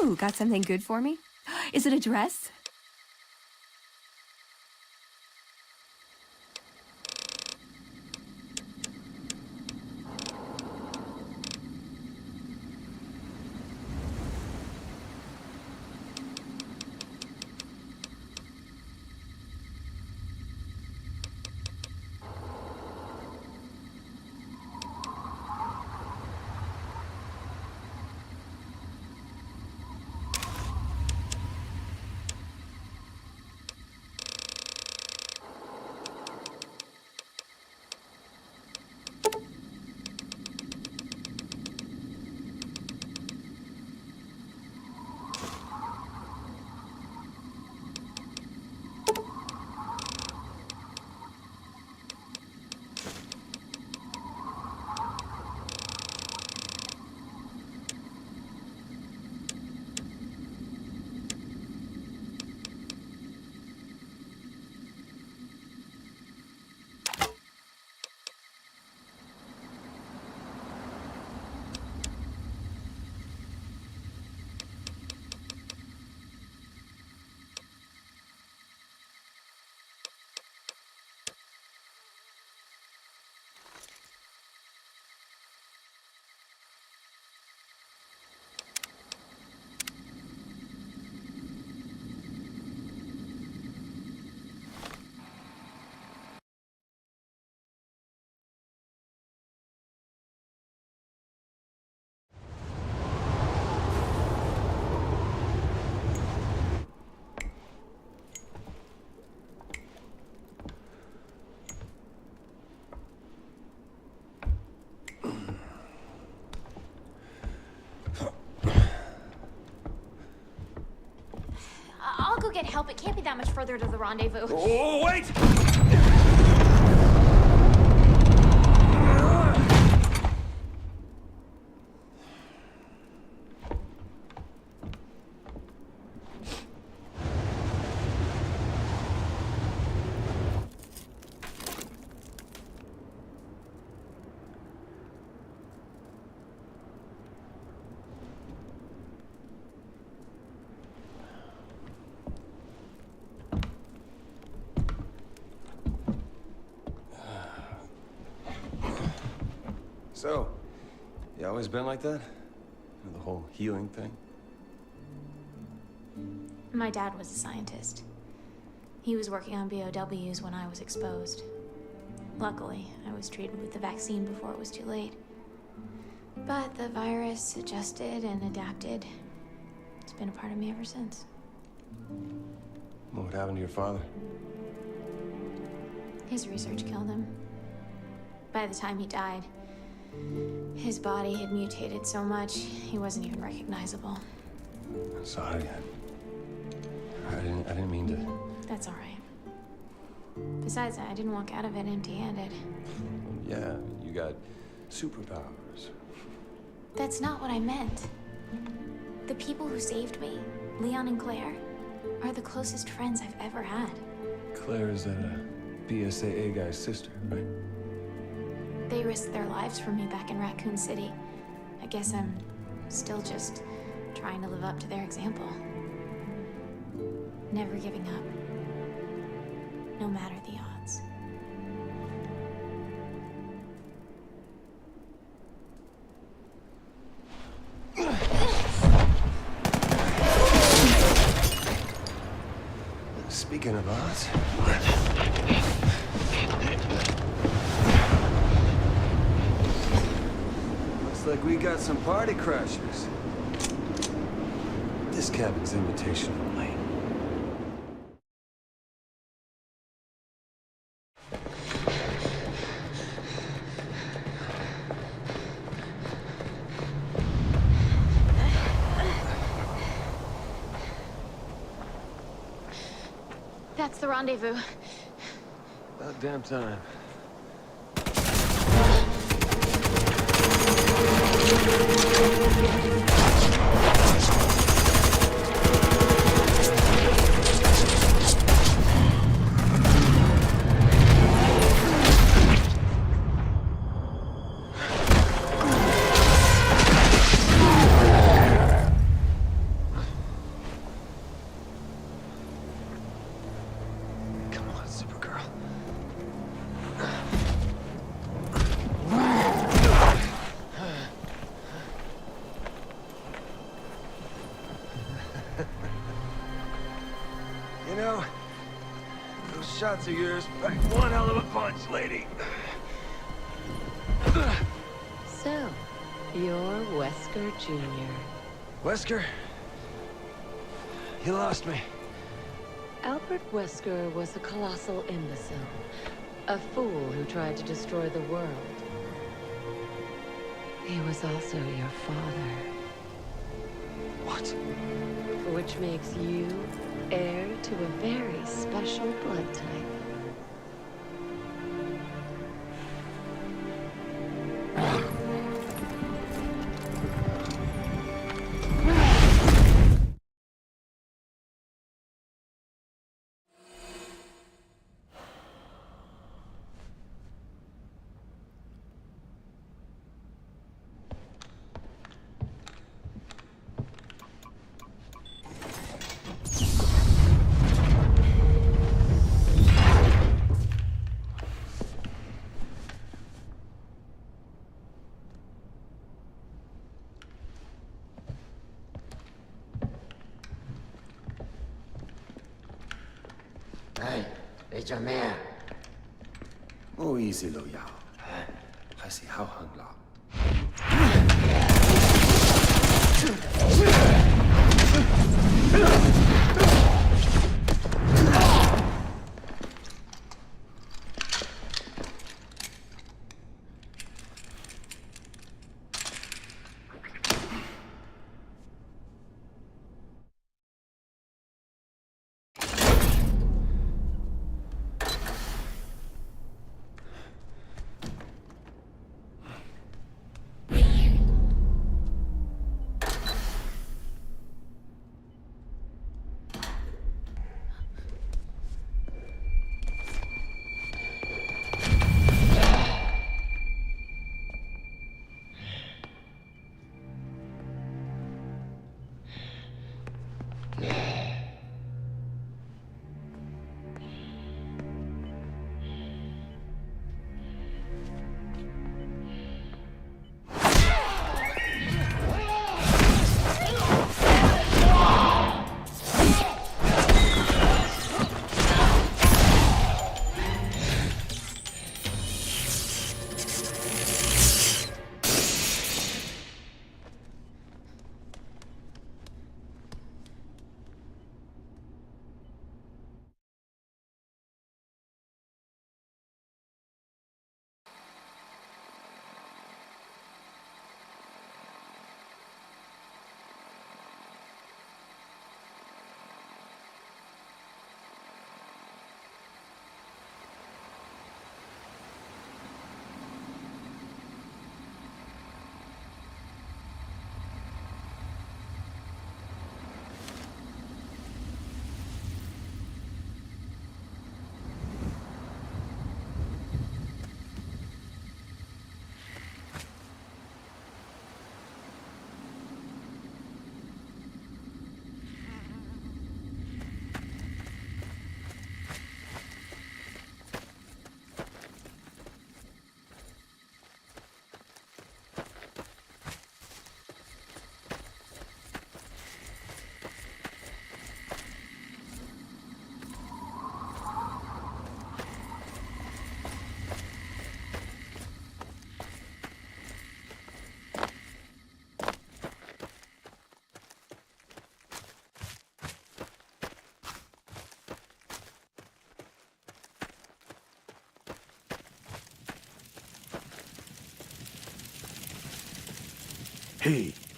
Ooh, got something good for me? Is it a dress? I'll go get help. It can't be that much further to the rendezvous. Oh, wait! So, you always been like that? You know, the whole healing thing? My dad was a scientist. He was working on BOWs when I was exposed. Luckily, I was treated with the vaccine before it was too late. But the virus adjusted and adapted. It's been a part of me ever since. What happened to your father? His research killed him. By the time he died, his body had mutated so much, he wasn't even recognizable. Sorry, I didn't mean to... That's all right. Besides, I didn't walk out of it empty-handed. Yeah, you got superpowers. That's not what I meant. The people who saved me, Leon and Claire, are the closest friends I've ever had. Claire is that BSAA guy's sister, right? They risked their lives for me back in Raccoon City. I guess I'm still just trying to live up to their example. Never giving up. No matter the odds. Speaking of odds... looks like we got some party crashers. This cabin's invitation only. That's the rendezvous. About damn time. shots of yours pack one hell of a punch, lady. So, you're Wesker Jr. Wesker? You lost me. Albert Wesker was a colossal imbecile. A fool who tried to destroy the world. He was also your father. What? Which makes you heir to a very special blood type. Hey, 你做咩啊？唔好意思，老友，係時候行啦。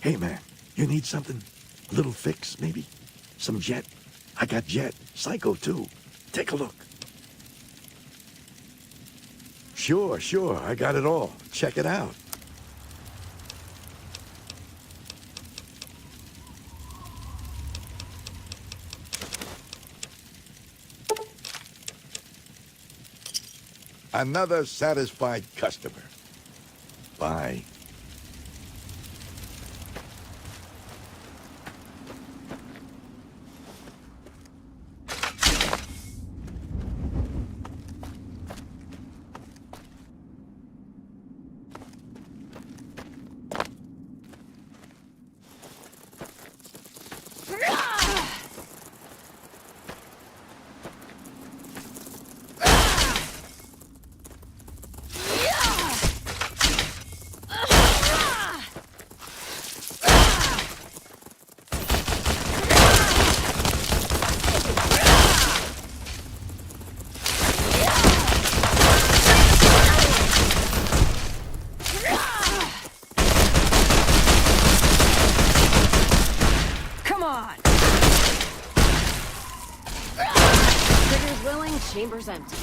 Hey man, you need something? A little fix, maybe? Some jet? I got jet. Psycho, too. Take a look. Sure, I got it all. Check it out. Another satisfied customer. Bye. Chamber's empty.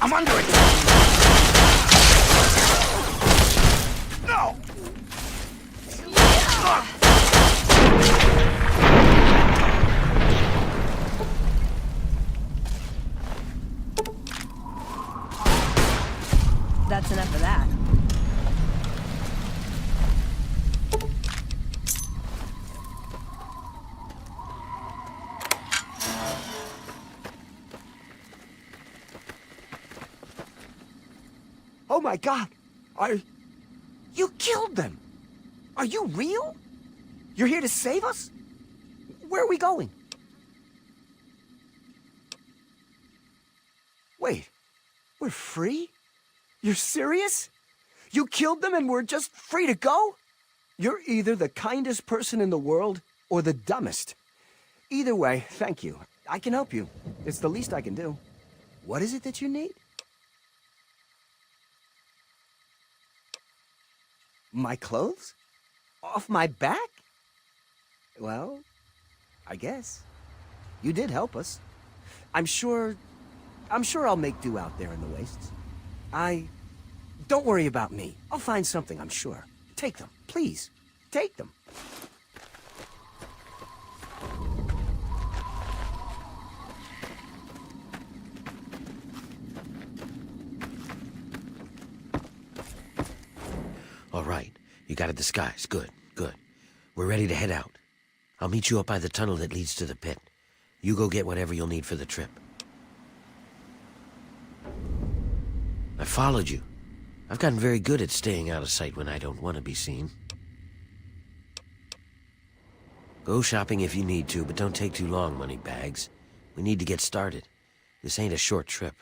I'm under it! No! That's enough of that. Oh my God! You killed them! Are you real? You're here to save us? Where are we going? Wait, we're free? You're serious? You killed them and we're just free to go? You're either the kindest person in the world or the dumbest. Either way, thank you. I can help you. It's the least I can do. What is it that you need? My clothes? Off my back? Well, I guess. You did help us. I'm sure I'll make do out there in the wastes. Don't worry about me. I'll find something, I'm sure. Take them, please. Take them. All right. You got a disguise. Good, good. We're ready to head out. I'll meet you up by the tunnel that leads to the pit. You go get whatever you'll need for the trip. I followed you. I've gotten very good at staying out of sight when I don't want to be seen. Go shopping if you need to, but don't take too long, moneybags. We need to get started. This ain't a short trip.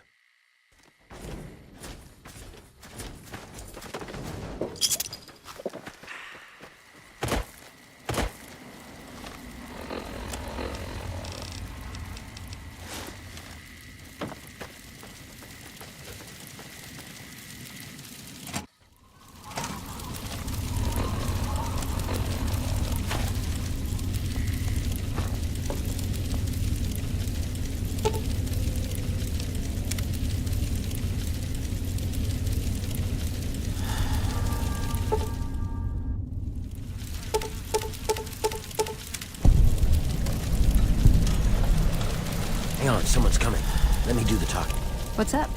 Hang on, someone's coming. Let me do the talking. What's up?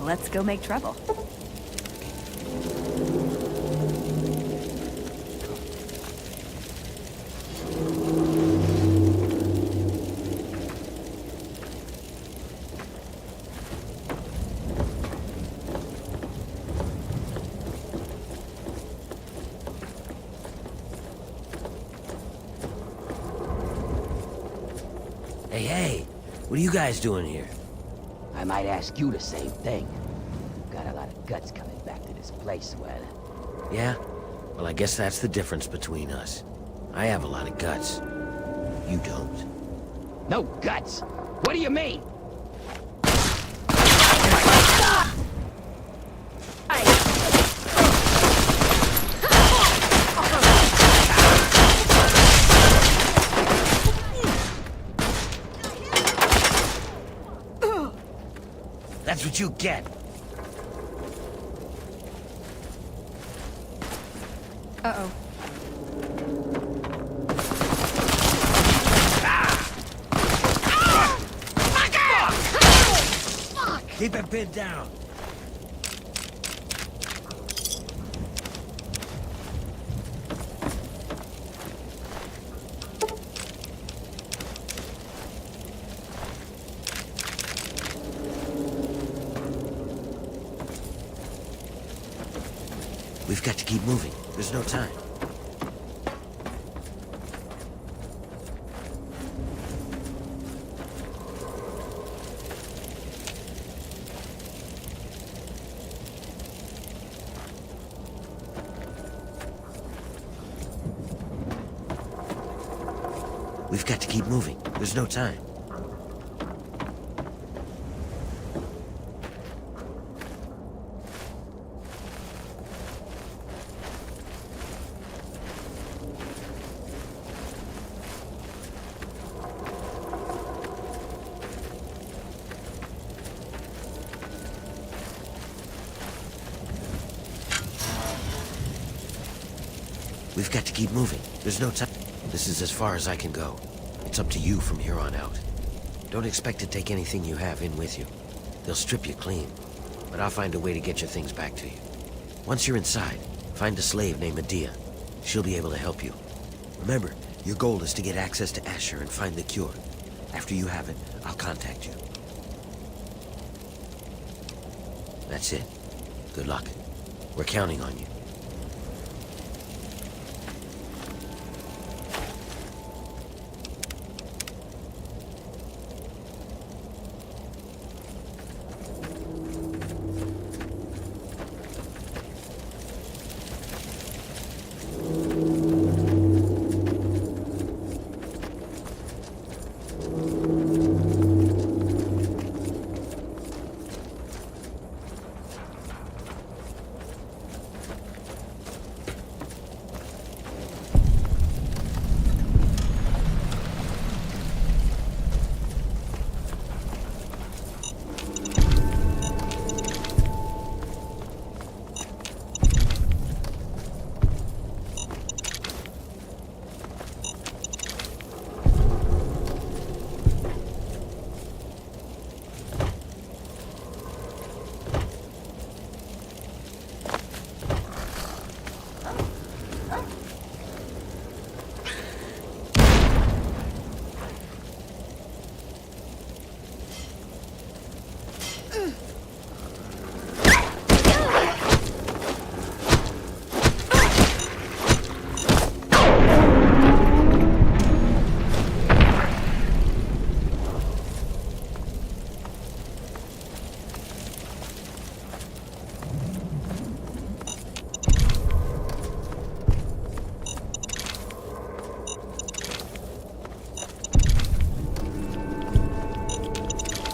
Let's go make trouble. Hey, what are you guys doing here? I might ask you the same thing. Got a lot of guts coming back to this place, well. Yeah? Well, I guess that's the difference between us. I have a lot of guts. You don't. No guts? What do you mean? That's what you get. Uh-oh. Keep it pinned down. We've got to keep moving. There's no time. We've got to keep moving. There's no time. We've got to keep moving. There's no time. This is as far as I can go. It's up to you from here on out. Don't expect to take anything you have in with you. They'll strip you clean, but I'll find a way to get your things back to you. Once you're inside, find a slave named Medea. She'll be able to help you. Remember, your goal is to get access to Asher and find the cure. After you have it, I'll contact you. That's it. Good luck. We're counting on you.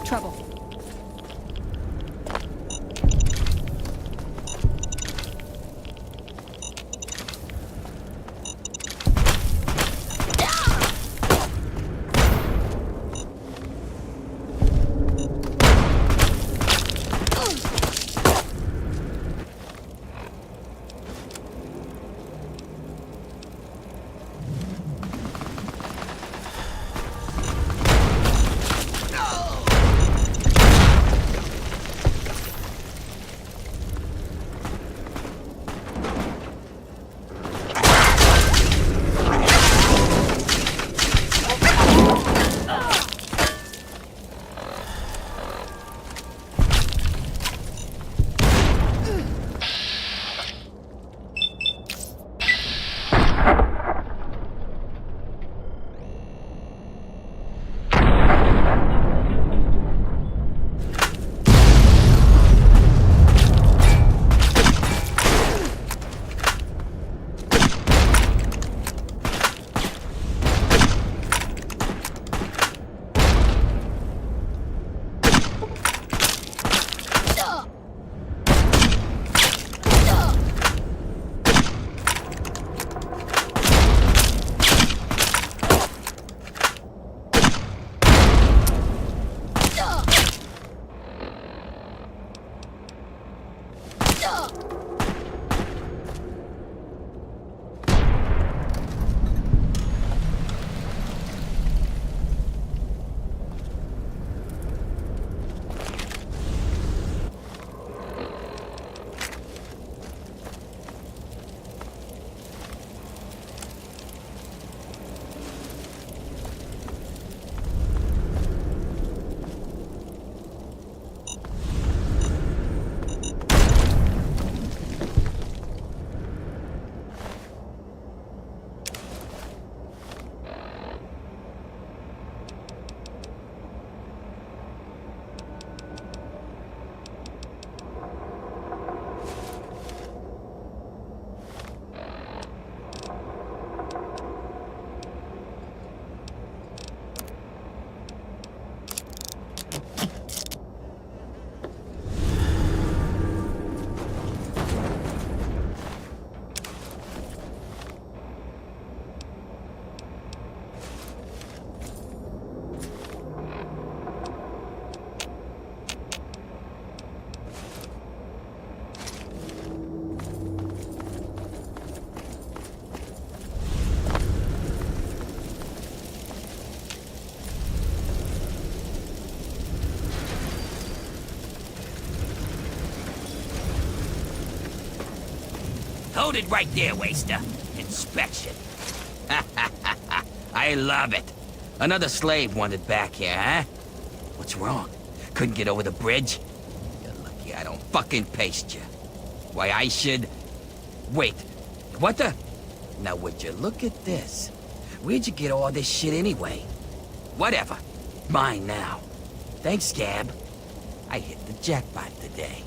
Trouble. Loaded right there, Waster. Inspection. I love it. Another slave wanted back here, huh? What's wrong? Couldn't get over the bridge? You're lucky I don't fucking paste you. Why, I should... Wait. What the... Now, would you look at this? Where'd you get all this shit anyway? Whatever. Mine now. Thanks, Scab. I hit the jackpot today.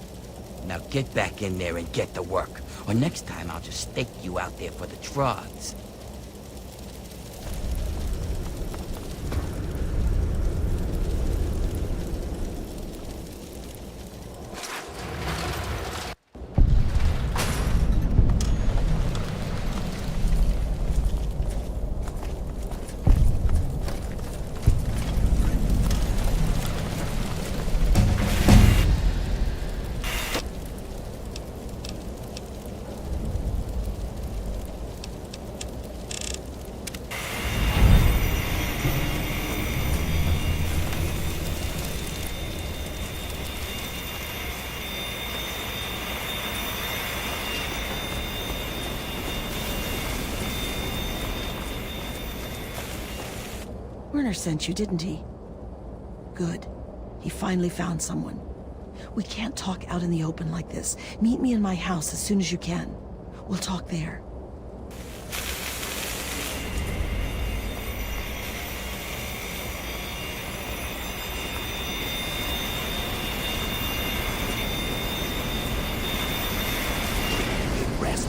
Now get back in there and get to work. Or next time I'll just stake you out there for the drugs. Werner sent you, didn't he? Good. He finally found someone. We can't talk out in the open like this. Meet me in my house as soon as you can. We'll talk there. Rest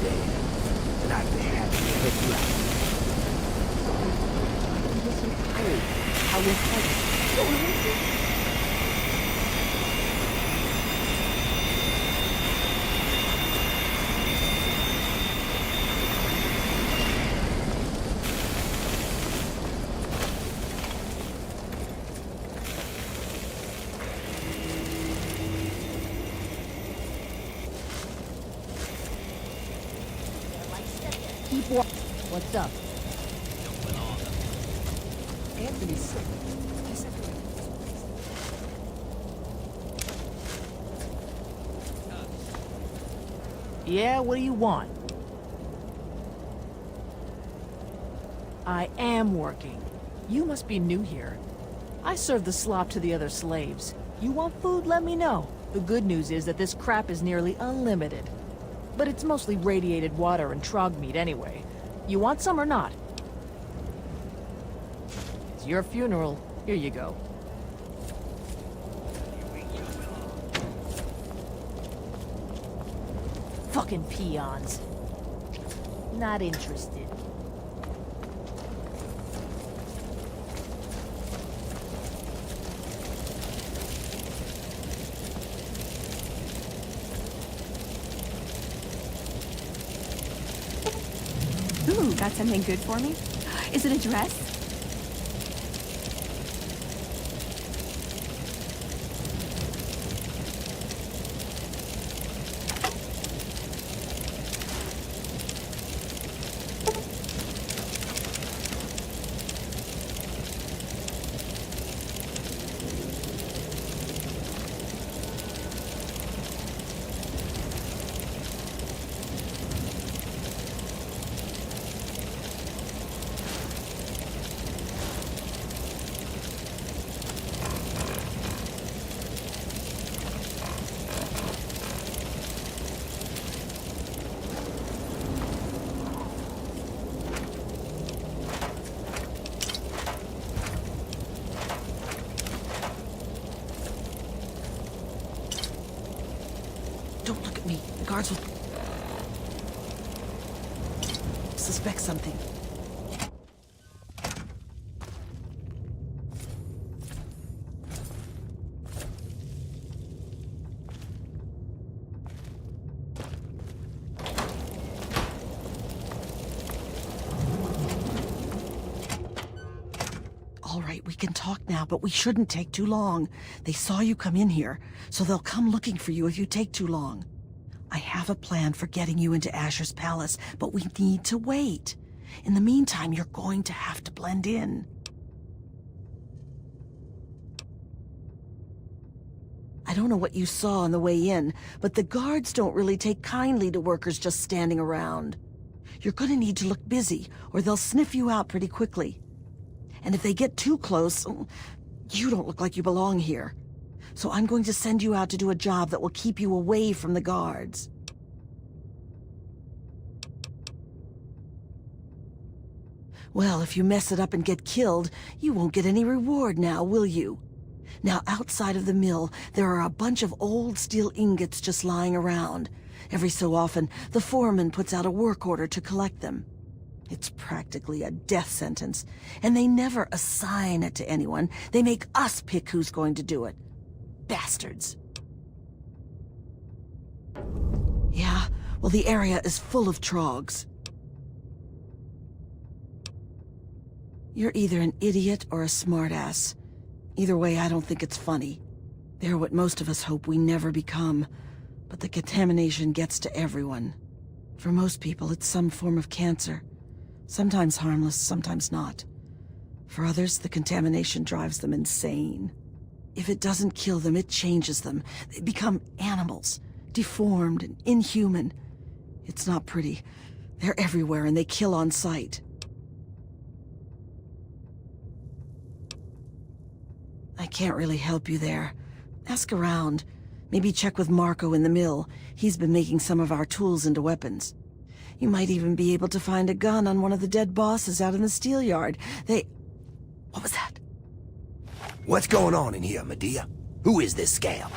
there. And I'd be happy to help you out. I will fight. Keep walking. What's up? Anthony's sick. Yeah, what do you want? I am working. You must be new here. I serve the slop to the other slaves. You want food? Let me know. The good news is that this crap is nearly unlimited. But it's mostly radiated water and trog meat anyway. You want some or not? It's your funeral. Here you go. Fucking peons. Not interested. Ooh, got something good for me? Is it a dress? Don't look at me. The guards will suspect something. All right, we can talk now, but we shouldn't take too long. They saw you come in here, so they'll come looking for you if you take too long. I have a plan for getting you into Asher's palace, but we need to wait. In the meantime, you're going to have to blend in. I don't know what you saw on the way in, but the guards don't really take kindly to workers just standing around. You're gonna need to look busy, or they'll sniff you out pretty quickly. And if they get too close, you don't look like you belong here. So I'm going to send you out to do a job that will keep you away from the guards. Well, if you mess it up and get killed, you won't get any reward now, will you? Now, outside of the mill, there are a bunch of old steel ingots just lying around. Every so often, the foreman puts out a work order to collect them. It's practically a death sentence, and they never assign it to anyone. They make us pick who's going to do it. Bastards. Yeah, well, the area is full of trogs. You're either an idiot or a smartass. Either way, I don't think it's funny. They're what most of us hope we never become. But the contamination gets to everyone. For most people, it's some form of cancer. Sometimes harmless, sometimes not. For others, the contamination drives them insane. If it doesn't kill them, it changes them. They become animals, deformed and inhuman. It's not pretty. They're everywhere and they kill on sight. I can't really help you there. Ask around. Maybe check with Marco in the mill. He's been making some of our tools into weapons. You might even be able to find a gun on one of the dead bosses out in the steel yard. What was that? What's going on in here, Medea? Who is this scab?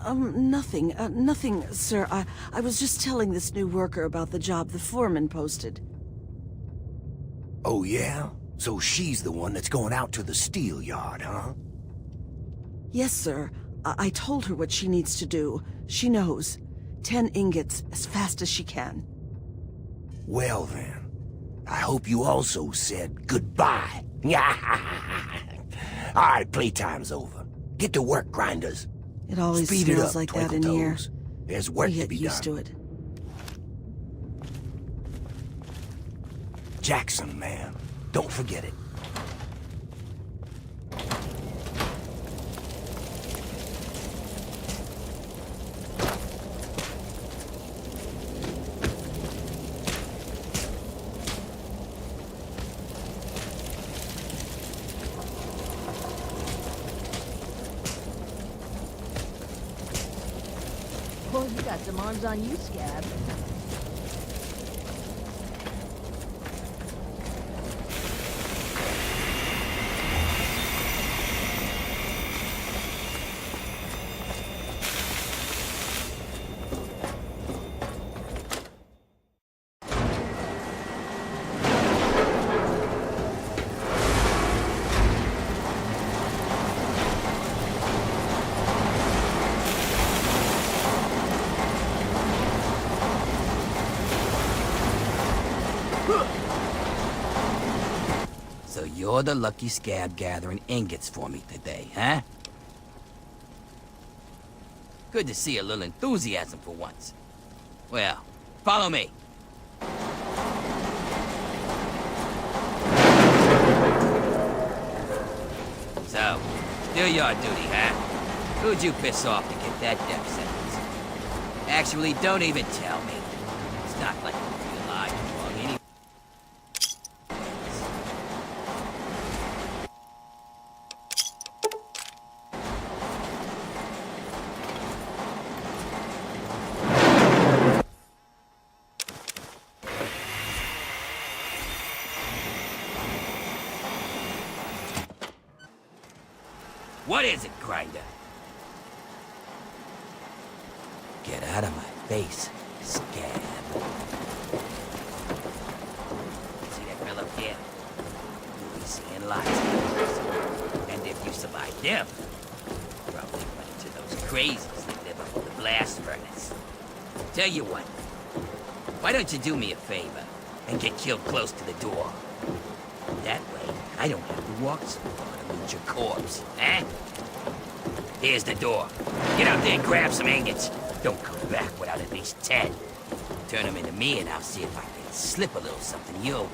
Nothing. Nothing, sir. I was just telling this new worker about the job the foreman posted. Oh, yeah? So she's the one that's going out to the steel yard, huh? Yes, sir. I told her what she needs to do. She knows. 10 ingots as fast as she can. Well then, I hope you also said goodbye. All right, playtime's over. Get to work, grinders. It always Speed it smells up, like that in here. Twinkle-Toes. There's work We to get be used done. to it. Jackson, man. Don't forget it. Well, you got some arms on you, Scab. So you're the lucky scab gathering ingots for me today, huh? Good to see a little enthusiasm for once. Well, follow me. So, do your duty, huh? Who'd you piss off to get that death sentence? Actually, don't even tell me. It's not like you realize among any... What is it, Grinder? Get out of my face, scab. See that fellow kid? You'll be seeing lots of those. And if you survive them, you'll probably run into those crazies that live up in the blast furnace. Tell you what, why don't you do me a favor and get killed close to the door? That way, I don't have to walk so far to loot your corpse, eh? Here's the door. Get out there and grab some ingots. Don't come back without at least 10. Turn them into me and I'll see if I can slip a little something your way.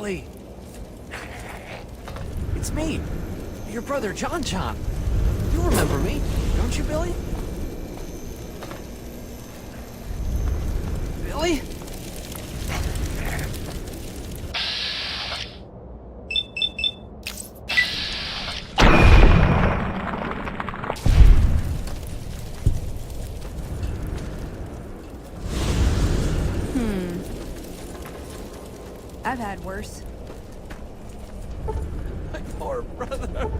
Billy. It's me, your brother, John John. You remember me, don't you, Billy? Billy? I've had worse. My poor brother.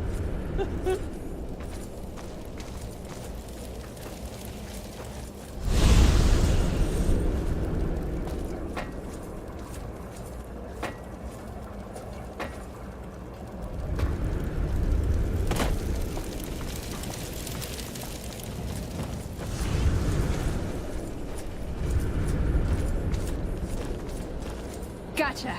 Gotcha.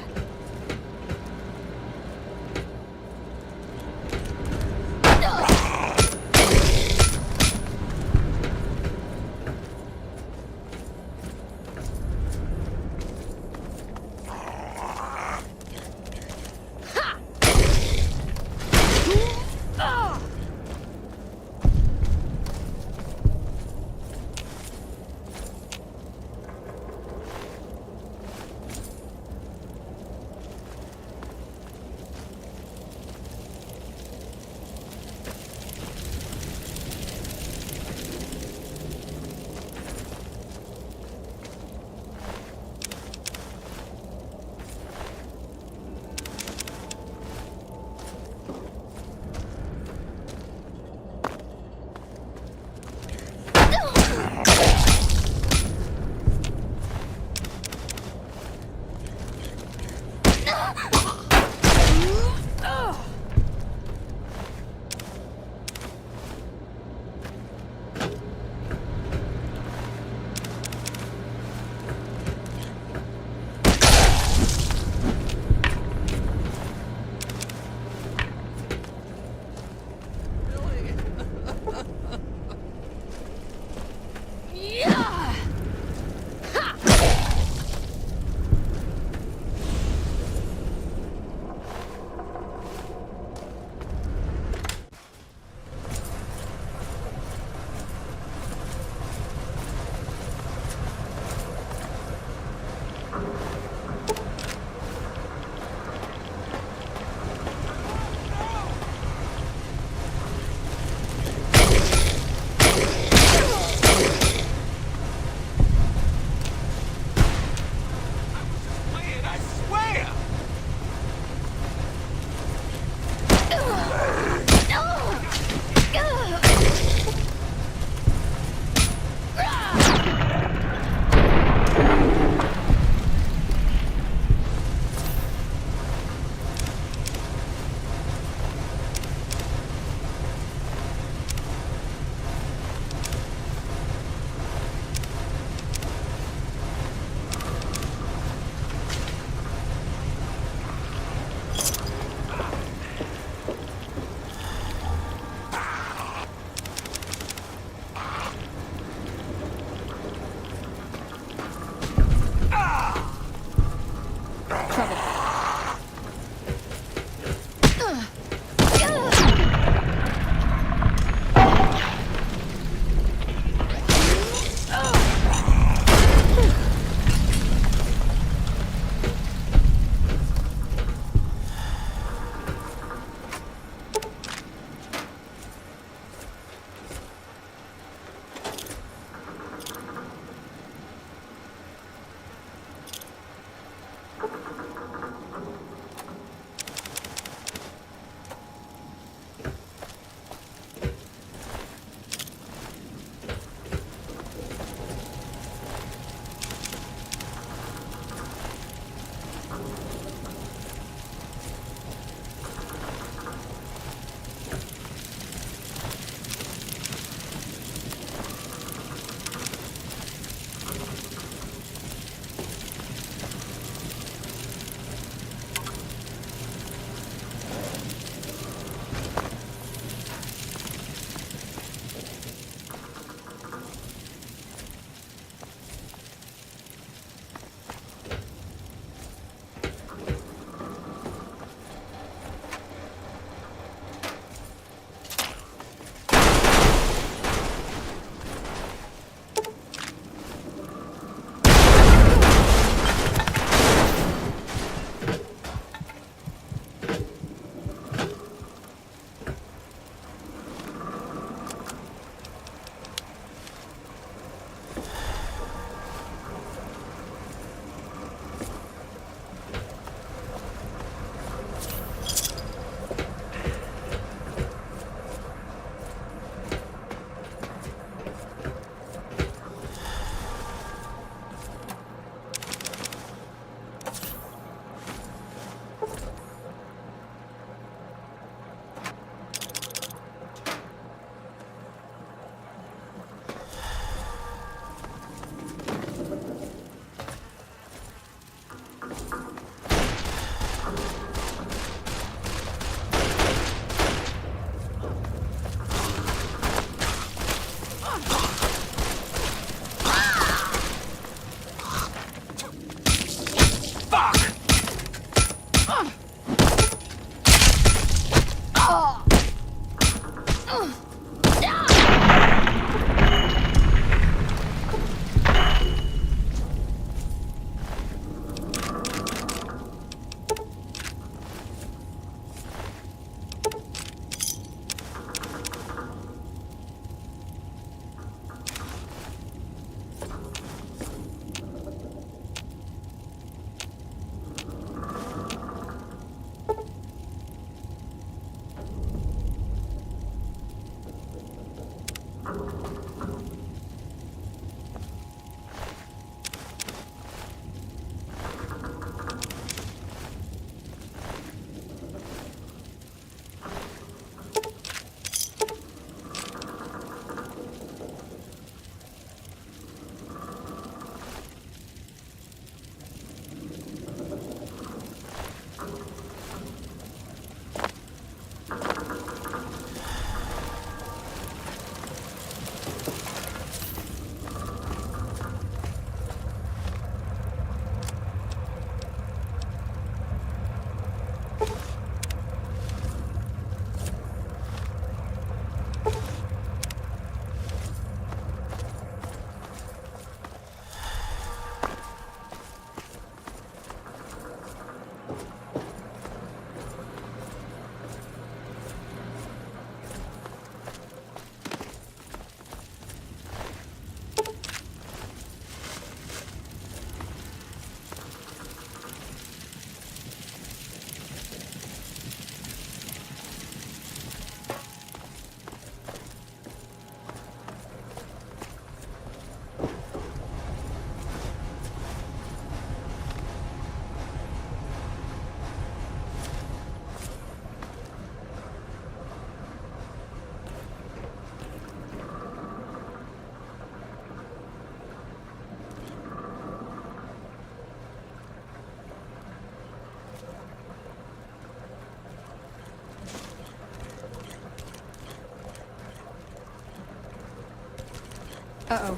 Uh-oh.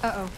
Uh-oh.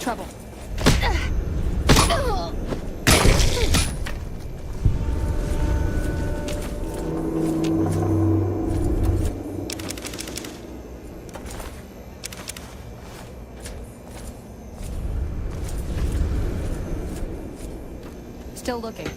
trouble. Still looking.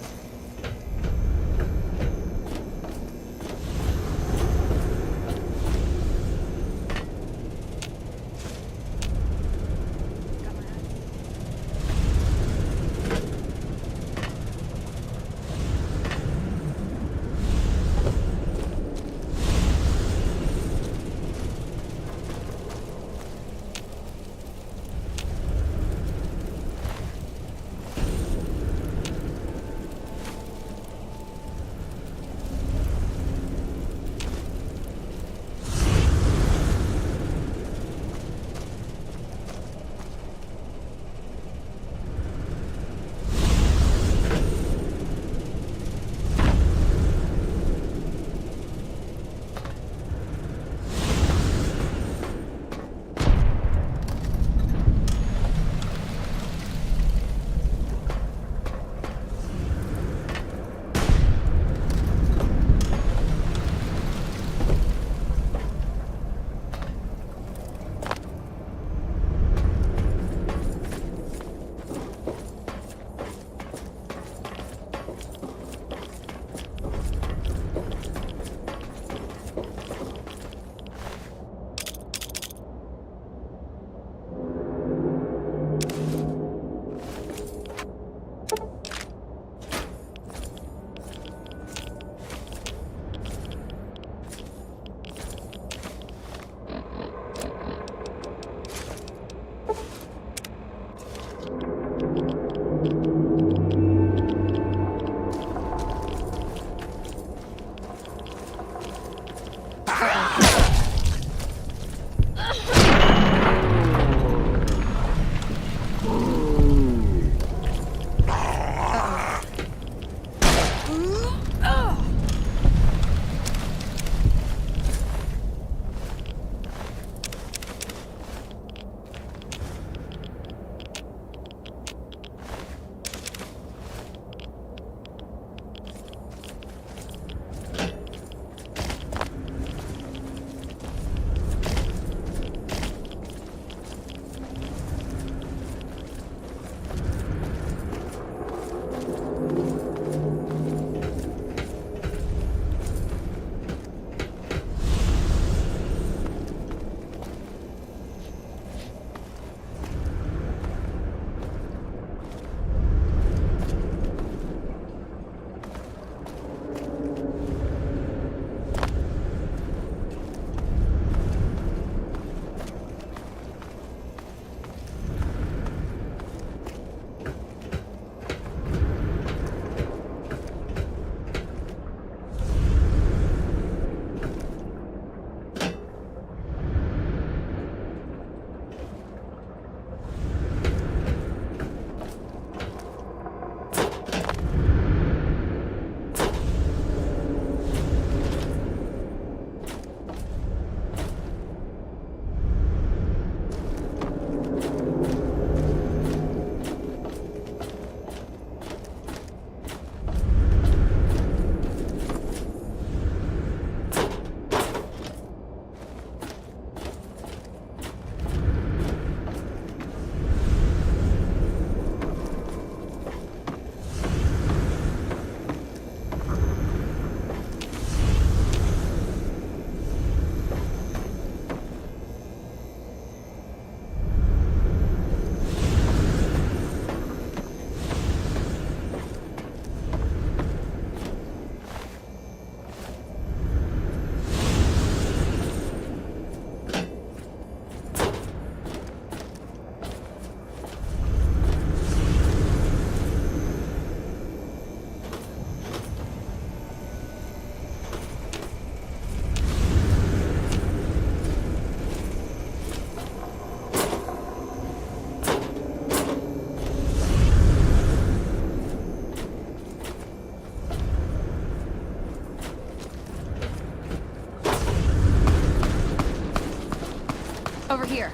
Over here.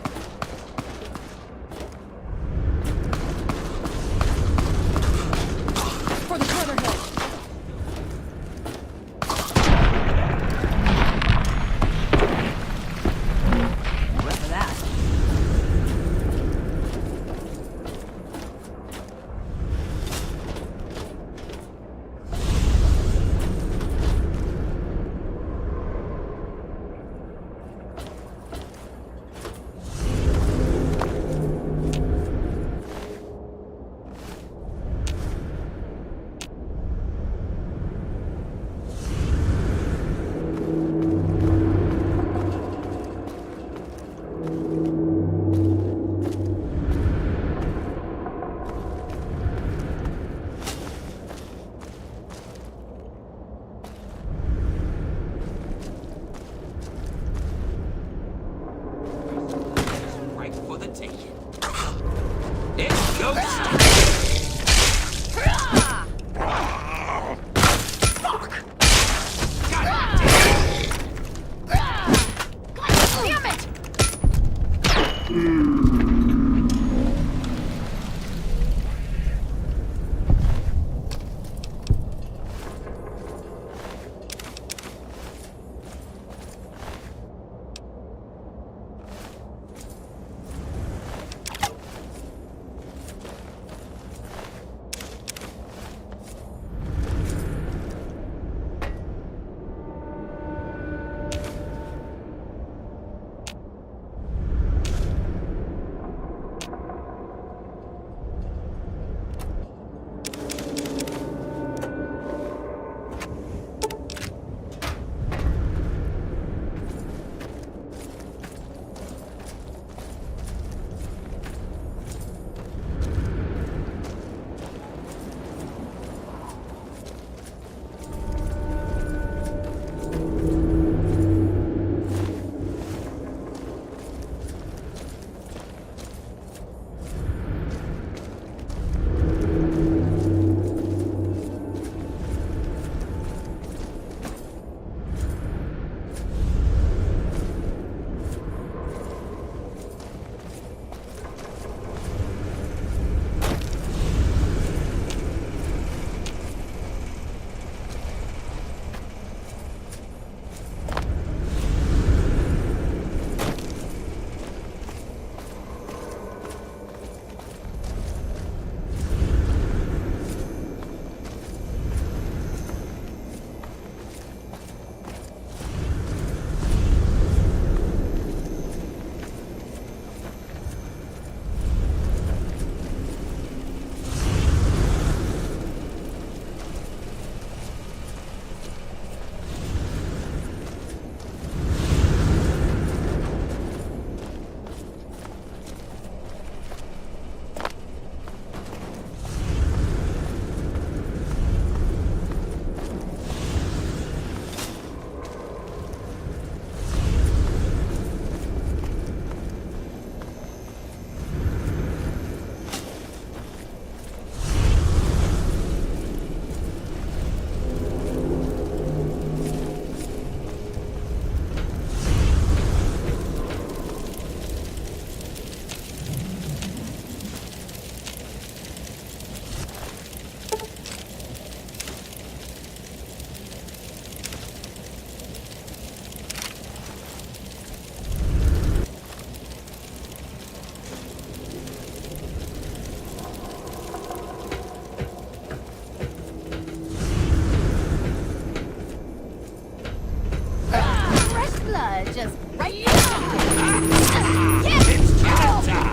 just right.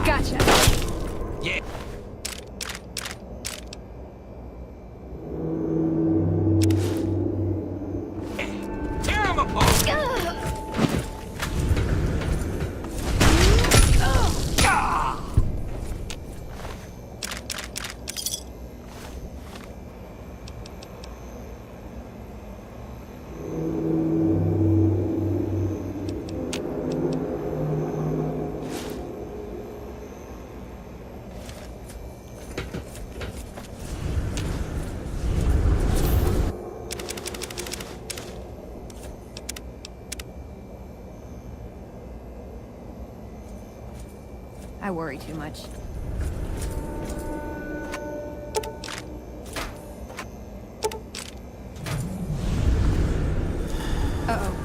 Gotcha. Yeah. Tear him apart! I worry too much. Uh-oh.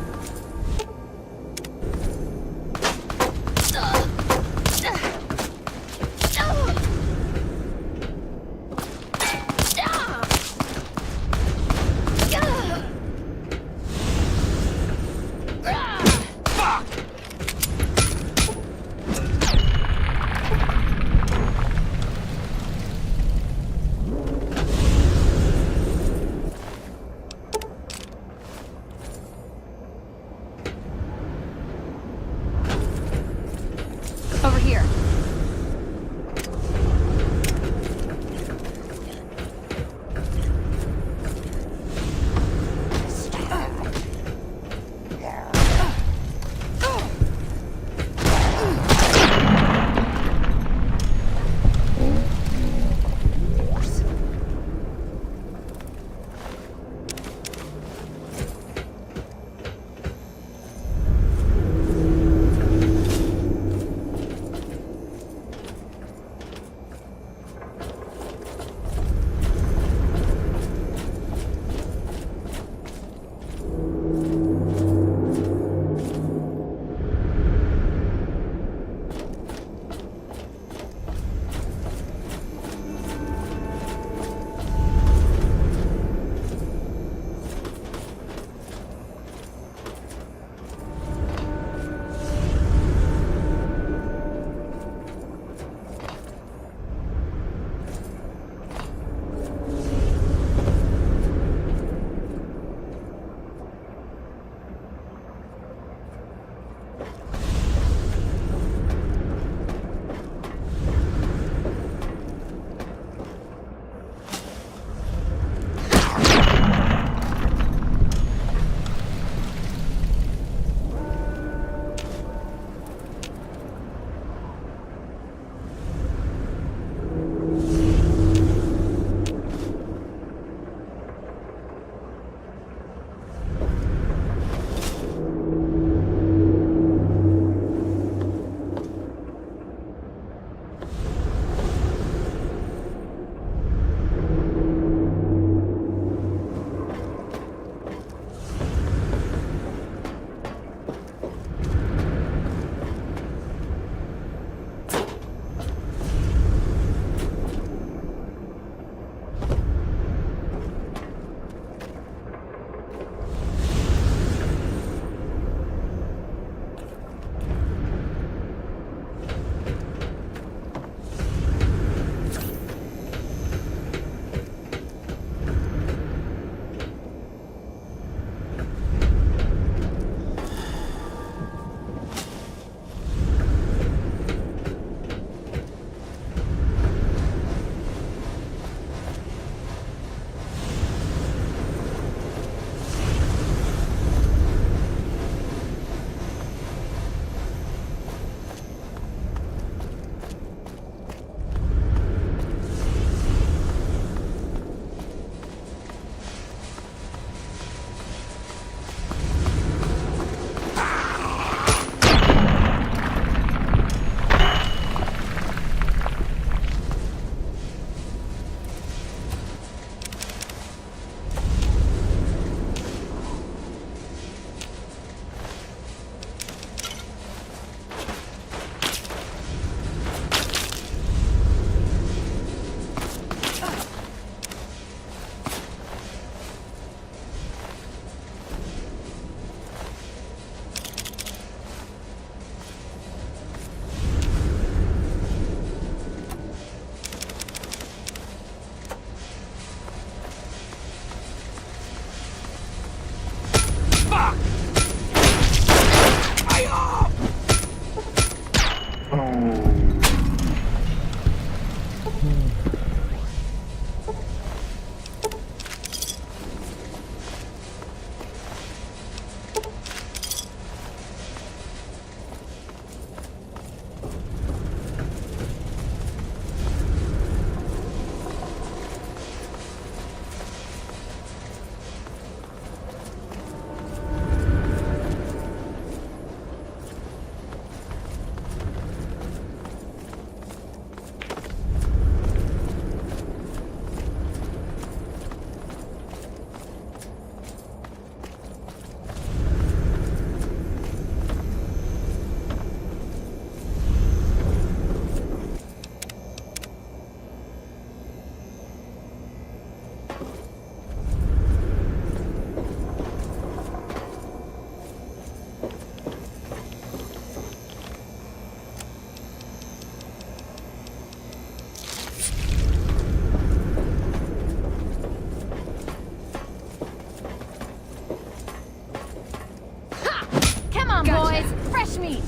meat.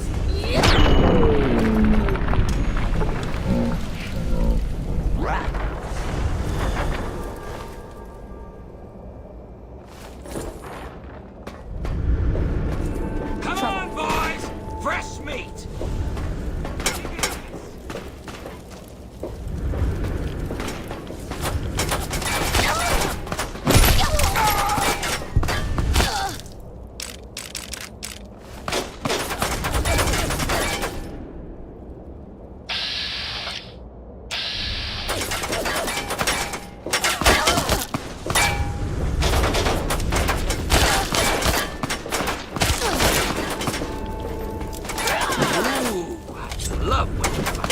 Come on, boys! Fresh meat! Love when you fight.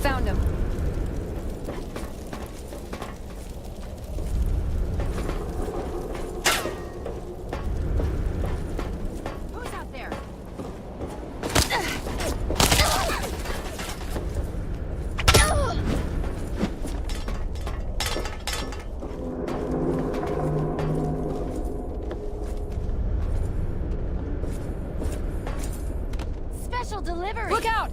Found him. Who's out there? Special delivery! Look out!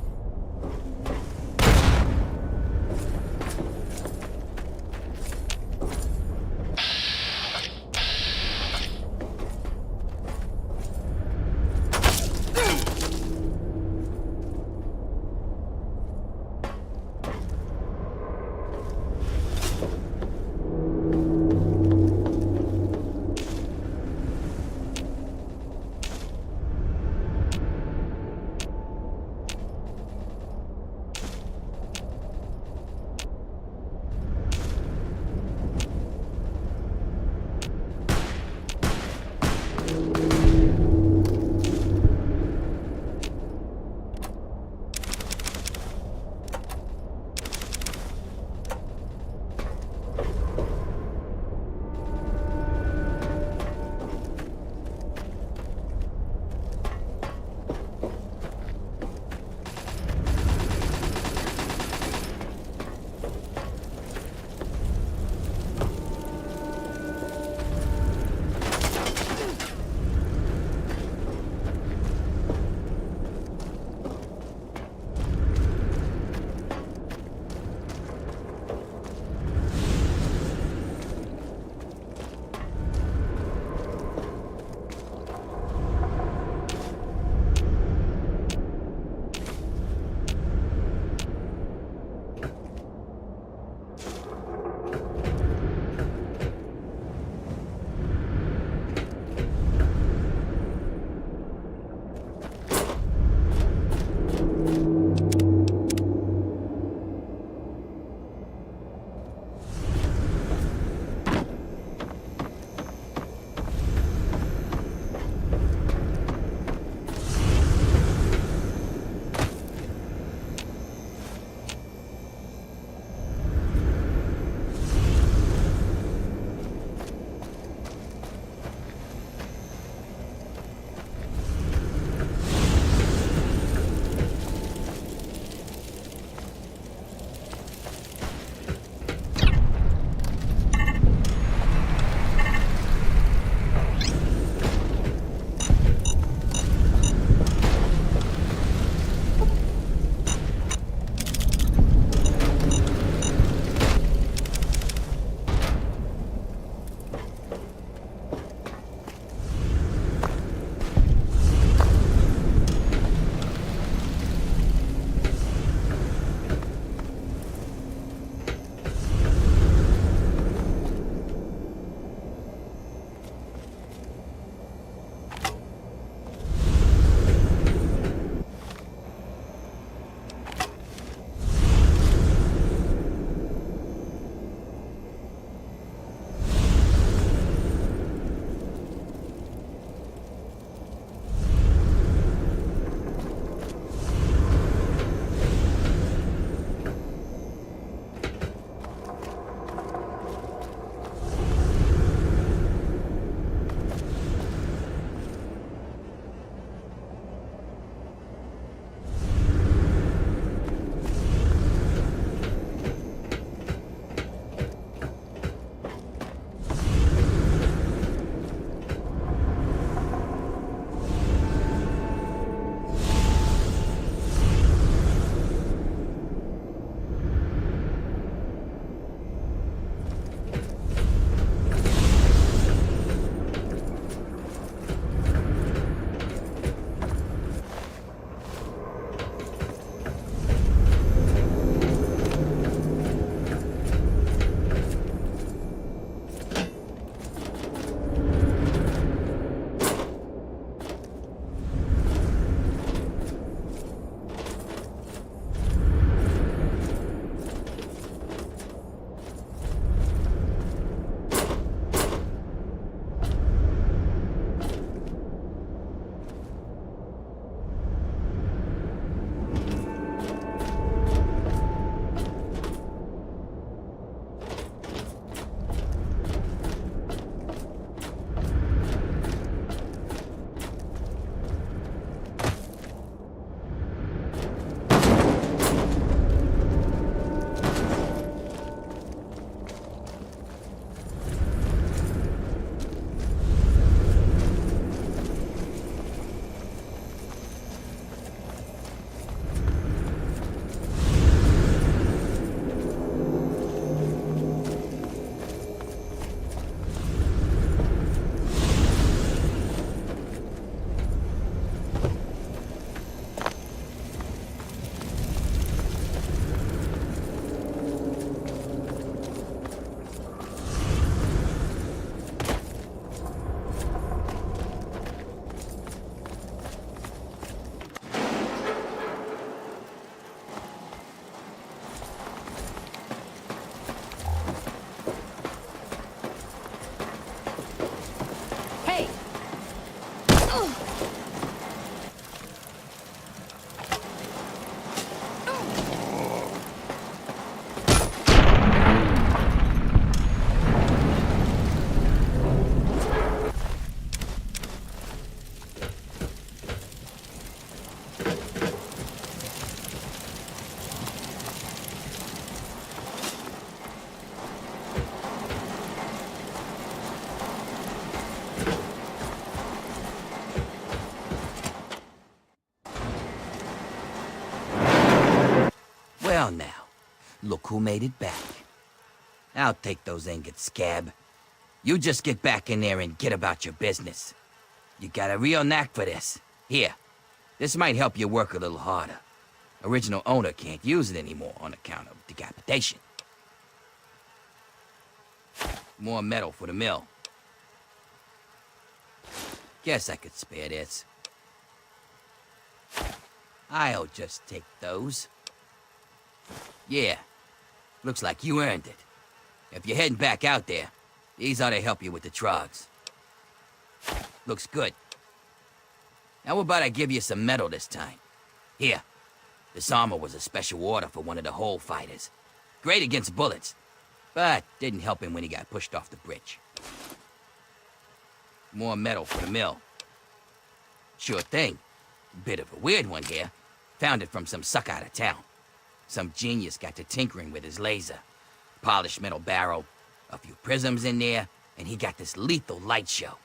on now. Look who made it back. I'll take those ingots, Scab. You just get back in there and get about your business. You got a real knack for this. Here, this might help you work a little harder. Original owner can't use it anymore on account of decapitation. More metal for the mill. Guess I could spare this. I'll just take those. Yeah, looks like you earned it. If you're heading back out there, these ought to help you with the trogs. Looks good. How about I give you some metal this time? Here, this armor was a special order for one of the hole fighters. Great against bullets, but didn't help him when he got pushed off the bridge. More metal for the mill. Sure thing. Bit of a weird one here. Found it from some suck out of town. Some genius got to tinkering with his laser. Polished metal barrel, a few prisms in there, and he got this lethal light show.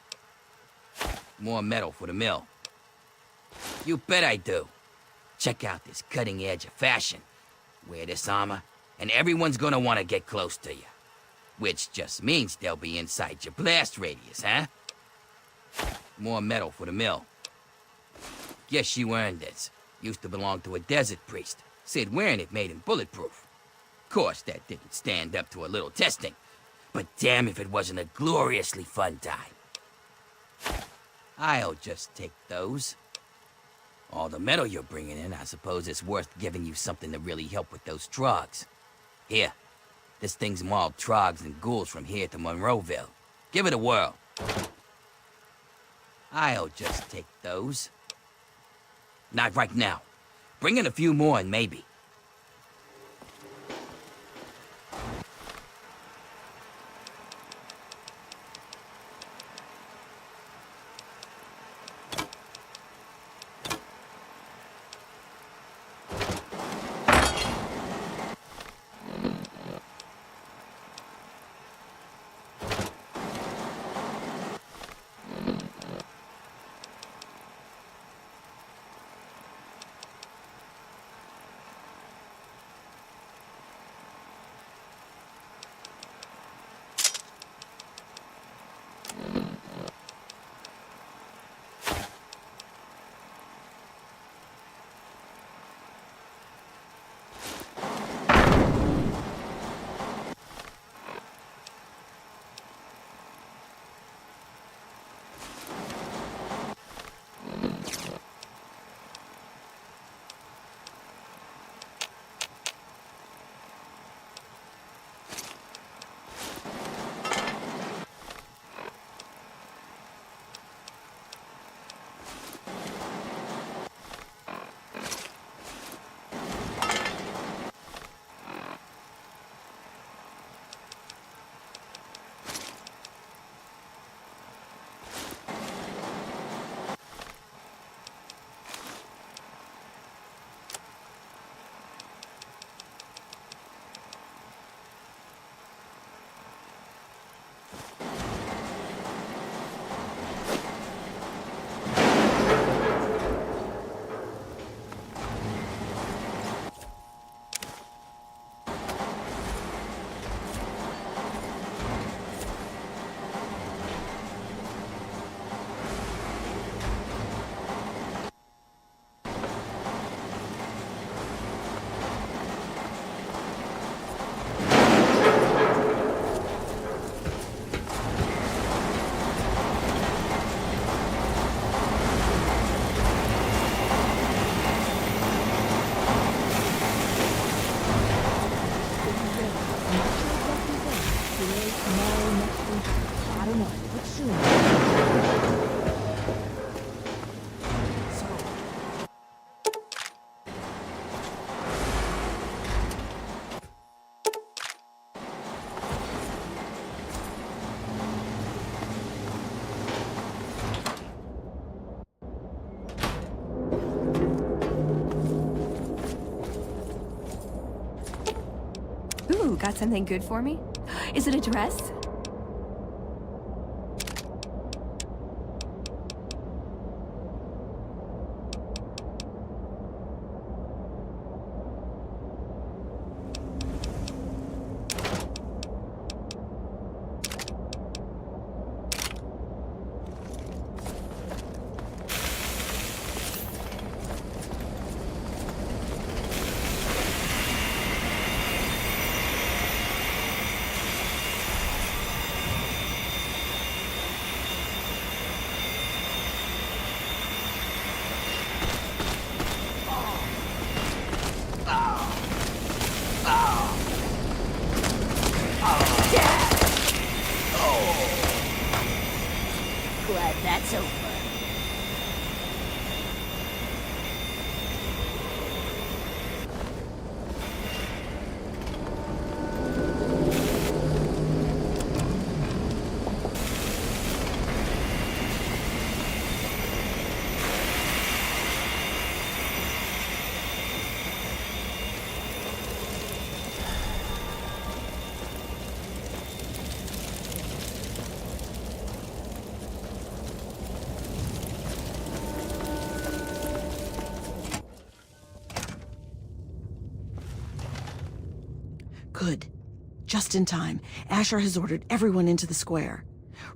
More metal for the mill. You bet I do. Check out this cutting edge of fashion. Wear this armor, and everyone's gonna want to get close to you. Which just means they'll be inside your blast radius, huh? More metal for the mill. Guess you earned this. Used to belong to a desert priest. Said wearing it made him bulletproof. Course, that didn't stand up to a little testing. But damn if it wasn't a gloriously fun time. I'll just take those. All the metal you're bringing in, I suppose it's worth giving you something to really help with those trogs. Here, this thing's mauled trogs and ghouls from here to Monroeville. Give it a whirl. I'll just take those. Not right now. Bring in a few more and maybe. Ooh, got something good for me? Is it a dress? Glad that's over. Good. Just in time. Asher has ordered everyone into the square.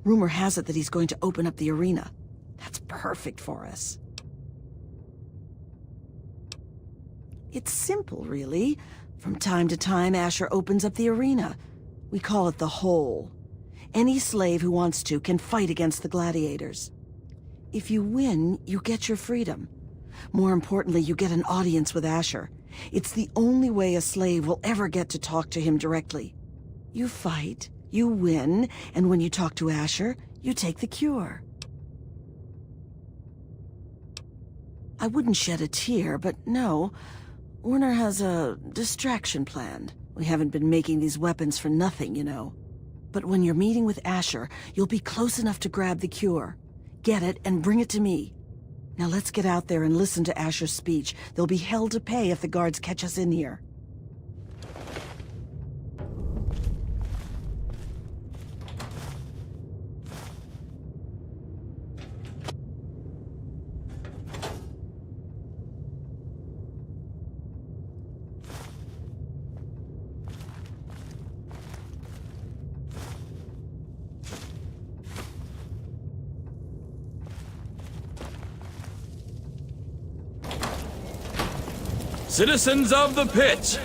Rumor has it that he's going to open up the arena. That's perfect for us. It's simple, really. From time to time, Asher opens up the arena. We call it the Hole. Any slave who wants to can fight against the gladiators. If you win, you get your freedom. More importantly, you get an audience with Asher. It's the only way a slave will ever get to talk to him directly. You fight, you win, and when you talk to Asher, you take the cure. I wouldn't shed a tear, but no. Werner has a distraction planned. We haven't been making these weapons for nothing, you know. But when you're meeting with Asher, you'll be close enough to grab the cure. Get it and bring it to me. Now let's get out there and listen to Asher's speech. There'll be hell to pay if the guards catch us in here. Citizens of the pit,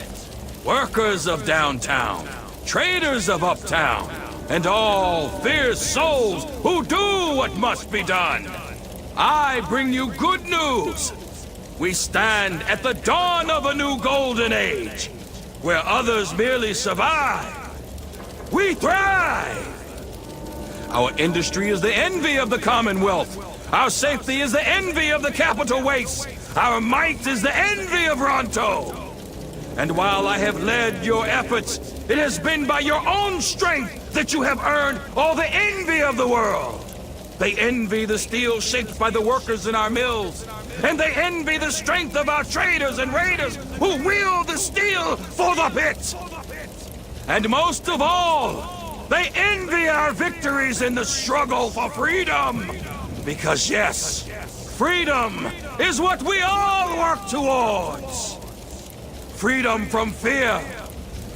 workers of downtown, traders of uptown, and all fierce souls who do what must be done, I bring you good news. We stand at the dawn of a new golden age, where others merely survive. We thrive! Our industry is the envy of the Commonwealth. Our safety is the envy of the capital wastes. Our might is the envy of Ronto. And while I have led your efforts, it has been by your own strength that you have earned all the envy of the world. They envy the steel shaped by the workers in our mills. And they envy the strength of our traders and raiders who wield the steel for the pit. And most of all, they envy our victories in the struggle for freedom. Because yes, freedom is what we all work towards. Freedom from fear.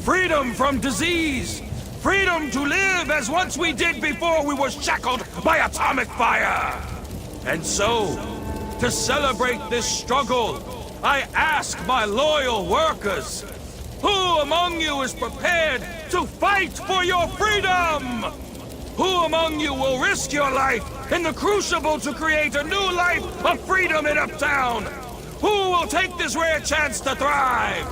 Freedom from disease. Freedom to live as once we did before we were shackled by atomic fire. And so, to celebrate this struggle, I ask my loyal workers, who among you is prepared to fight for your freedom? Who among you will risk your life in the crucible to create a new life of freedom in Uptown? Who will take this rare chance to thrive?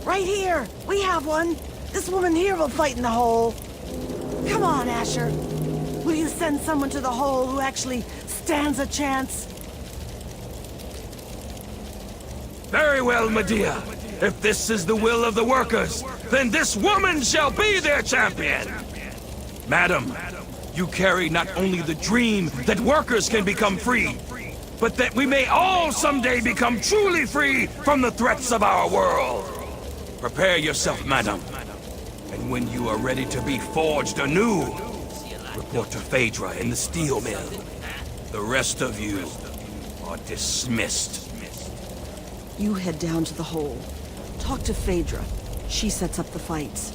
Right here! We have one! This woman here will fight in the hole. Come on, Asher. Will you send someone to the hole who actually stands a chance? Very well, Medea. If this is the will of the workers, then this woman shall be their champion. Madam, you carry not only the dream that workers can become free, but that we may all someday become truly free from the threats of our world. Prepare yourself, madam. And when you are ready to be forged anew, report to Phaedra in the steel mill. The rest of you are dismissed. You head down to the hole. Talk to Phaedra. She sets up the fights.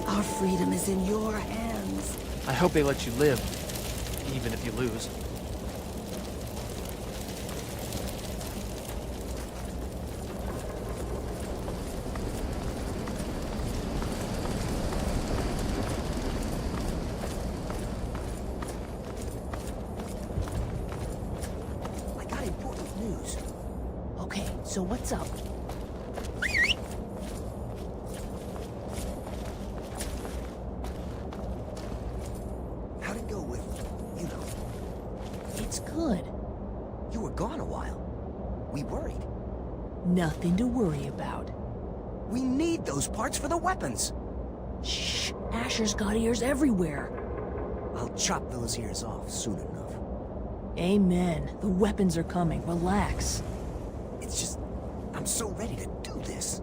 Our freedom is in your hands. I hope they let you live, even if you lose. So what's up? How'd it go with, you know? It's good. You were gone a while. We worried. Nothing to worry about. We need those parts for the weapons. Shh! Asher's got ears everywhere. I'll chop those ears off soon enough. Amen. The weapons are coming. Relax. It's just, I'm so ready to do this.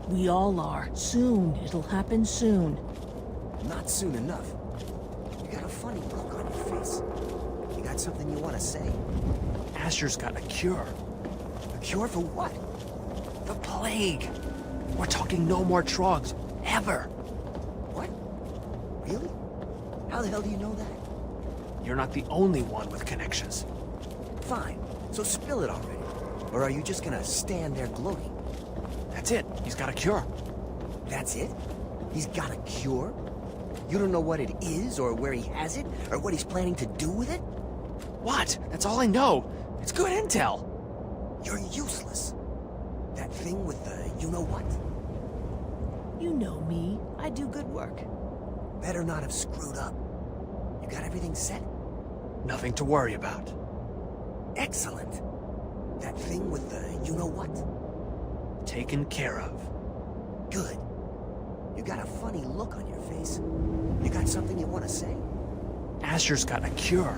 We all are. Soon. It'll happen soon. Not soon enough. You got a funny look on your face. You got something you want to say? Asher's got a cure. A cure for what? The plague. We're talking no more trogs. Ever. What? Really? How the hell do you know that? You're not the only one with connections. Fine. So spill it already. Or are you just gonna stand there gloating? That's it. He's got a cure. That's it? He's got a cure? You don't know what it is, or where he has it, or what he's planning to do with it? What? That's all I know. It's good intel. You're useless. That thing with the you-know-what? You know me. I do good work. Better not have screwed up. You got everything set? Nothing to worry about. Excellent. That thing with the you-know-what? Taken care of. Good. You got a funny look on your face. You got something you want to say? Asher's got a cure.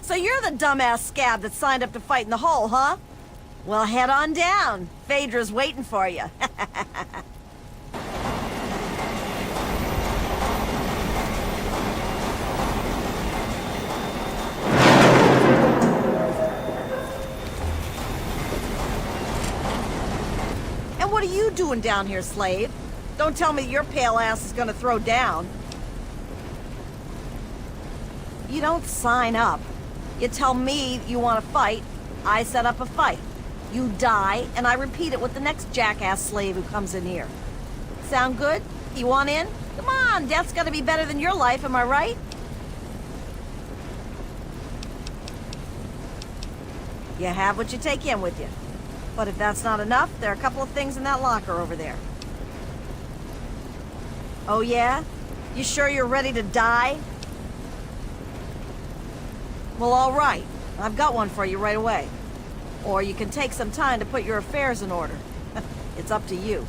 So you're the dumbass scab that signed up to fight in the hole, huh? Well, head on down. Phaedra's waiting for you. And what are you doing down here, slave? Don't tell me your pale ass is gonna throw down. You don't sign up. You tell me you want to fight, I set up a fight. You die, and I repeat it with the next jackass slave who comes in here. Sound good? You want in? Come on, death's gotta be better than your life, am I right? You have what you take in with you. But if that's not enough, there are a couple of things in that locker over there. Oh yeah? You sure you're ready to die? Well, all right. I've got one for you right away. Or you can take some time to put your affairs in order. It's up to you.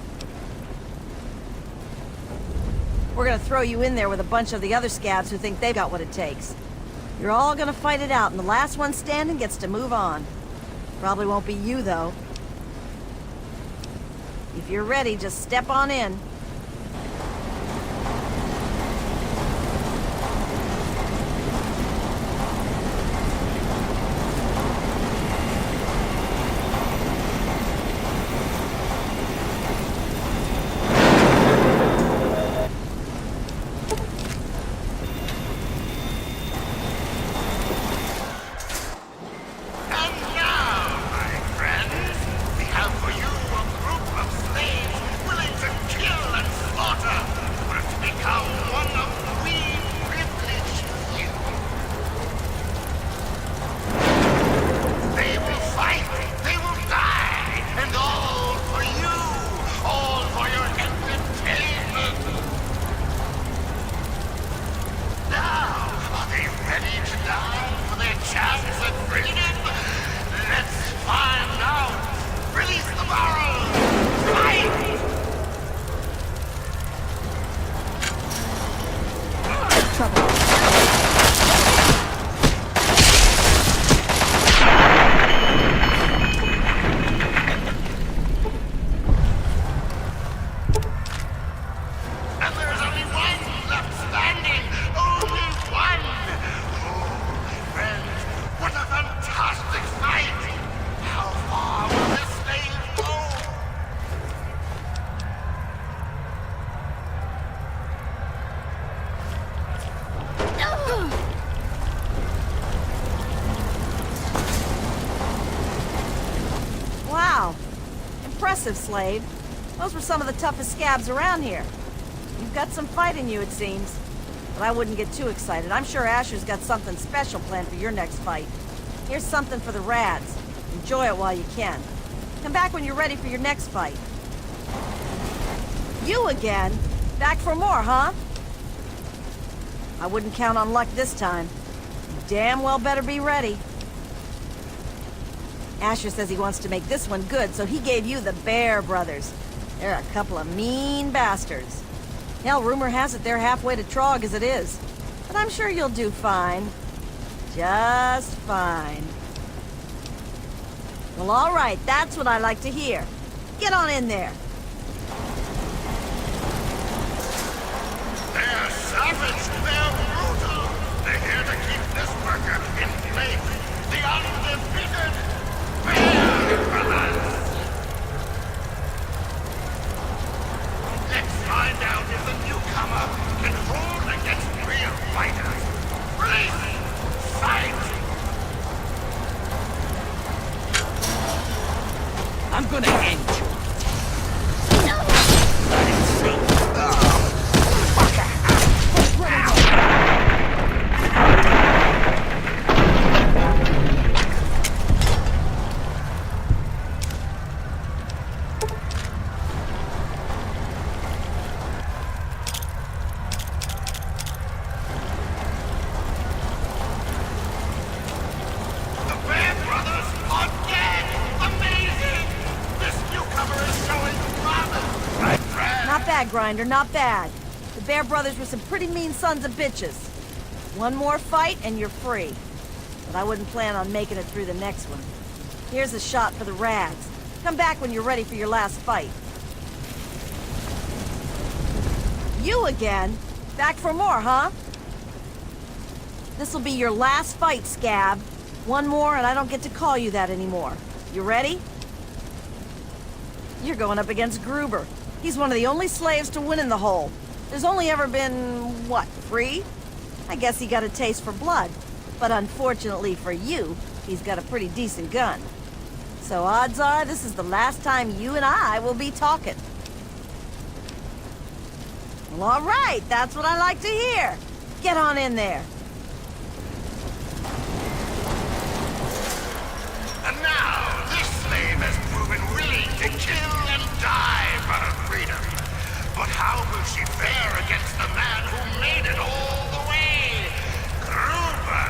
We're gonna throw you in there with a bunch of the other scabs who think they've got what it takes. You're all gonna fight it out, and the last one standing gets to move on. Probably won't be you, though. If you're ready, just step on in. We have for you a group of slaves willing to kill impressive, Slade. Those were some of the toughest scabs around here. You've got some fight in you, it seems. But I wouldn't get too excited. I'm sure Asher's got something special planned for your next fight. Here's something for the Rads. Enjoy it while you can. Come back when you're ready for your next fight. You again? Back for more, huh? I wouldn't count on luck this time. You damn well better be ready. Asher says he wants to make this one good, so he gave you the Bear Brothers. They're a couple of mean bastards. Hell, rumor has it they're halfway to Trog as it is. But I'm sure you'll do fine. Just fine. Well, all right, that's what I like to hear. Get on in there. They're savage, they're brutal. They're here to keep this worker in place. The undefeated Bear Brothers. Let's find out if the newcomer can hold against real fighters. Release! Fight! I'm gonna end you. Grinder, not bad. The Bear Brothers were some pretty mean sons of bitches. One more fight and you're free. But I wouldn't plan on making it through the next one. Here's a shot for the Rads. Come back when you're ready for your last fight. You again? Back for more, huh? This'll be your last fight, Scab. One more and I don't get to call you that anymore. You ready? You're going up against Gruber. He's one of the only slaves to win in the hole. There's only ever been, what, 3? I guess he got a taste for blood. But unfortunately for you, he's got a pretty decent gun. So odds are this is the last time you and I will be talking. Well, all right, that's what I like to hear. Get on in there. And now, this slave has proven willing to kill and die for her freedom. But how will she fare against the man who made it all the way? Gruber!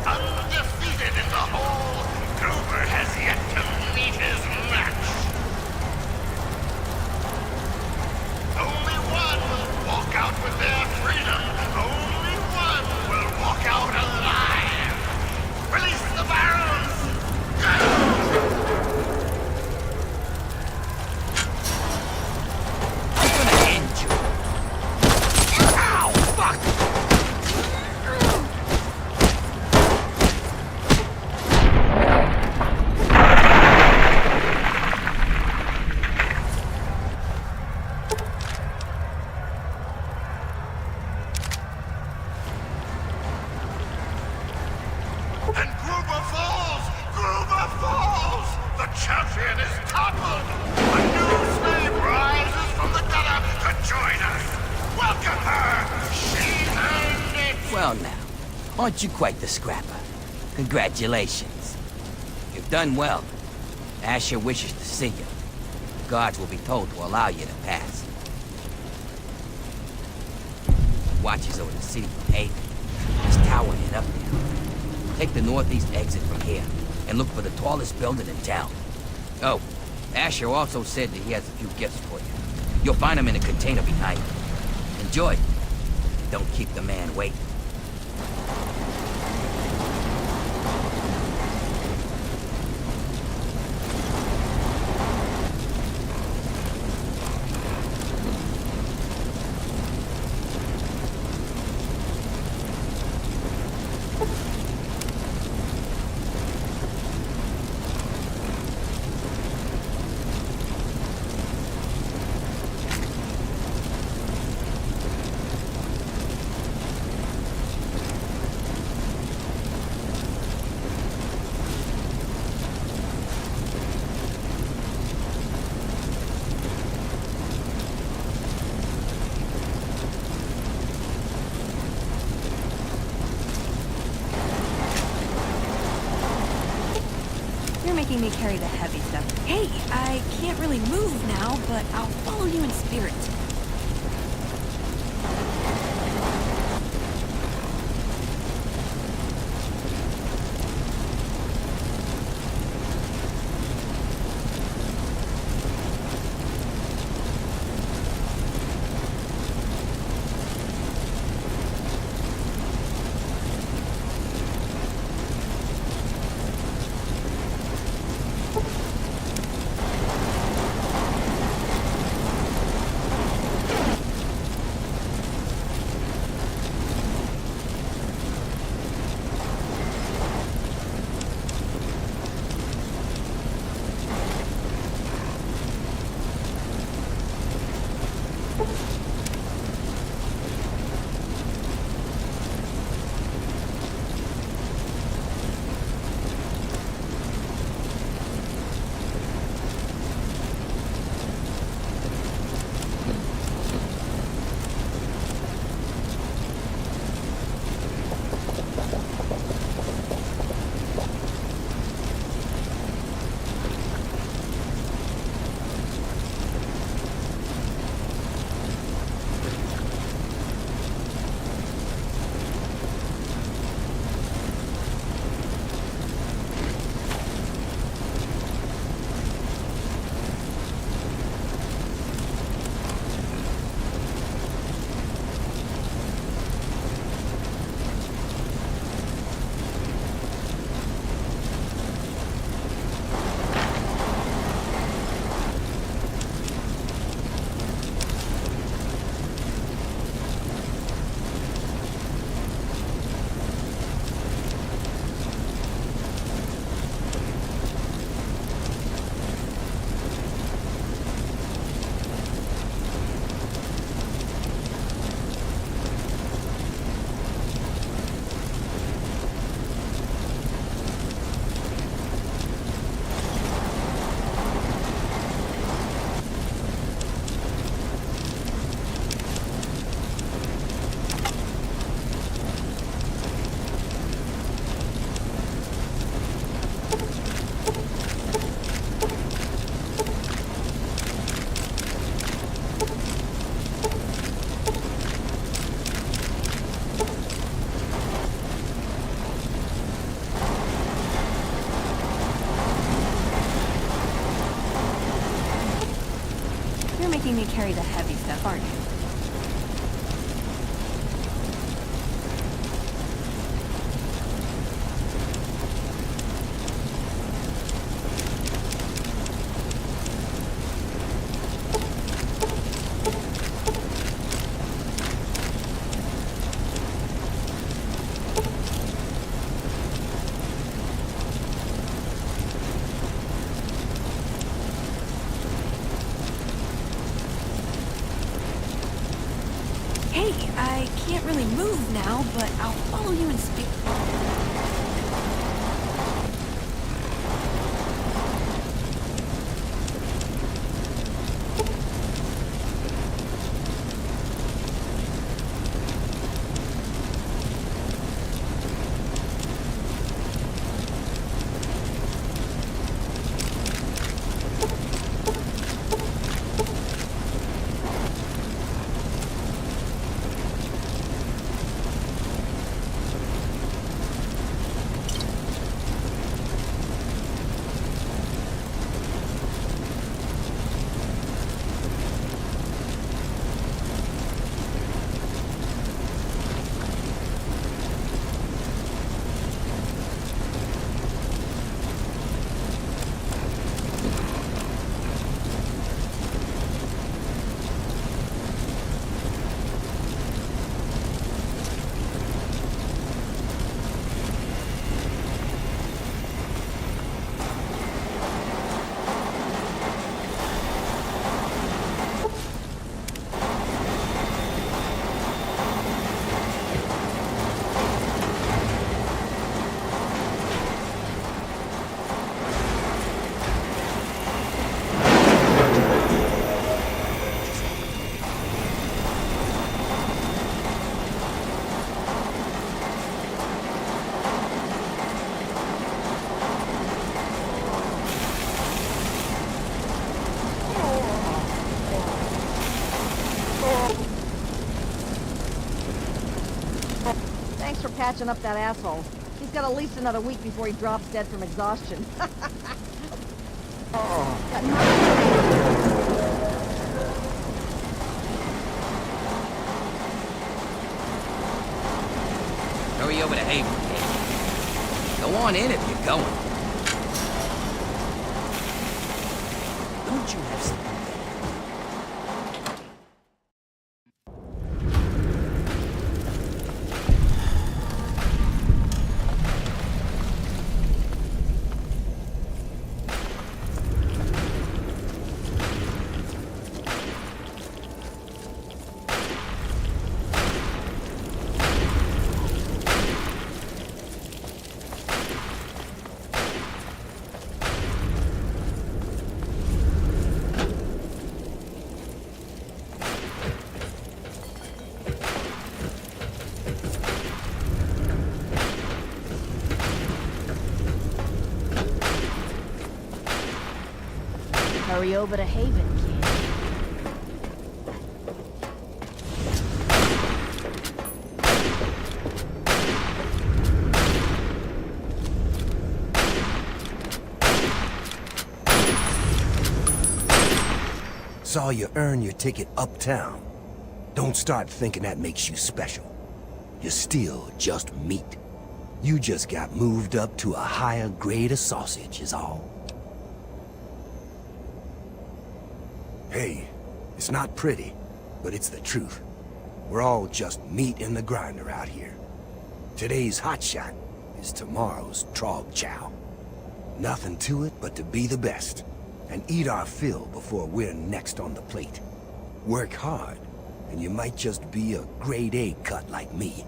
Undefeated in the hole, Gruber has yet to meet his match. Only one will walk out with their freedom. Only one will walk out alive. Release the barrels! I'm gonna end you. Ow! Fuck! And Gruber falls! Gruber falls! The champion is toppled! A new slave rises from the gutter to join us! Welcome her! She's earned it! Well now, aren't you quite the scrapper? Congratulations. You've done well. Asher wishes to see you. The guards will be told to allow you to pass. Watches over the city from Haven. This tower head up there. Take the northeast exit from here, and look for the tallest building in town. Oh, Asher also said that he has a few gifts for you. You'll find them in a container behind you. Enjoy. Don't keep the man waiting. making me carry the heavy stuff. Hey, I can't really move now, but I'll follow you in spirit. You're making me carry the heavy stuff, aren't you? Hey, I can't really move now, but I'll follow you in spirit. for patching up that asshole. He's got at least another week before he drops dead from exhaustion. Got Hurry over to Haven, kid. Go on in if you're going. Don't you have something? Hurry over to Haven, kid. Saw you earn your ticket uptown. Don't start thinking that makes you special. You're still just meat. You just got moved up to a higher grade of sausage is all. Hey, it's not pretty, but it's the truth. We're all just meat in the grinder out here. Today's hotshot is tomorrow's trog chow. Nothing to it but to be the best, and eat our fill before we're next on the plate. Work hard, and you might just be a grade A cut like me.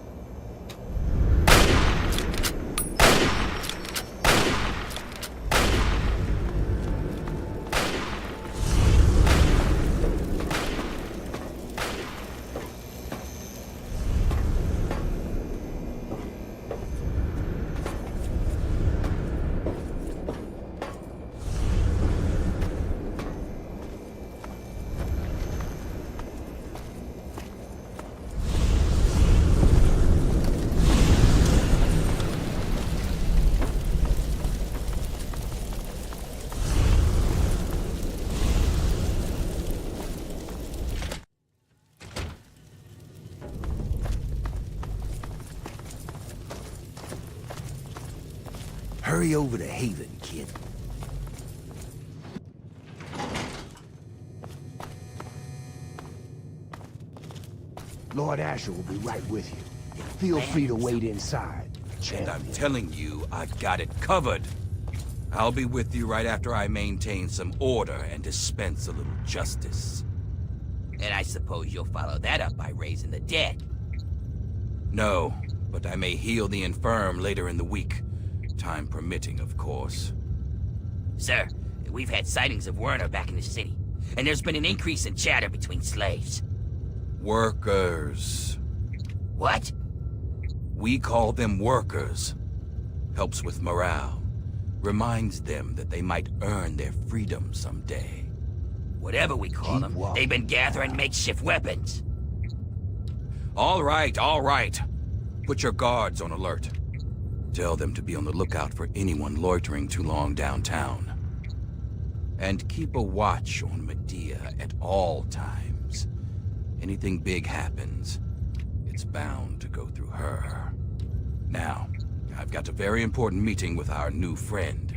Hurry over to Haven, kid. Lord Asher will be right with you. Feel free to wait inside. And I'm telling you, I got it covered. I'll be with you right after I maintain some order and dispense a little justice. And I suppose you'll follow that up by raising the dead. No, but I may heal the infirm later in the week. Time permitting, of course. Sir, we've had sightings of Werner back in the city, and there's been an increase in chatter between slaves. Workers. What? We call them workers. Helps with morale. Reminds them that they might earn their freedom someday. Whatever we call them, they've been gathering makeshift weapons. All right, all right. Put your guards on alert. Tell them to be on the lookout for anyone loitering too long downtown. And keep a watch on Medea at all times. Anything big happens, it's bound to go through her. Now, I've got a very important meeting with our new friend.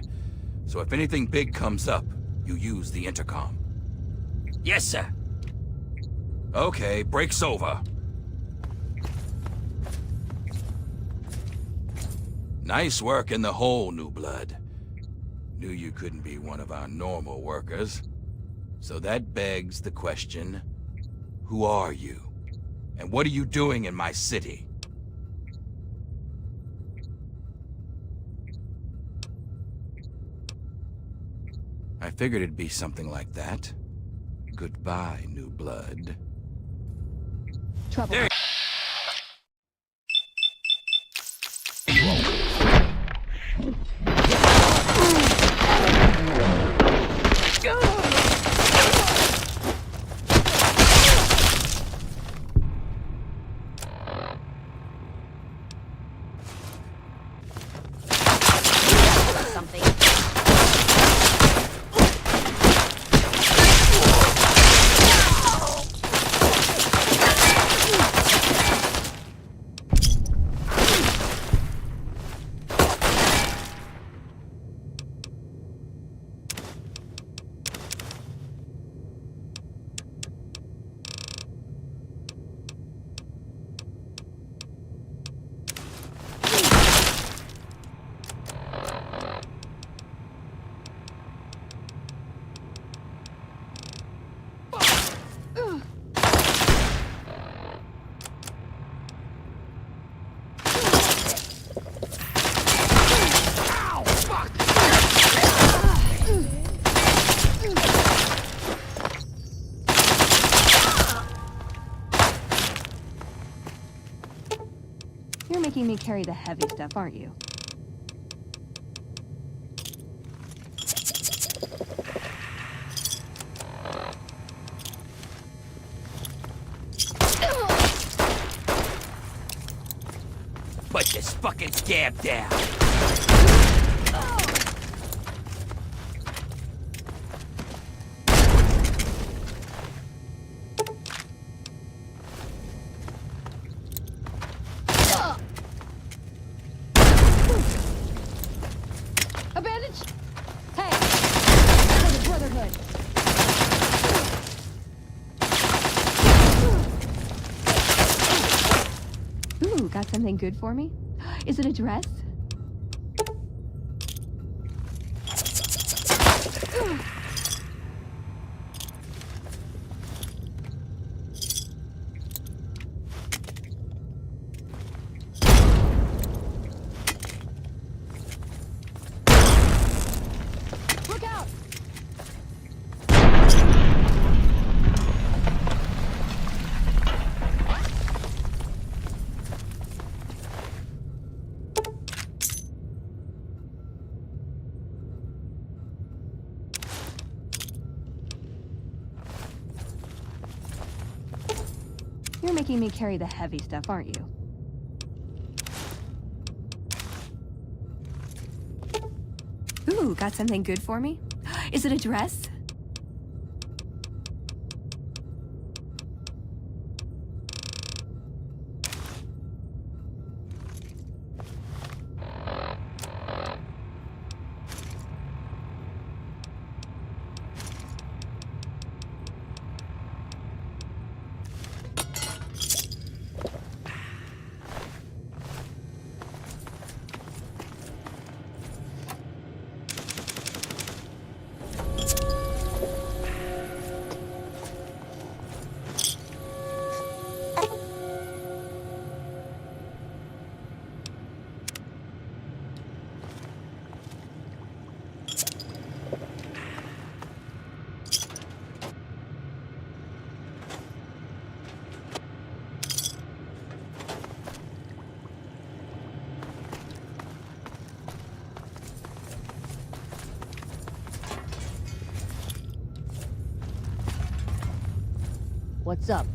So if anything big comes up, you use the intercom. Yes, sir. Okay, break's over. Nice work in the hole, New Blood. Knew you couldn't be one of our normal workers. So that begs the question, who are you? And what are you doing in my city? I figured it'd be something like that. Goodbye, New Blood. Trouble. There making me carry the heavy stuff, aren't you? Put this fucking scab down. A bandage? Hey! For the Brotherhood! Ooh, got something good for me? Is it a dress? Look out! You're making me carry the heavy stuff, aren't you? Ooh, got something good for me? Is it a dress? What's up?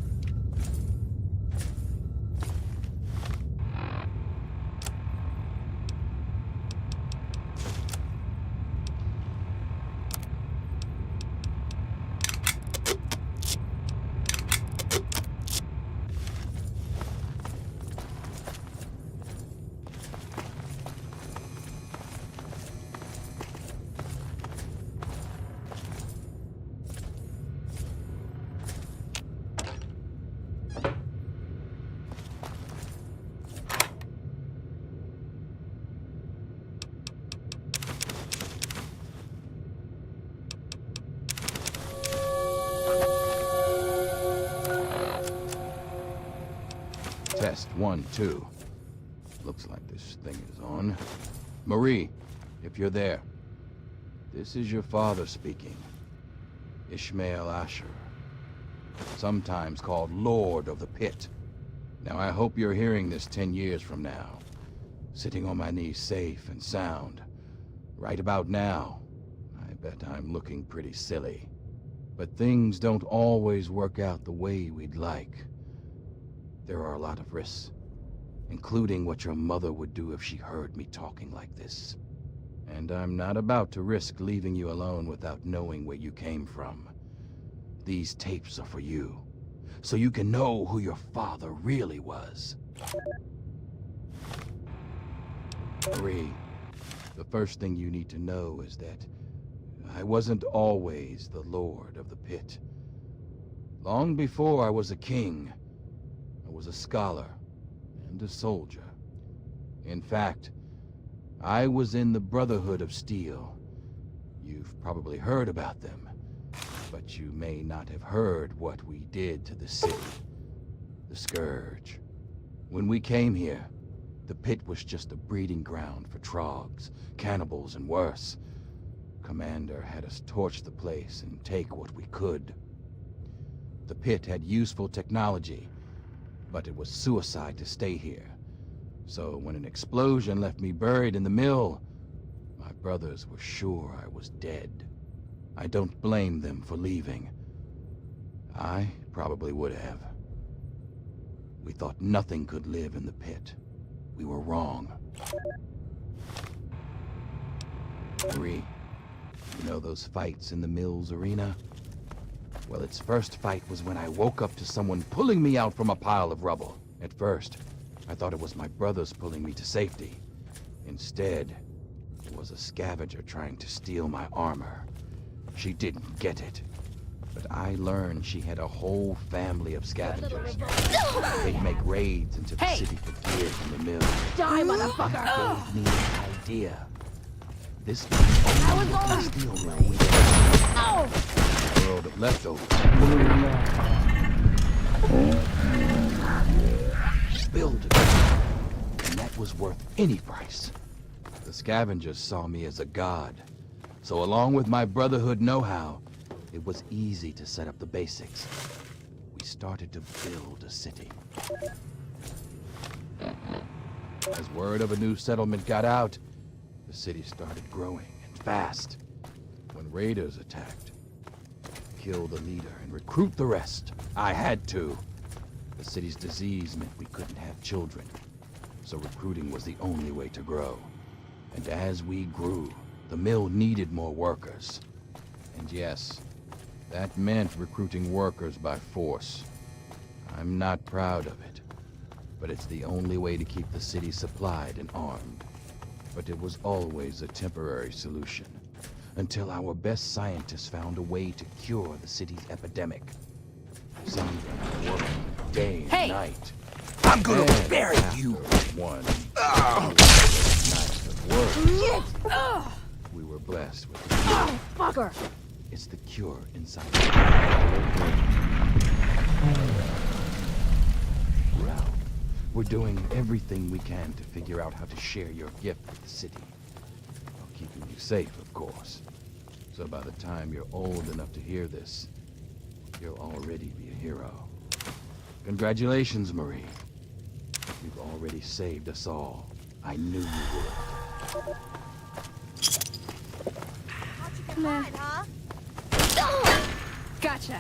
Test 1, 2. Looks like this thing is on. Marie, if you're there. This is your father speaking. Ishmael Asher. Sometimes called Lord of the Pit. Now I hope you're hearing this 10 years from now. Sitting on my knees safe and sound. Right about now, I bet I'm looking pretty silly. But things don't always work out the way we'd like. There are a lot of risks, including what your mother would do if she heard me talking like this. And I'm not about to risk leaving you alone without knowing where you came from. These tapes are for you, so you can know who your father really was. Marie, the first thing you need to know is that I wasn't always the Lord of the Pit. Long before I was a king, I was a scholar and a soldier. In fact, I was in the Brotherhood of Steel. You've probably heard about them, but you may not have heard what we did to the city. The Scourge. When we came here, the pit was just a breeding ground for trogs, cannibals, and worse. Commander had us torch the place and take what we could. The pit had useful technology, but it was suicide to stay here. So when an explosion left me buried in the mill, my brothers were sure I was dead. I don't blame them for leaving. I probably would have. We thought nothing could live in the pit. We were wrong. Marie, you know those fights in the mill's arena? Well, its first fight was when I woke up to someone pulling me out from a pile of rubble. At first, I thought it was my brothers pulling me to safety. Instead, it was a scavenger trying to steal my armor. She didn't get it. But I learned she had a whole family of scavengers. They'd make raids into the city for gear from the mill. Die, motherfucker! That gave me an idea. This was the steel mill we had. World of leftovers. Build it. And that was worth any price. The scavengers saw me as a god. So along with my Brotherhood know-how, it was easy to set up the basics. We started to build a city. As word of a new settlement got out, the city started growing, and fast. When raiders attacked, kill the leader and recruit the rest. I had to. The city's disease meant we couldn't have children, so recruiting was the only way to grow. And as we grew, the mill needed more workers. And yes, that meant recruiting workers by force. I'm not proud of it, but it's the only way to keep the city supplied and armed. But it was always a temporary solution, until our best scientists found a way to cure the city's epidemic. Some of them worked day and night. I'm gonna bury you! One night of work. We were blessed with the cure. Fucker! It's the cure inside. Ralph, we're doing everything we can to figure out how to share your gift with the city. While keeping you safe, of course. So by the time you're old enough to hear this, you'll already be a hero. Congratulations, Marie. You've already saved us all. I knew you would. Nah. Gotcha.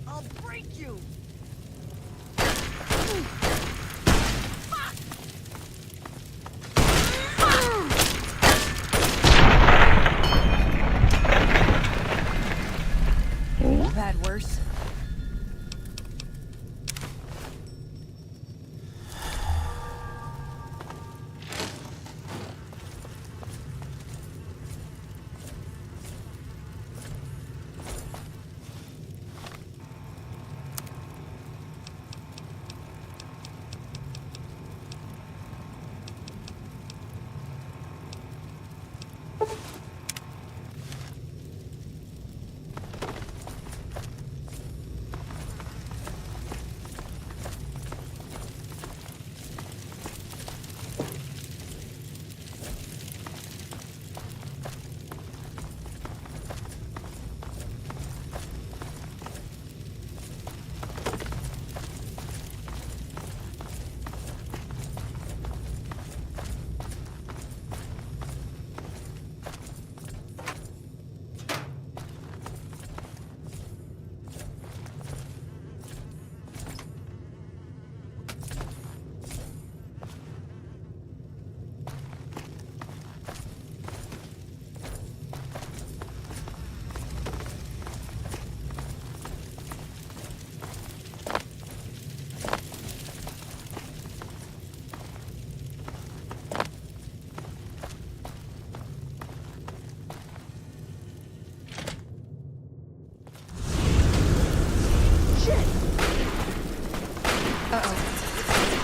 I'll break you! I've had worse.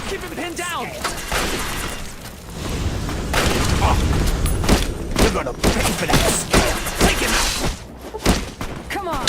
Keep him pinned down! You're gonna pay for that! Take him out! Come on!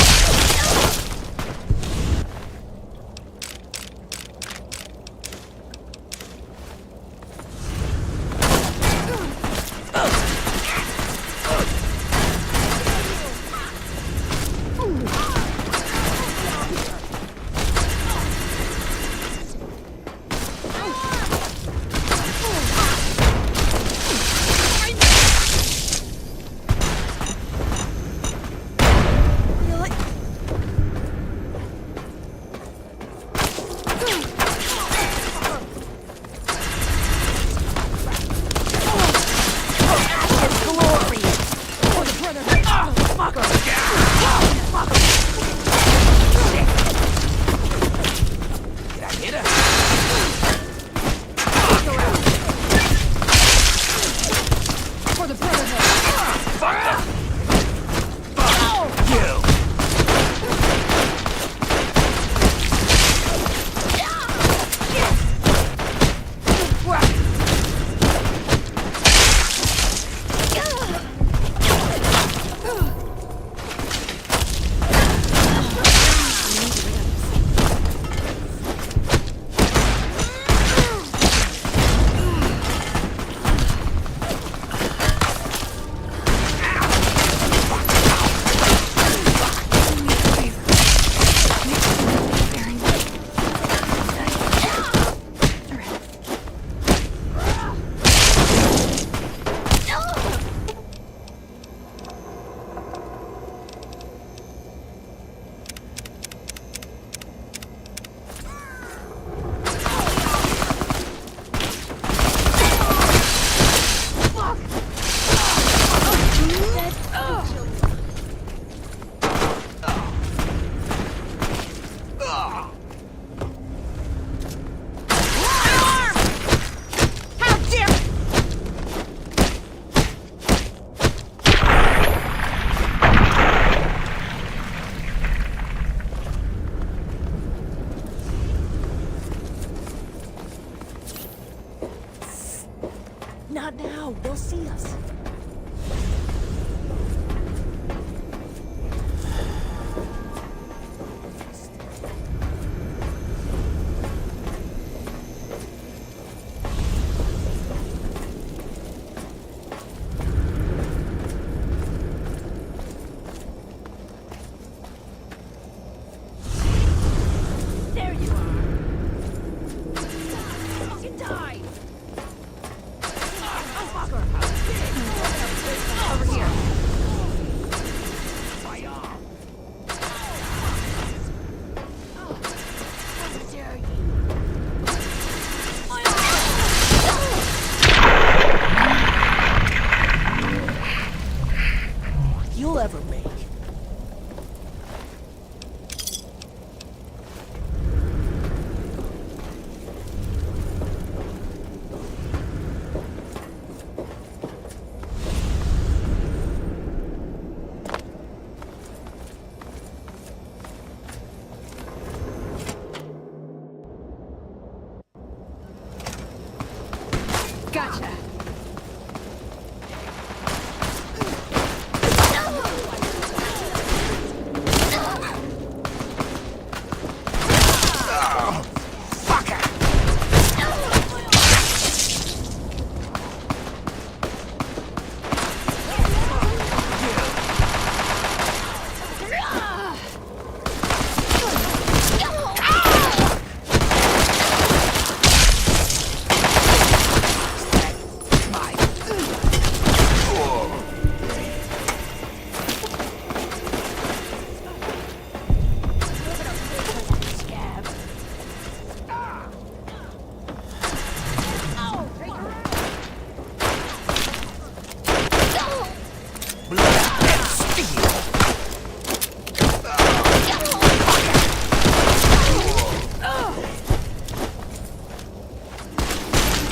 blood and steel.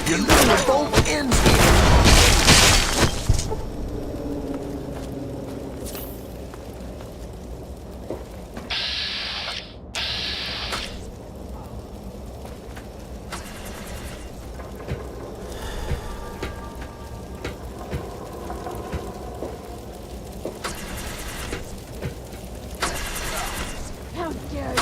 You lose both ends here. How dare you!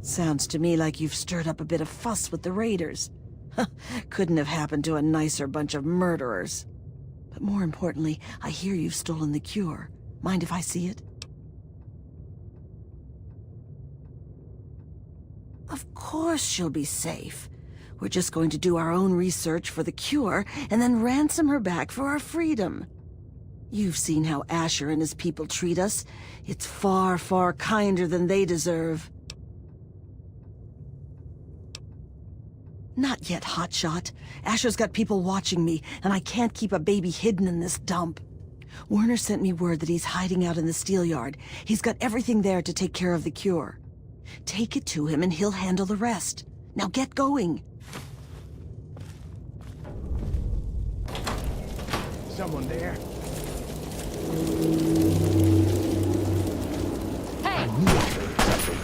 Sounds to me like you've stirred up a bit of fuss with the raiders. Couldn't have happened to a nicer bunch of murderers. But more importantly, I hear you've stolen the cure. Mind if I see it? Of course she'll be safe. We're just going to do our own research for the cure and then ransom her back for our freedom. You've seen how Asher and his people treat us. It's far, far kinder than they deserve. Not yet, Hotshot. Asher's got people watching me, and I can't keep a baby hidden in this dump. Werner sent me word that he's hiding out in the steel yard. He's got everything there to take care of the cure. Take it to him and he'll handle the rest. Now get going. Someone there? Hey! I knew I heard something.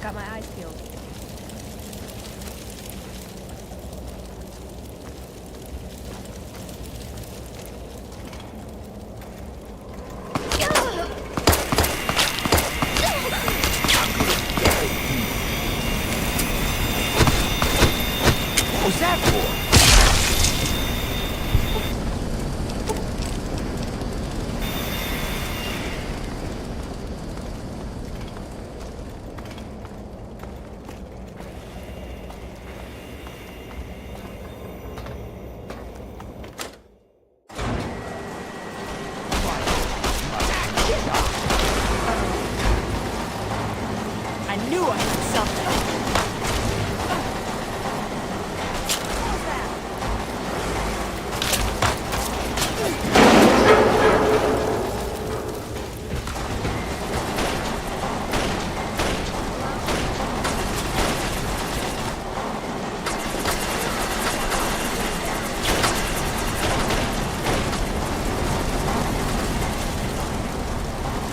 Got my eyes peeled. What was that for? I knew I had something.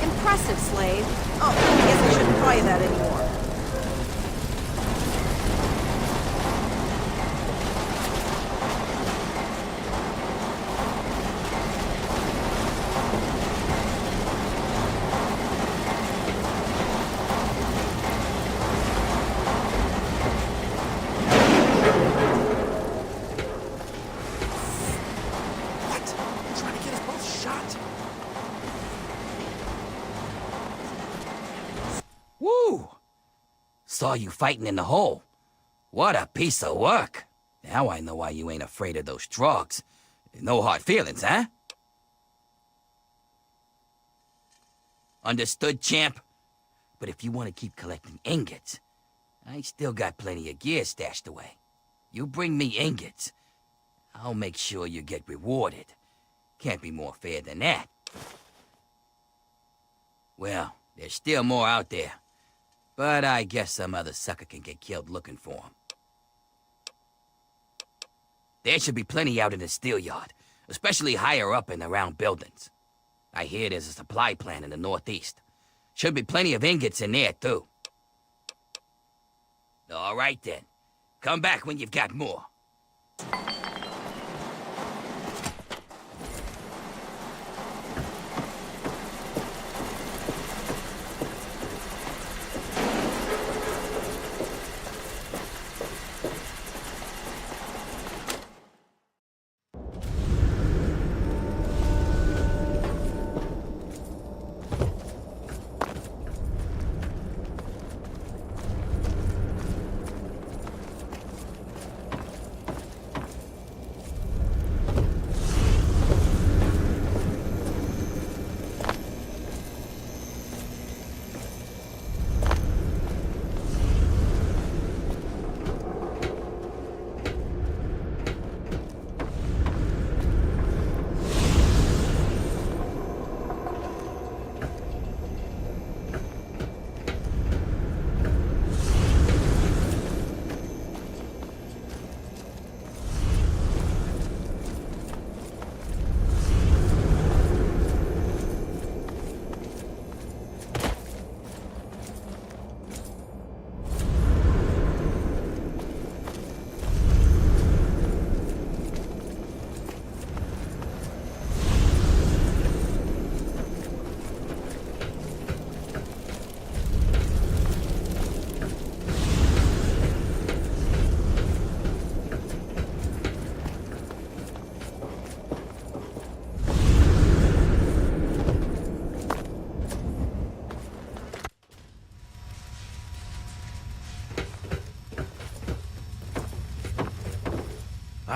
Impressive, slave. Oh, I guess I shouldn't call you that anymore. What? Trying to get us both shot? Woo! Saw you fighting in the hole. What a piece of work. Now I know why you ain't afraid of those drugs. No hard feelings, huh? Understood, champ? But if you want to keep collecting ingots, I still got plenty of gear stashed away. You bring me ingots, I'll make sure you get rewarded. Can't be more fair than that. Well, there's still more out there. But I guess some other sucker can get killed looking for them. There should be plenty out in the steel yard, especially higher up and around buildings. I hear there's a supply plant in the northeast. Should be plenty of ingots in there, too. All right, then. Come back when you've got more.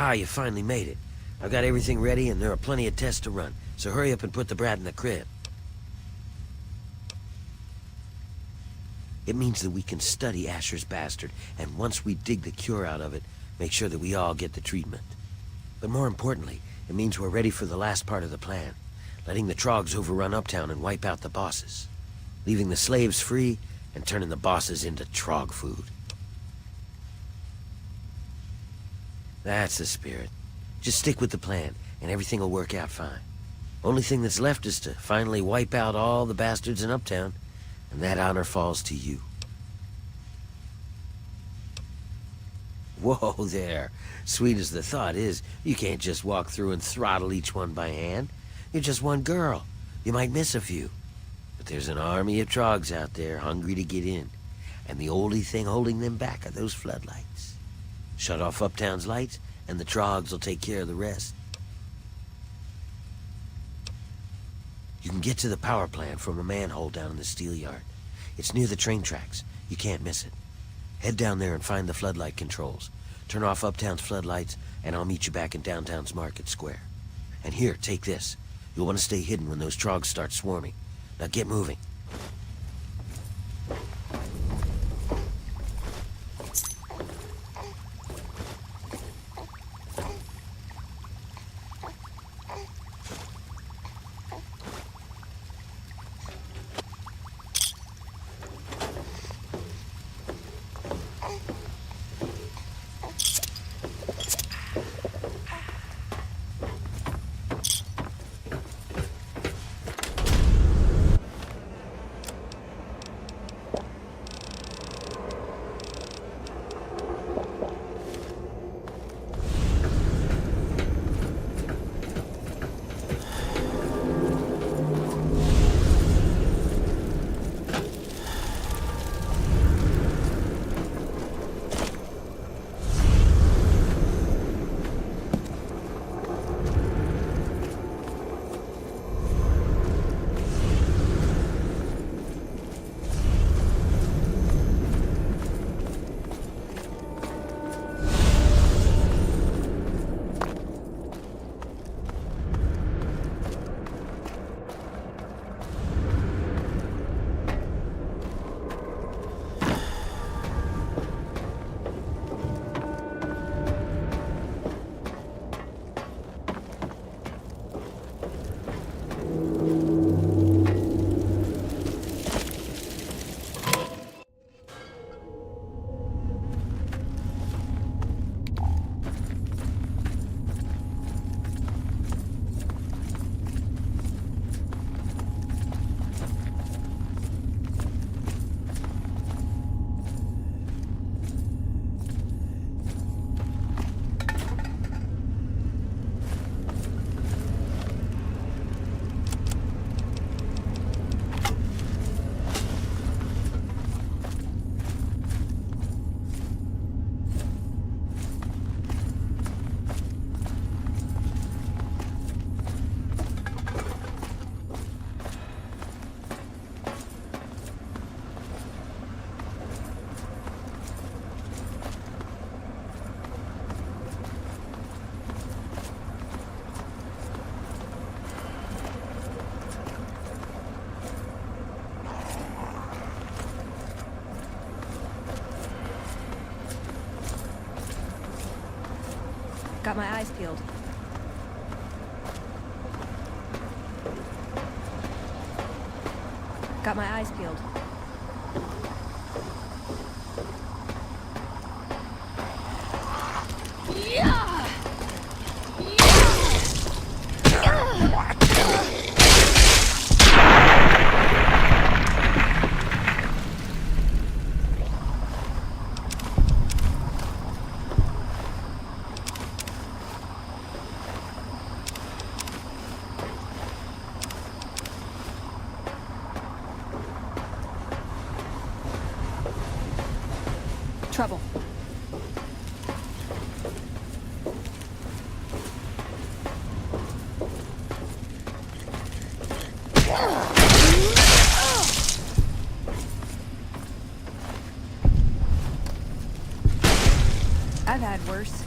Ah, you finally made it. I've got everything ready and there are plenty of tests to run, so hurry up and put the brat in the crib. It means that we can study Asher's bastard, and once we dig the cure out of it, make sure that we all get the treatment. But more importantly, it means we're ready for the last part of the plan, letting the Trogs overrun Uptown and wipe out the bosses, leaving the slaves free and turning the bosses into Trog food. That's the spirit. Just stick with the plan, and everything will work out fine. Only thing that's left is to finally wipe out all the bastards in Uptown, and that honor falls to you. Whoa there. Sweet as the thought is, you can't just walk through and throttle each one by hand. You're just one girl. You might miss a few. But there's an army of Trogs out there hungry to get in, and the only thing holding them back are those floodlights. Shut off Uptown's lights, and the Trogs will take care of the rest. You can get to the power plant from a manhole down in the steel yard. It's near the train tracks. You can't miss it. Head down there and find the floodlight controls. Turn off Uptown's floodlights, and I'll meet you back in downtown's Market Square. And here, take this. You'll want to stay hidden when those Trogs start swarming. Now get moving. Got my eyes peeled. Got my eyes peeled. Trouble. I've had worse.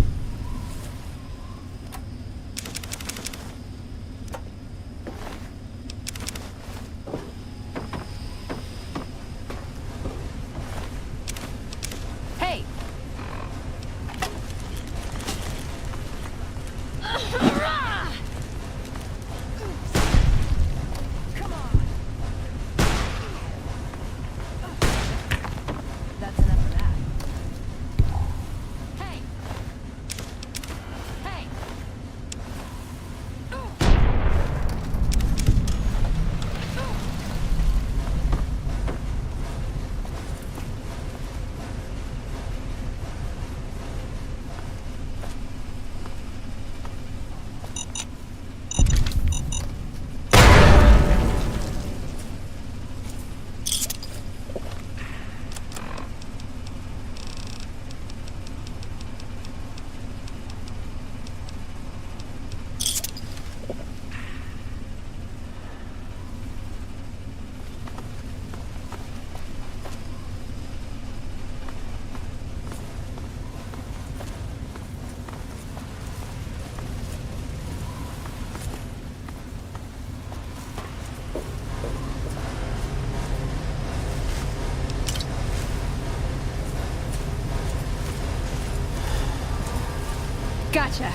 Gotcha.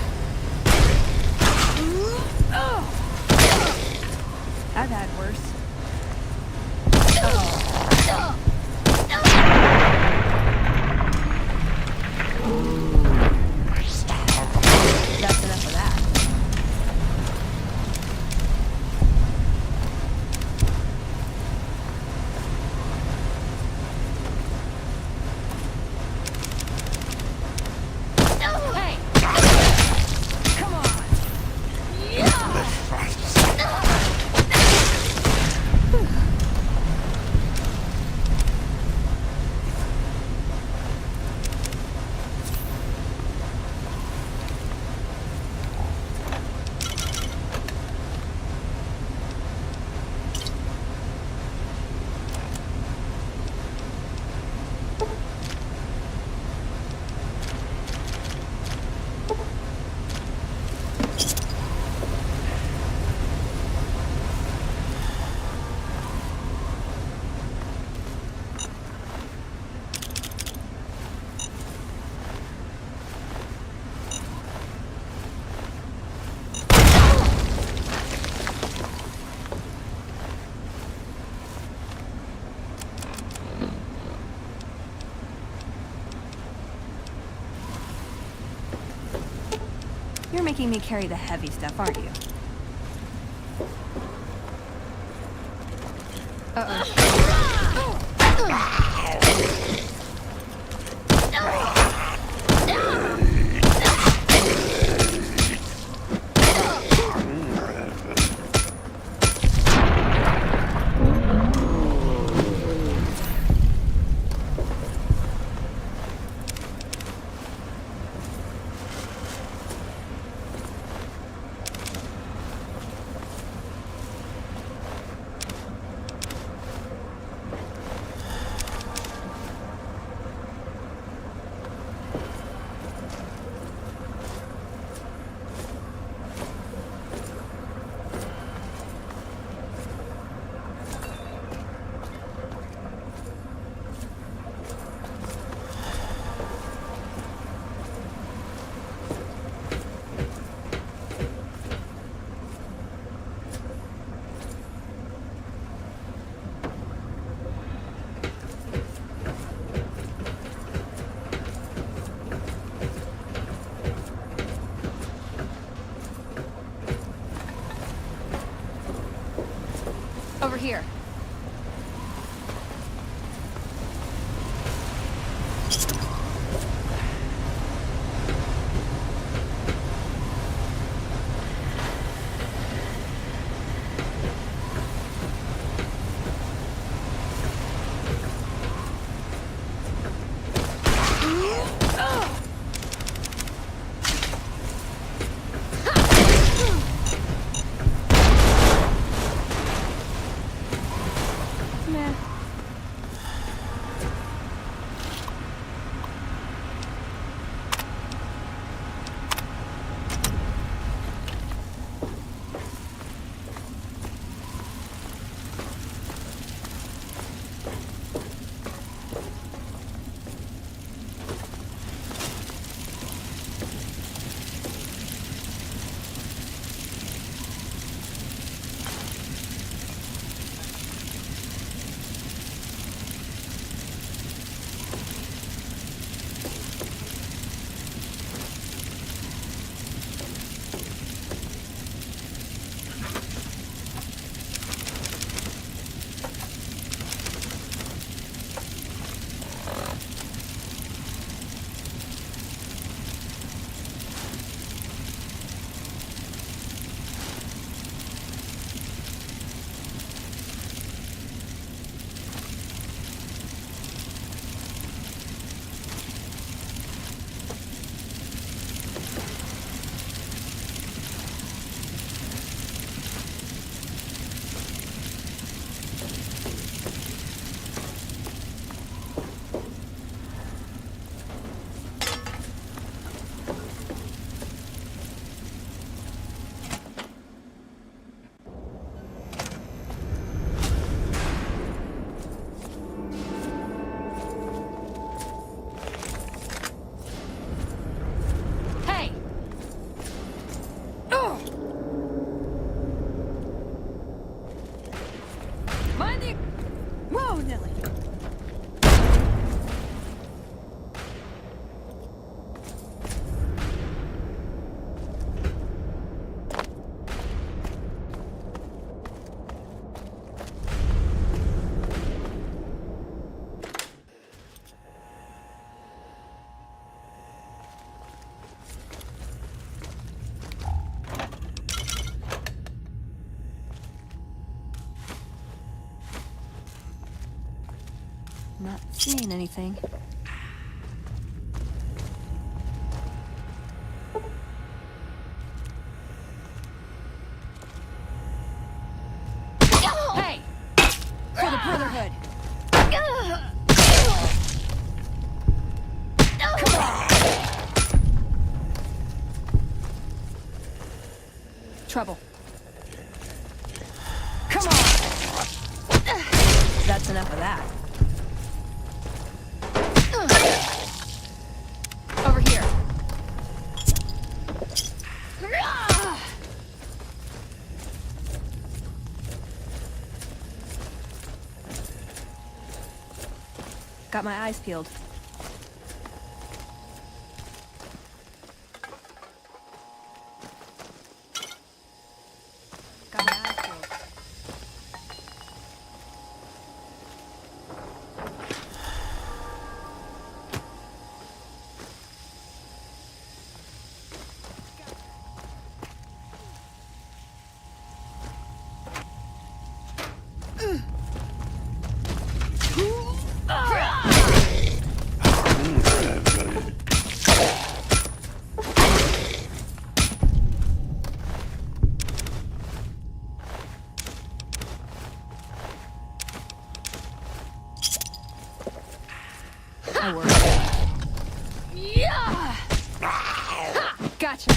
I've had worse. That's enough of that. Hey! Come on! You're making me carry the heavy stuff, aren't you? Over here. Not seeing anything. Hey! For the Brotherhood! Trouble. Come on! That's enough of that. Over here. Got my eyes peeled. Got my eyes peeled. I work. Yeah. Gotcha.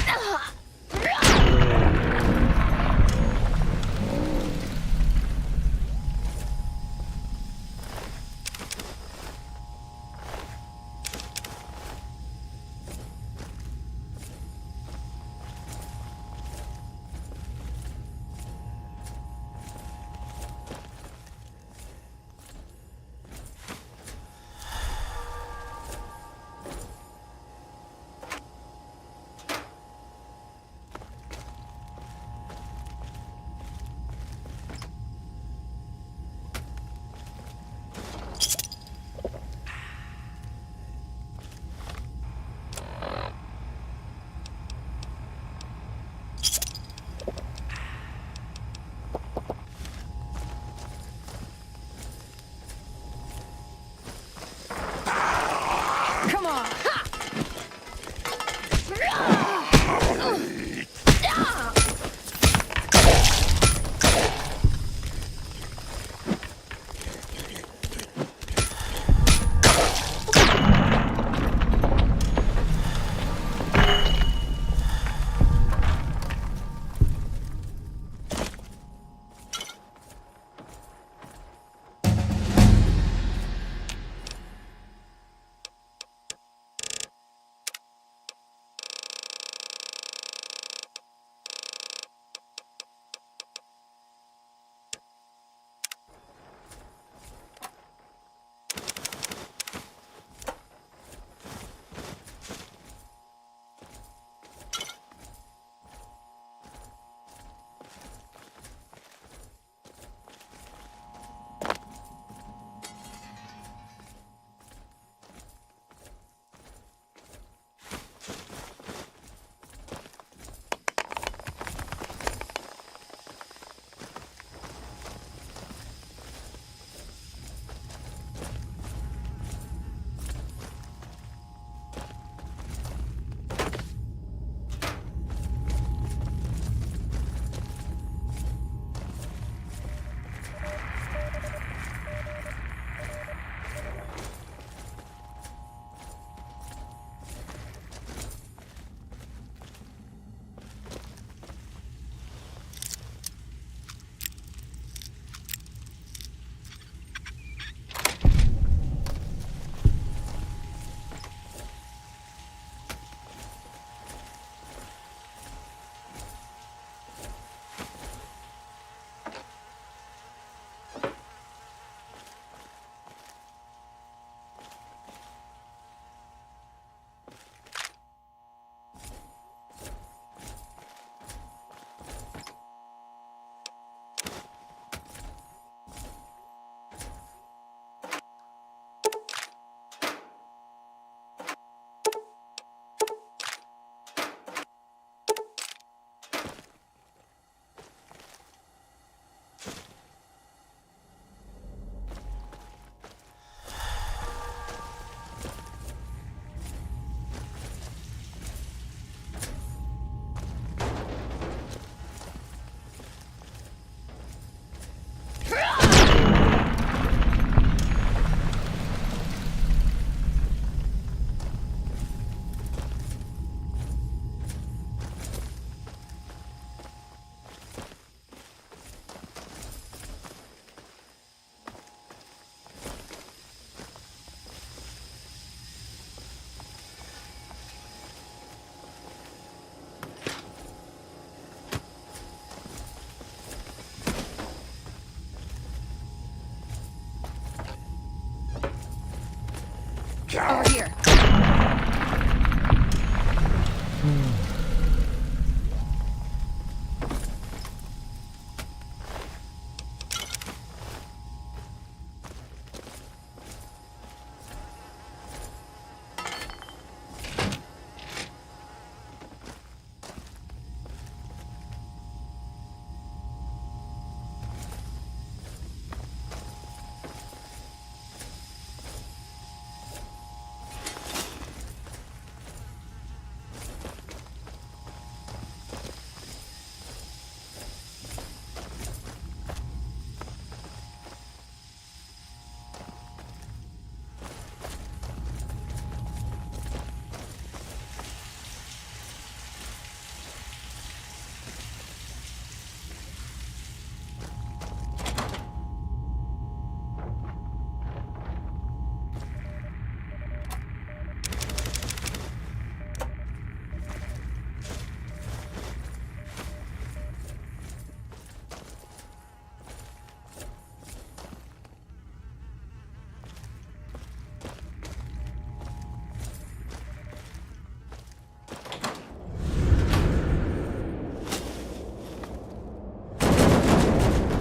Over here.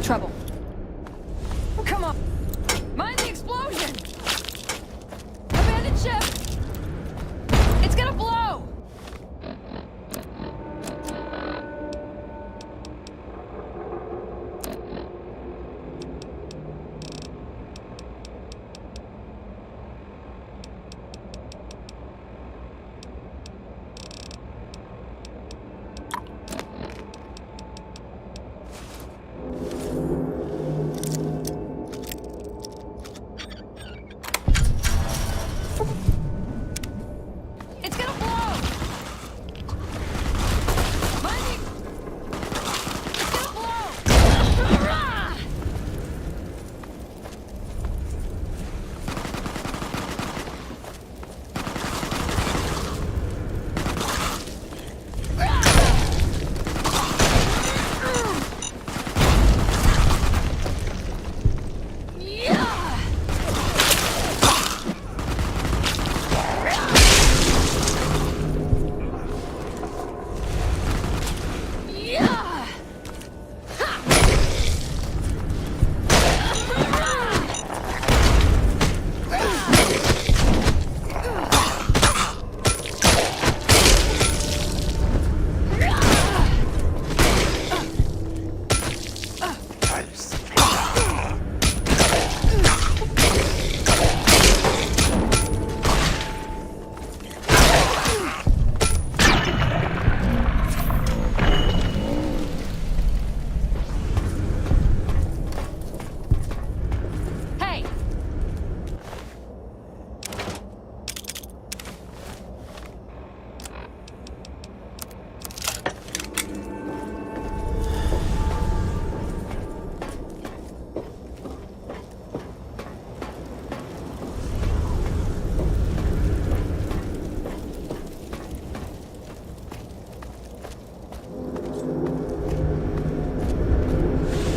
Trouble. Come on! Mind the explosion! Abandoned ship! It's gonna blow! It's gonna blow! Mind the... It's gonna blow! Hurrah! Hey!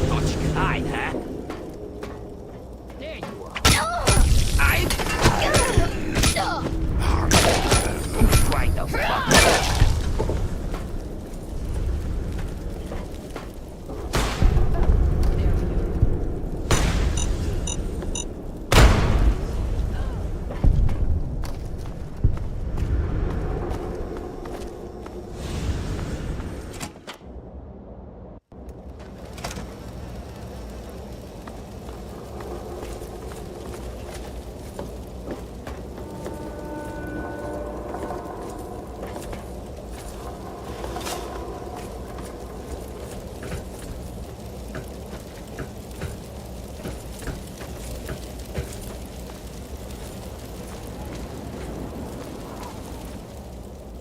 Thought you could hide, huh? There you are. Right the fuck up.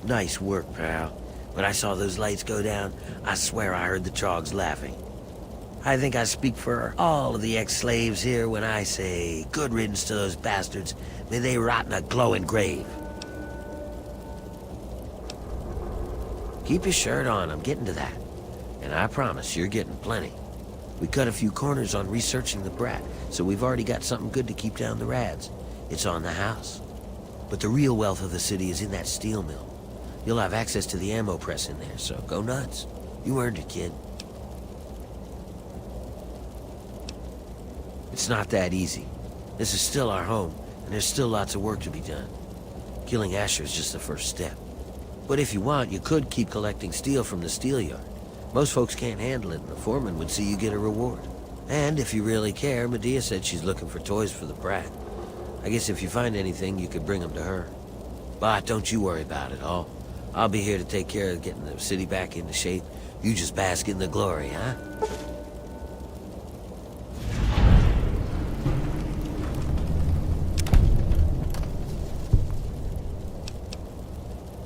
Nice work, pal. When I saw those lights go down, I swear I heard the Trogs laughing. I think I speak for all of the ex-slaves here when I say, good riddance to those bastards. May they rot in a glowing grave. Keep your shirt on, I'm getting to that. And I promise you're getting plenty. We cut a few corners on researching the brat, so we've already got something good to keep down the rads. It's on the house. But the real wealth of the city is in that steel mill. You'll have access to the ammo press in there, so go nuts. You earned it, kid. It's not that easy. This is still our home, and there's still lots of work to be done. Killing Asher is just the first step. But if you want, you could keep collecting steel from the steel yard. Most folks can't handle it, and the foreman would see you get a reward. And if you really care, Medea said she's looking for toys for the brat. I guess if you find anything, you could bring them to her. But don't you worry about it. I'll be here to take care of getting the city back into shape. You just bask in the glory, huh?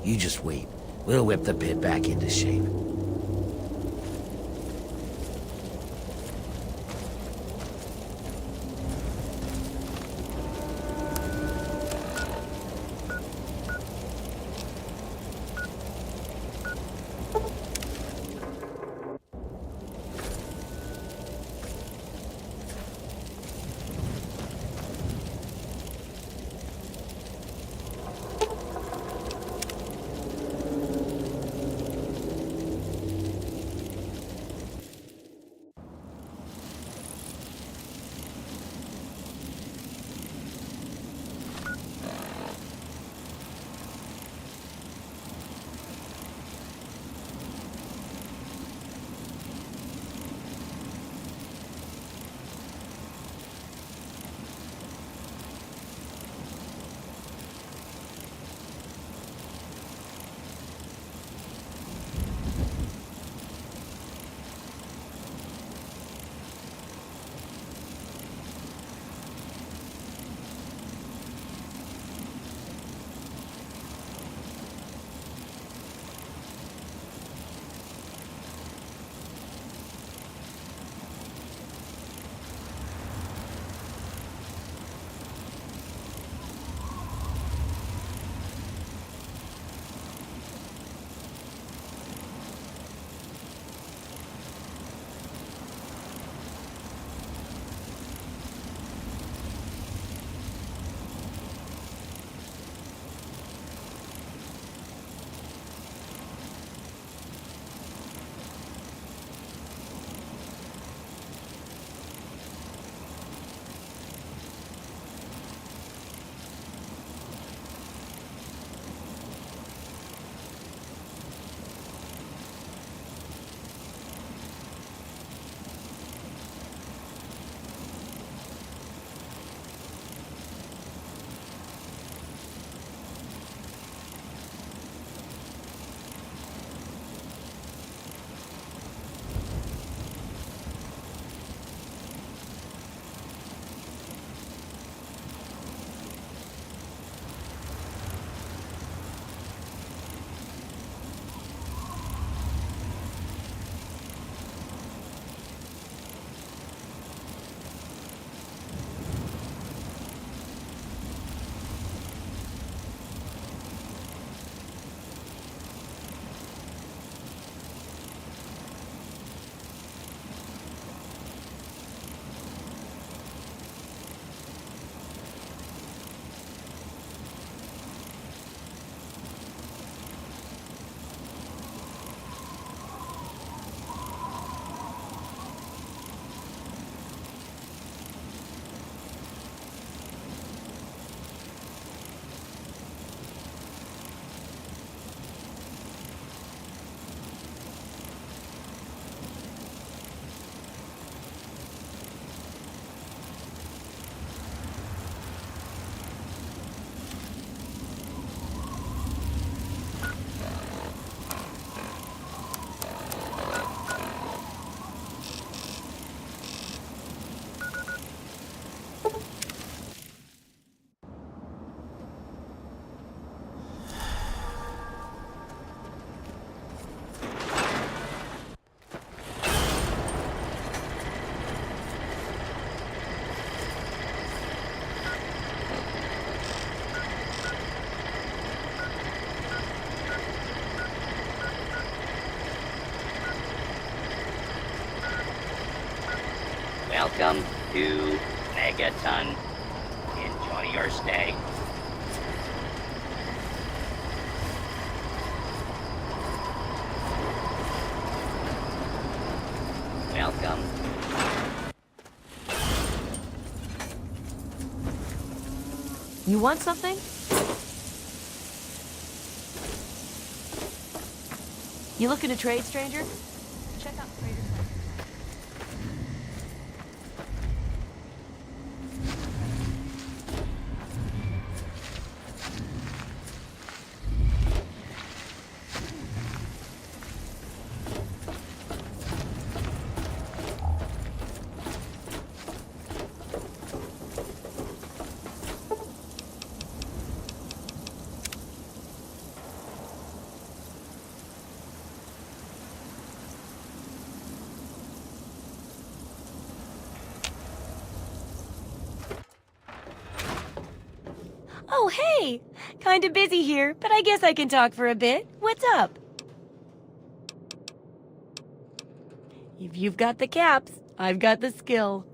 You just wait. We'll whip the pit back into shape. Welcome to Megaton. Enjoy your stay. You want something? You looking to trade, stranger? Check out Trader Center. Oh, hey! Kinda busy here, but I guess I can talk for a bit. What's up? If you've got the caps, I've got the skill.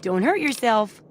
Don't hurt yourself.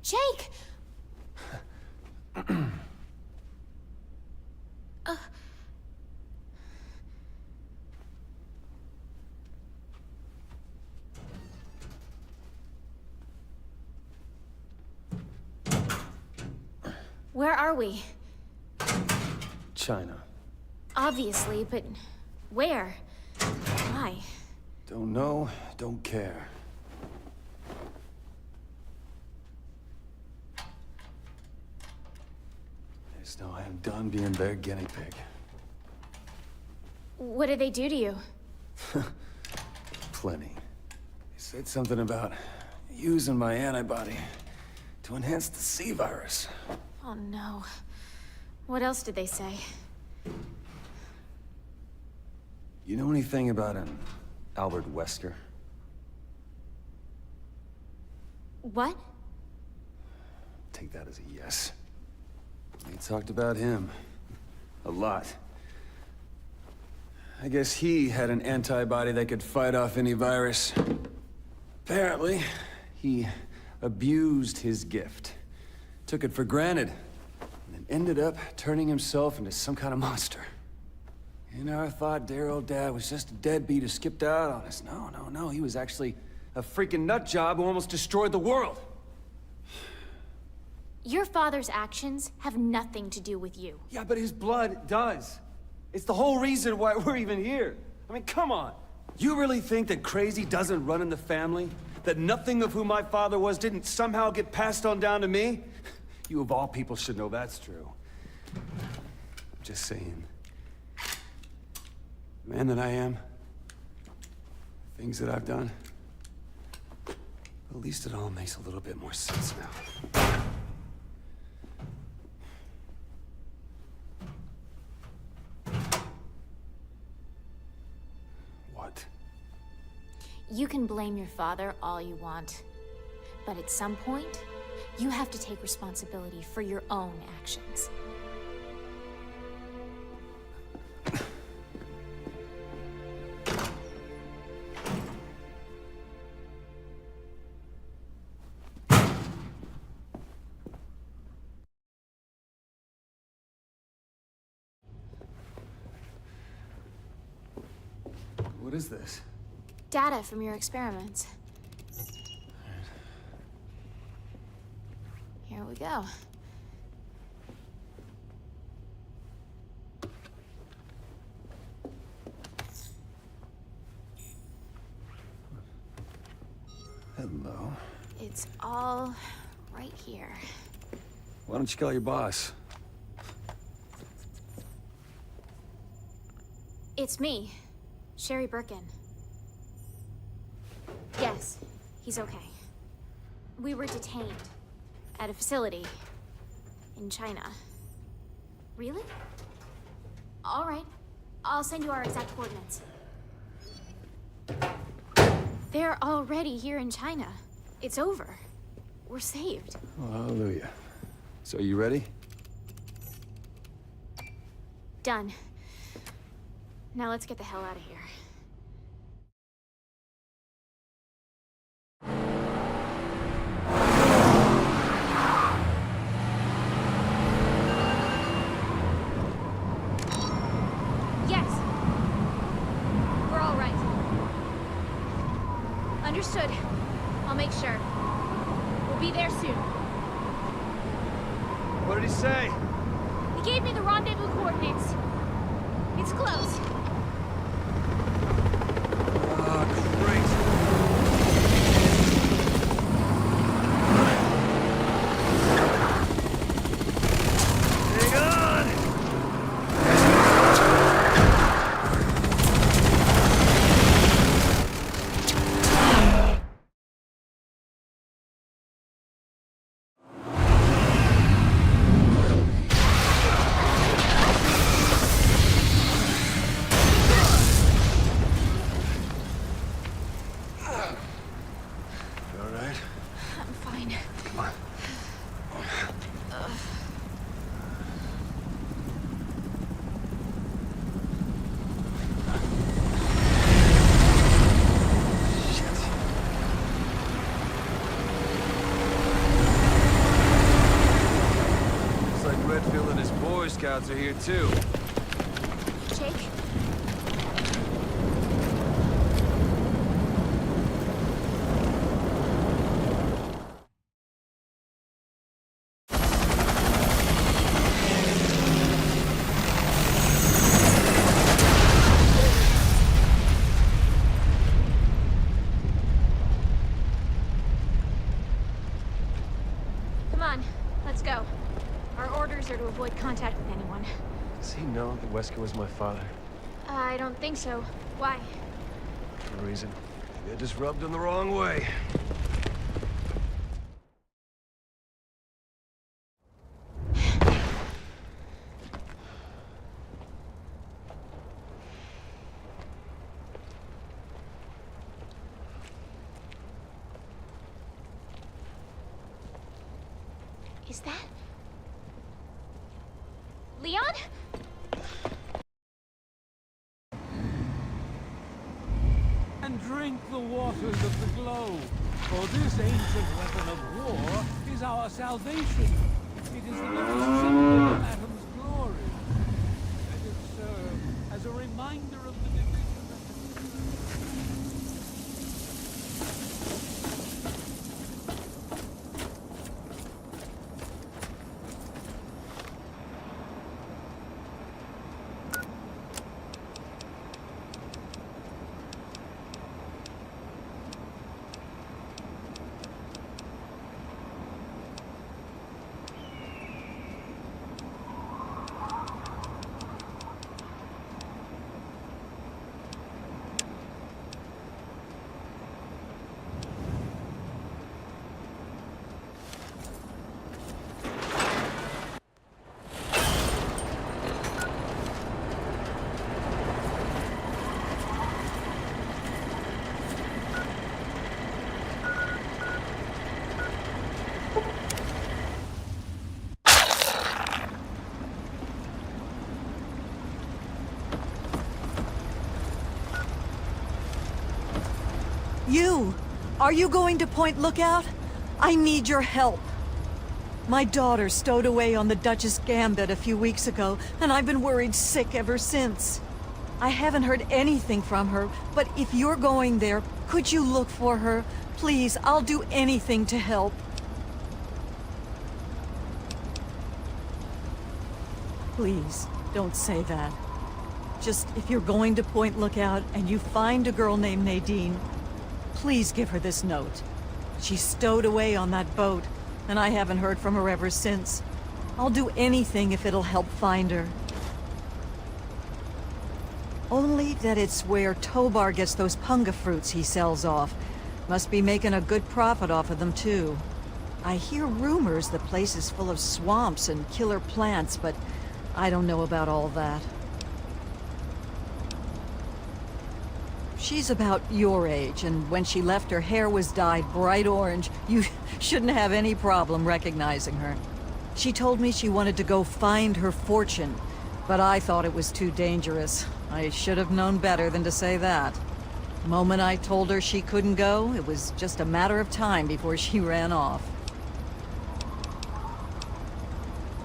Jake! Where are we? China. Obviously, but where? Why? Don't know, don't care. Just know I am done being their guinea pig. What did they do to you? Plenty. They said something about using my antibody to enhance the C virus. Oh no. What else did they say? You know anything about an Albert Wesker? What? Take that as a yes. They talked about him. A lot. I guess he had an antibody that could fight off any virus. Apparently, he abused his gift. Took it for granted. And then ended up turning himself into some kind of monster. You know, I thought dear old Dad was just a deadbeat who skipped out on us. No. He was actually a freaking nut job who almost destroyed the world. Your father's actions have nothing to do with you. Yeah, but his blood does. It's the whole reason why we're even here. I mean, come on. You really think that crazy doesn't run in the family? That nothing of who my father was didn't somehow get passed on down to me? You of all people should know that's true. I'm just saying. The man that I am, the things that I've done, at least it all makes a little bit more sense now. What? You can blame your father all you want. But at some point, you have to take responsibility for your own actions. What is this? Data from your experiments. here we go. Hello. It's all right here. Why don't you call your boss? It's me, Sherry Birkin. Yes, he's okay. We were detained at a facility in China. Really? All right. I'll send you our exact coordinates. They're already here in China. It's over. We're saved. Oh, hallelujah. So you ready? Done. Now let's get the hell out of here. Yes. We're all right. Understood. I'll make sure. We'll be there soon. What did he say? He gave me the rendezvous coordinates. It's close. Scouts are here too. Jake? Come on, let's go. Our orders are to avoid contact with anyone. Does he know that Wesker was my father? I don't think so. Why? No reason. Maybe I just rubbed him the wrong way. Is that... Leon? And drink the waters of the globe, for this ancient weapon of war is our salvation. It is the very symbol of Atom's glory. Let it serve as a reminder of the division You! Are you going to Point Lookout? I need your help. My daughter stowed away on the Duchess Gambit a few weeks ago, and I've been worried sick ever since. I haven't heard anything from her, but if you're going there, could you look for her? Please, I'll do anything to help. Please, don't say that. Just, if you're going to Point Lookout and you find a girl named Nadine, please give her this note. She's stowed away on that boat, and I haven't heard from her ever since. I'll do anything if it'll help find her. Only that it's where Tobar gets those punga fruits he sells off. Must be making a good profit off of them, too. I hear rumors the place is full of swamps and killer plants, but I don't know about all that. She's about your age, and when she left, her hair was dyed bright orange. You shouldn't have any problem recognizing her. She told me she wanted to go find her fortune, but I thought it was too dangerous. I should have known better than to say that. The moment I told her she couldn't go, it was just a matter of time before she ran off.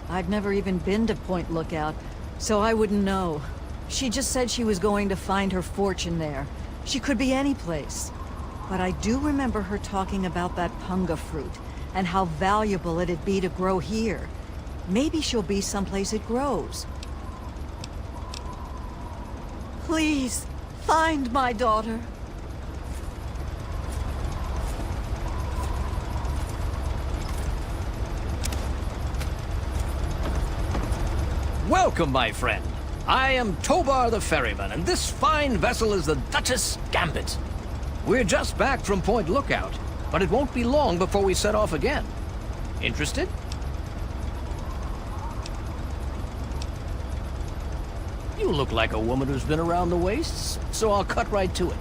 I've never even been to Point Lookout, so I wouldn't know. She just said she was going to find her fortune there. She could be any place. But I do remember her talking about that punga fruit, and how valuable it'd be to grow here. Maybe she'll be someplace it grows. Please, find my daughter. Welcome, my friend. I am Tobar the ferryman, and this fine vessel is the Duchess Gambit. We're just back from Point Lookout, but it won't be long before we set off again. Interested? You look like a woman who's been around the wastes, so I'll cut right to it.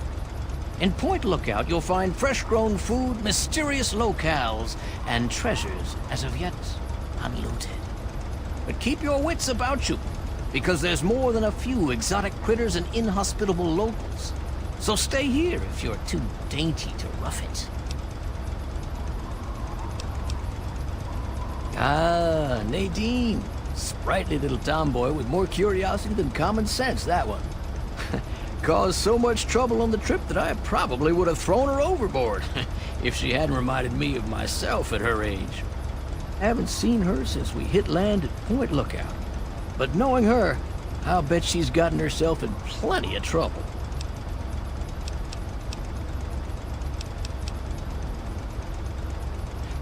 In Point Lookout, you'll find fresh-grown food, mysterious locales, and treasures as of yet unlooted. But keep your wits about you, because there's more than a few exotic critters and inhospitable locals. So stay here if you're too dainty to rough it. Ah, Nadine. Sprightly little tomboy with more curiosity than common sense, that one. Caused so much trouble on the trip that I probably would have thrown her overboard if she hadn't reminded me of myself at her age. Haven't seen her since we hit land at Point Lookout. But knowing her, I'll bet she's gotten herself in plenty of trouble.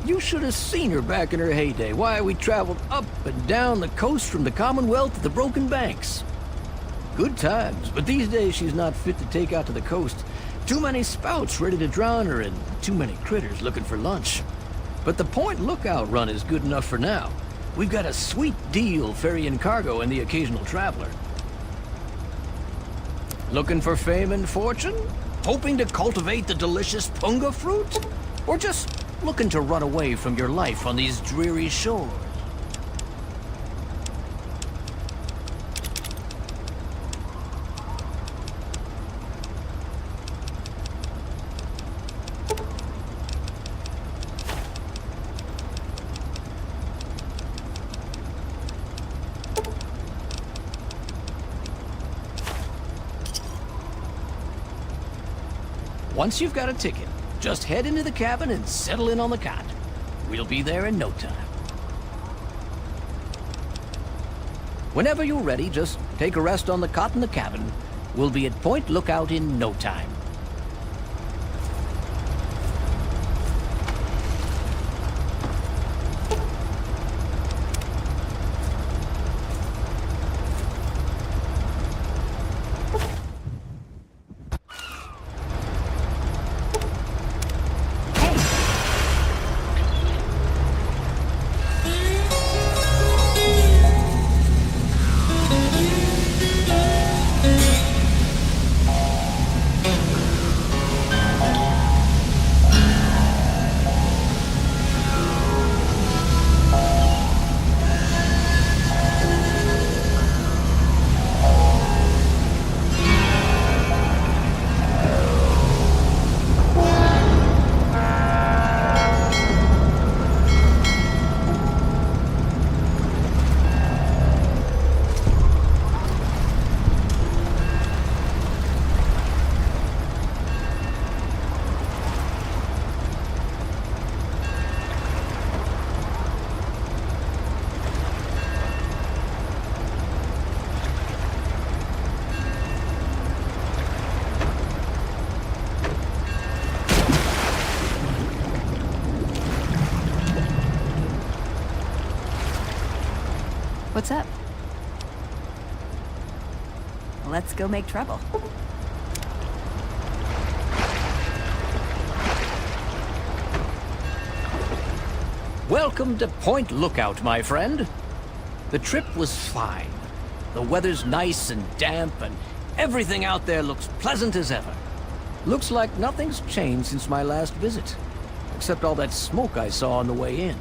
You should have seen her back in her heyday. Why, we traveled up and down the coast from the Commonwealth to the Broken Banks. Good times, but these days she's not fit to take out to the coast. Too many spouts ready to drown her and too many critters looking for lunch. But the Point Lookout run is good enough for now. We've got a sweet deal ferrying cargo and the occasional traveler. Looking for fame and fortune? Hoping to cultivate the delicious punga fruit? Or just looking to run away from your life on these dreary shores? Once you've got a ticket, just head into the cabin and settle in on the cot. We'll be there in no time. Whenever you're ready, just take a rest on the cot in the cabin. We'll be at Point Lookout in no time. What's up? Let's go make trouble. Welcome to Point Lookout, my friend. The trip was fine. The weather's nice and damp, and everything out there looks pleasant as ever. Looks like nothing's changed since my last visit, except all that smoke I saw on the way in.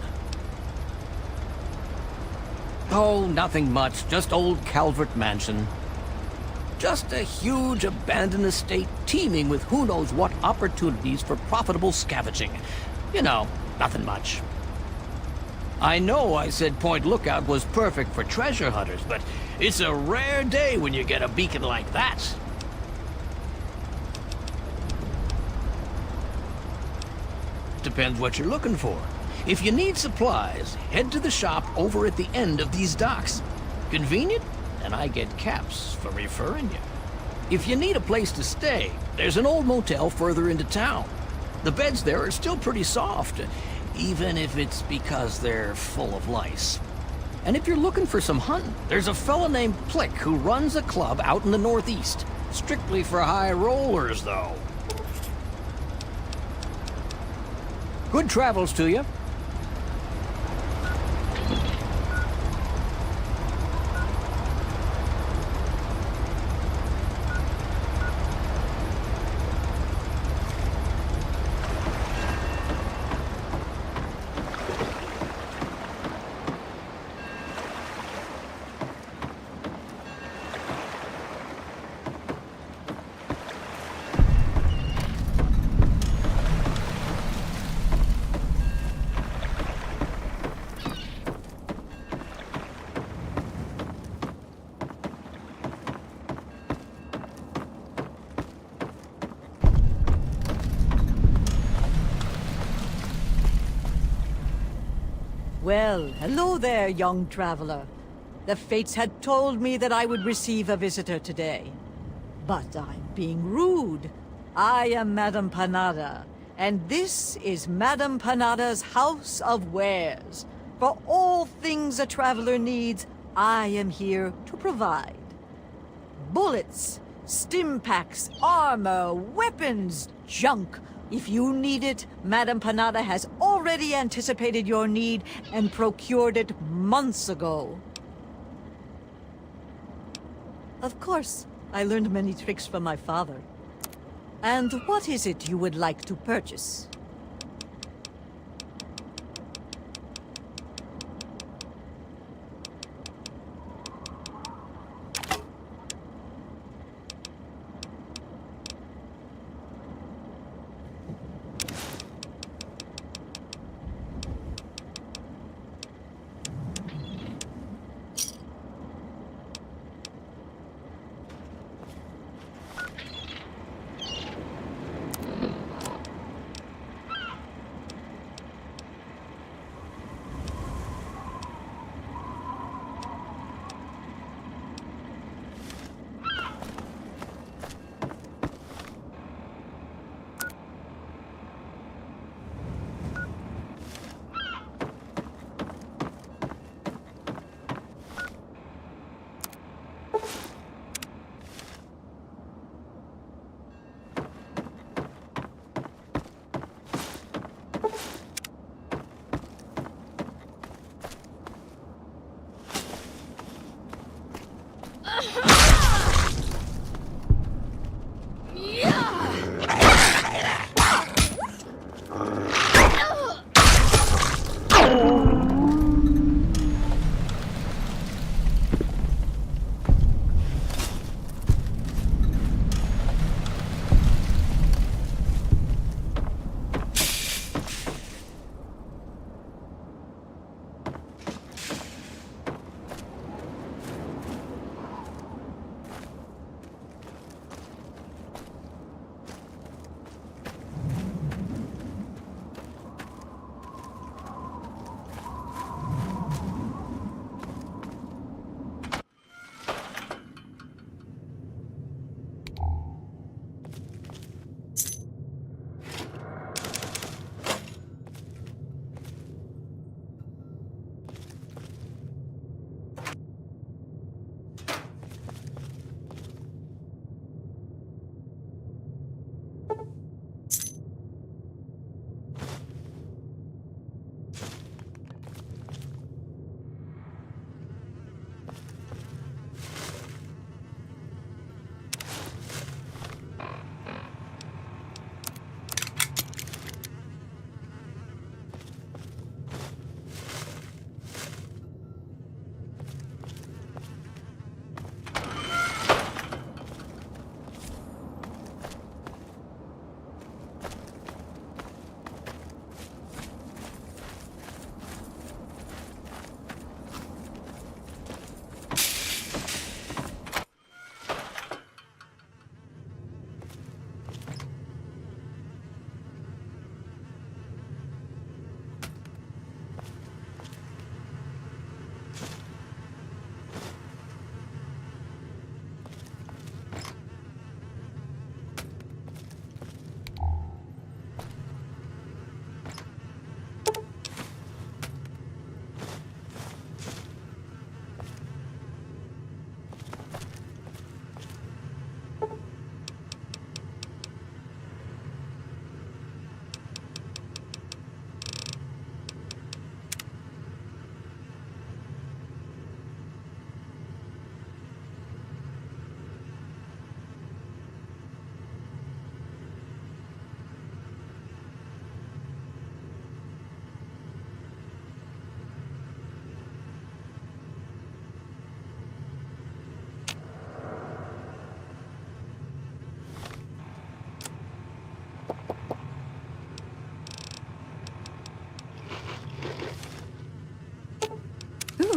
Oh, nothing much. Just old Calvert Mansion. Just a huge abandoned estate teeming with who knows what opportunities for profitable scavenging. You know, nothing much. I know I said Point Lookout was perfect for treasure hunters, but it's a rare day when you get a beacon like that. Depends what you're looking for. If you need supplies, head to the shop over at the end of these docks. Convenient, and I get caps for referring you. If you need a place to stay, there's an old motel further into town. The beds there are still pretty soft, even if it's because they're full of lice. And if you're looking for some hunting, there's a fella named Plick who runs a club out in the northeast. Strictly for high rollers, though. Good travels to you. Well, hello there, young traveler. The fates had told me that I would receive a visitor today. But I'm being rude. I am Madame Panada, and this is Madame Panada's House of Wares. For all things a traveler needs, I am here to provide. Bullets, stim packs, armor, weapons, junk. If you need it, Madame Panada has already anticipated your need and procured it months ago. Of course, I learned many tricks from my father. And what is it you would like to purchase?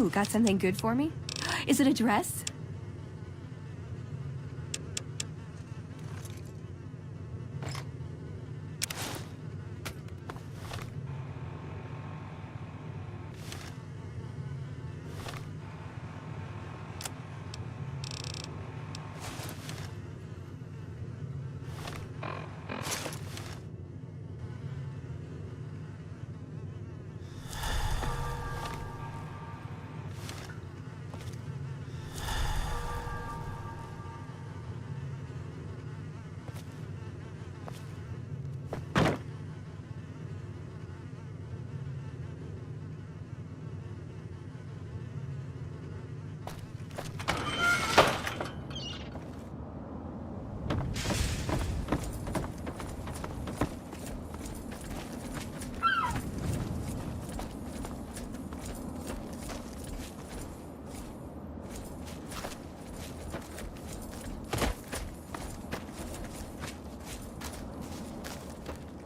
Ooh, got something good for me? Is it a dress?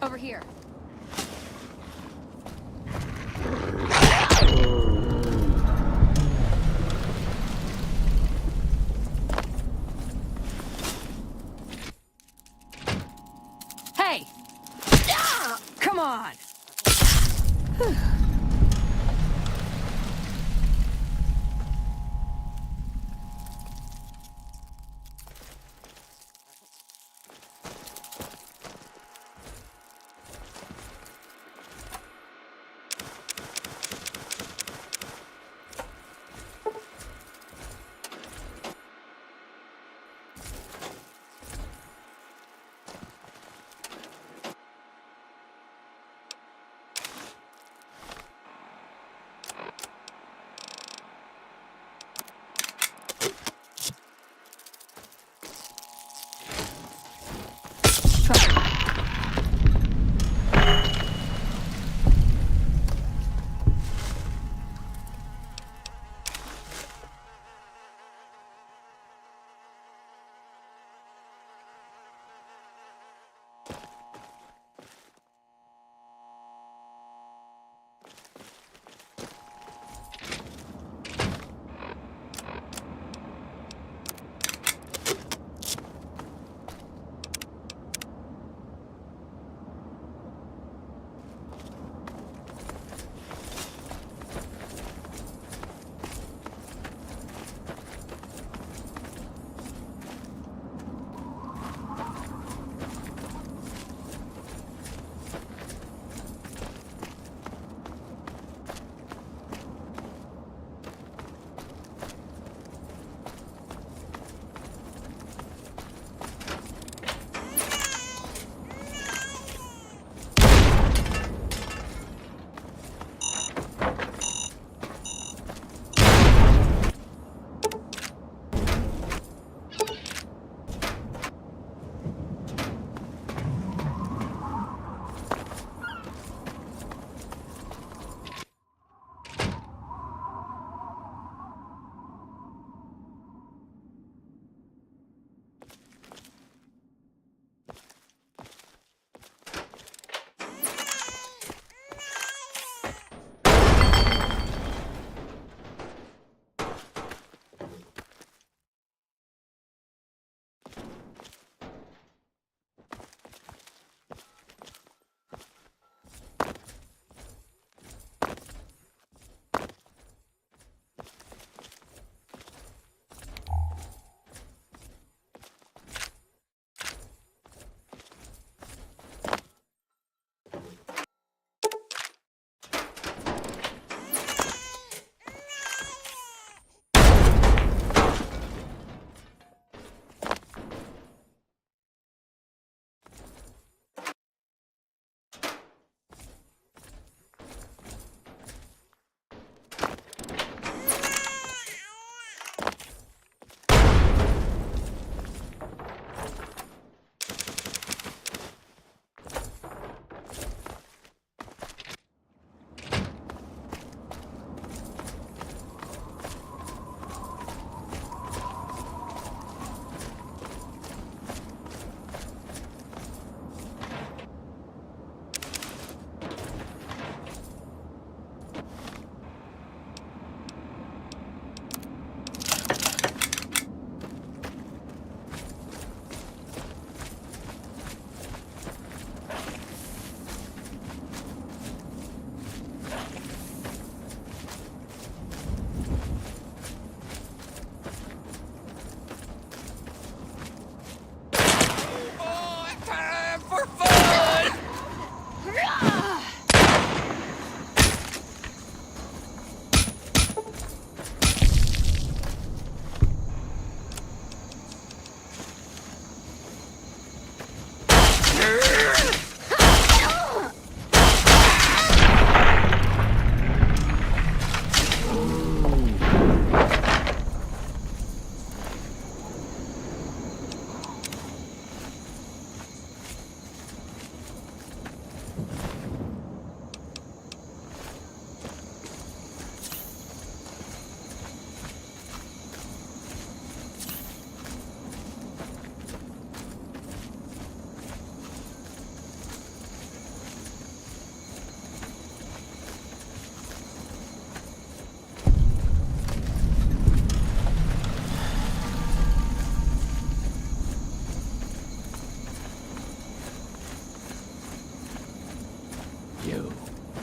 Over here. Hey! Come on!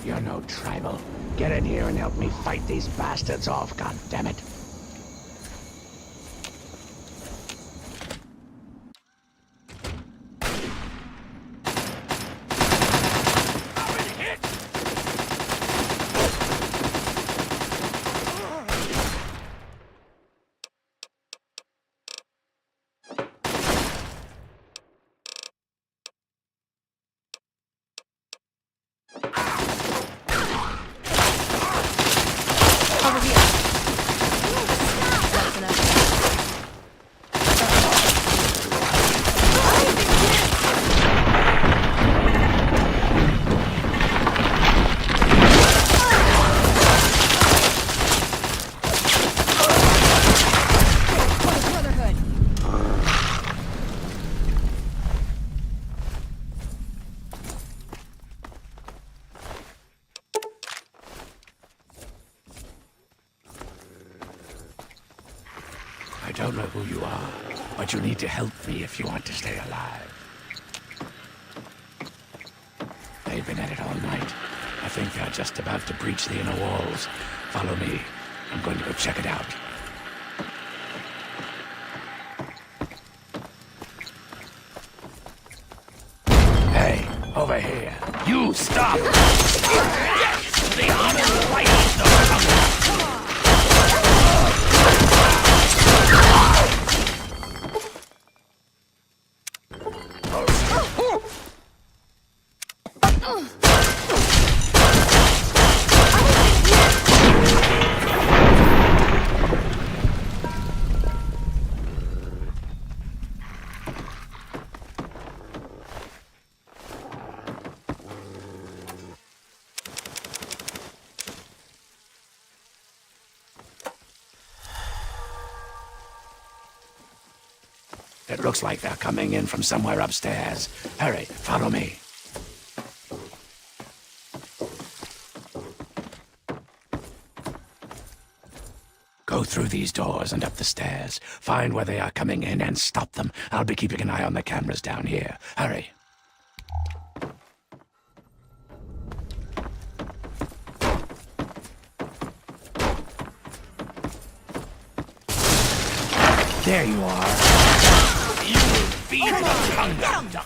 You're no tribal. Get in here and help me fight these bastards off, goddammit. I don't know who you are, but you need to help me if you want to stay alive. They've been at it all night. I think they're just about to breach the inner walls. Follow me. I'm going to go check it out. Hey, over here. You stop! Yes! The honor lights the hunger! It looks like they're coming in from somewhere upstairs. Hurry, follow me. Go through these doors and up the stairs. Find where they are coming in and stop them. I'll be keeping an eye on the cameras down here. Hurry. There you are. You will feed the hunger.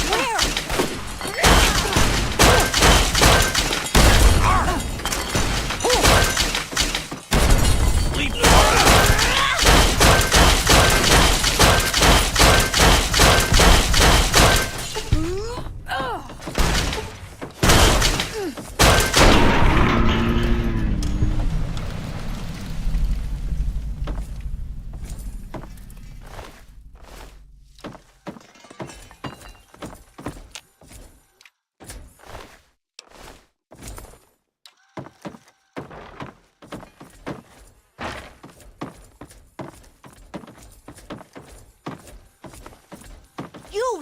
Where? You!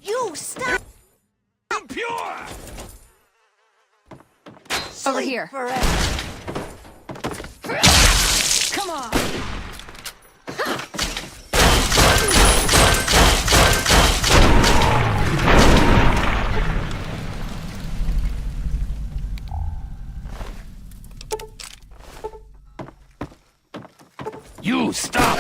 You stop! I'm pure! Over here. Come on! You stop!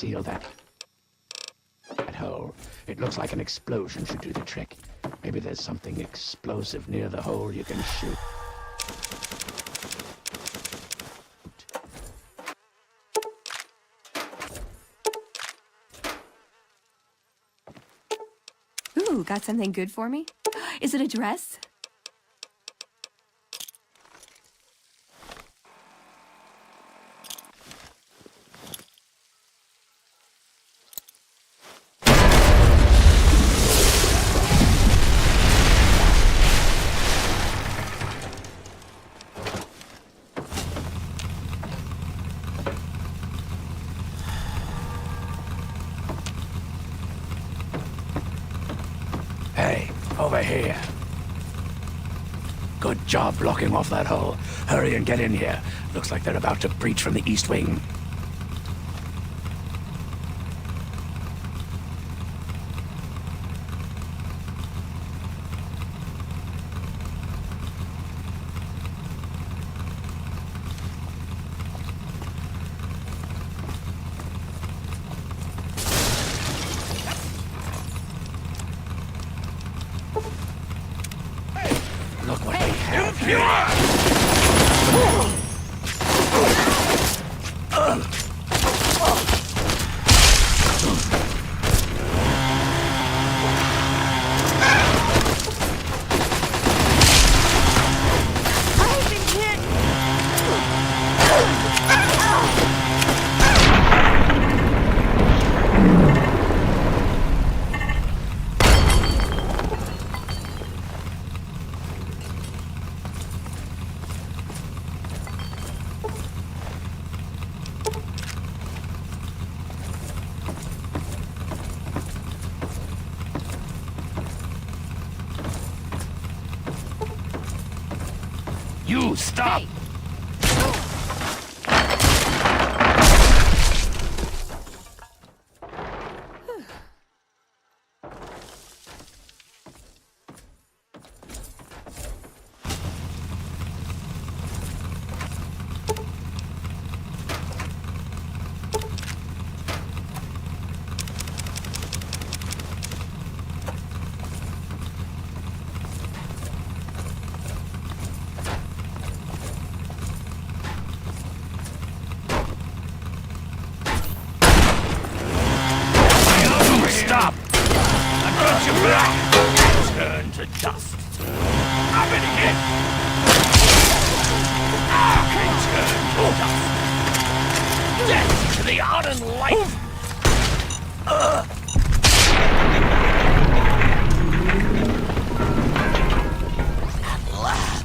Steal that hole. It looks like an explosion should do the trick. Maybe there's something explosive near the hole you can shoot. Ooh, got something good for me? Is it a dress? Hey, over here. Good job blocking off that hole. Hurry and get in here. Looks like they're about to breach from the east wing. Look what they have here. You stop! Stop! I've got you back! Turn to dust. I've been hit! Turn to dust! Death to the ardent light! At last!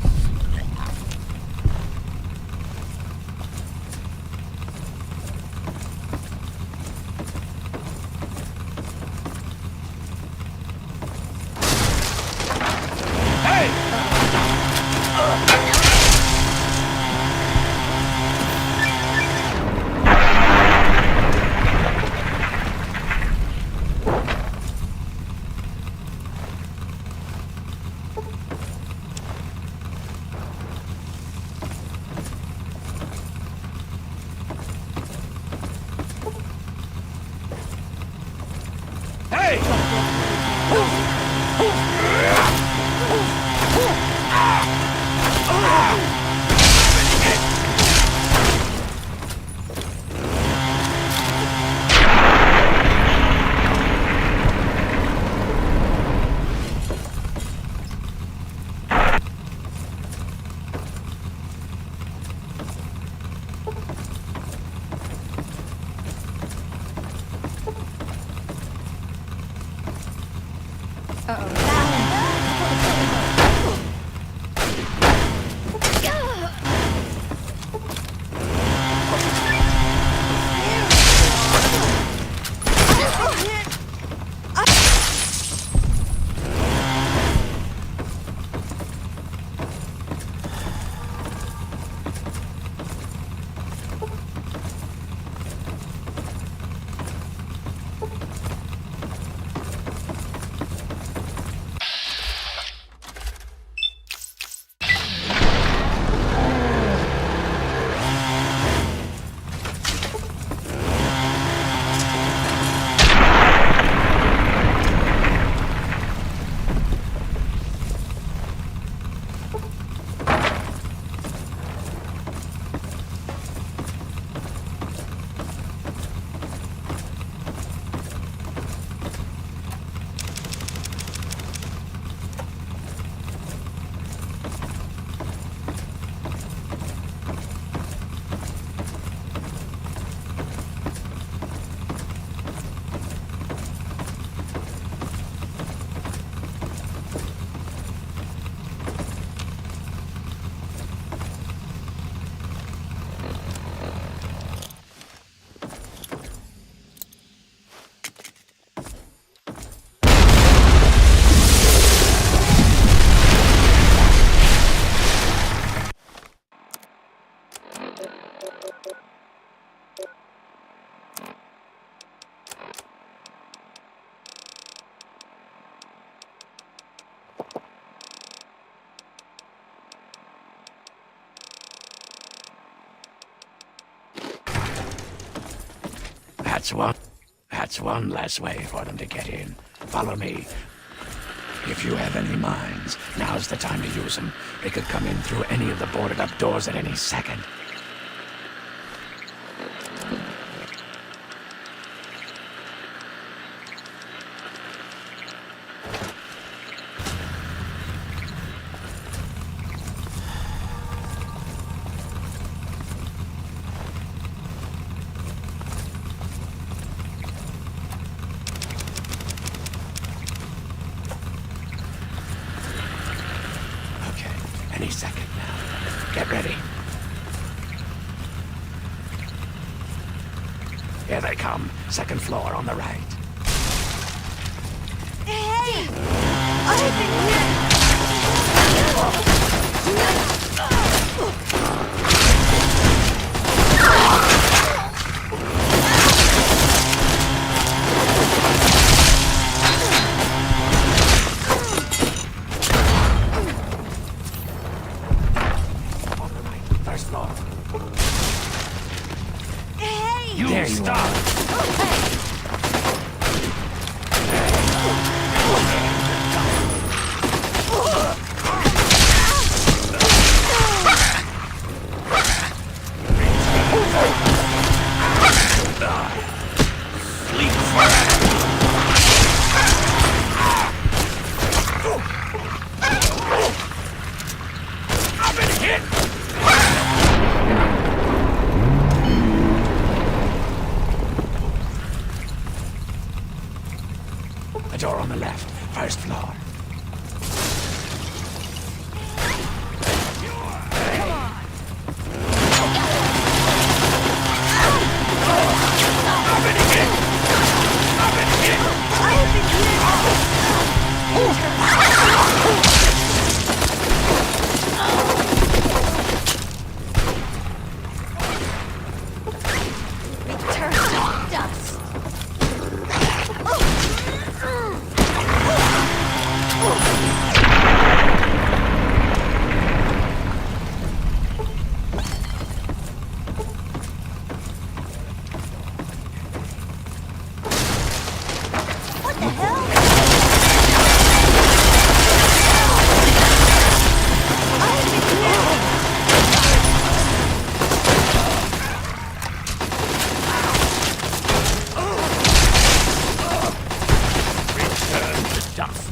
That's one less way for them to get in. Follow me. If you have any minds, now's the time to use them. They could come in through any of the boarded up doors at any second. Any second now. Get ready. Here they come. Second floor on the right. Hey! I've been here! First floor. Hey! You there stop! Sleep forever. I've been hit! A door on the left, first floor. Return to dust! What the hell? Return to dust.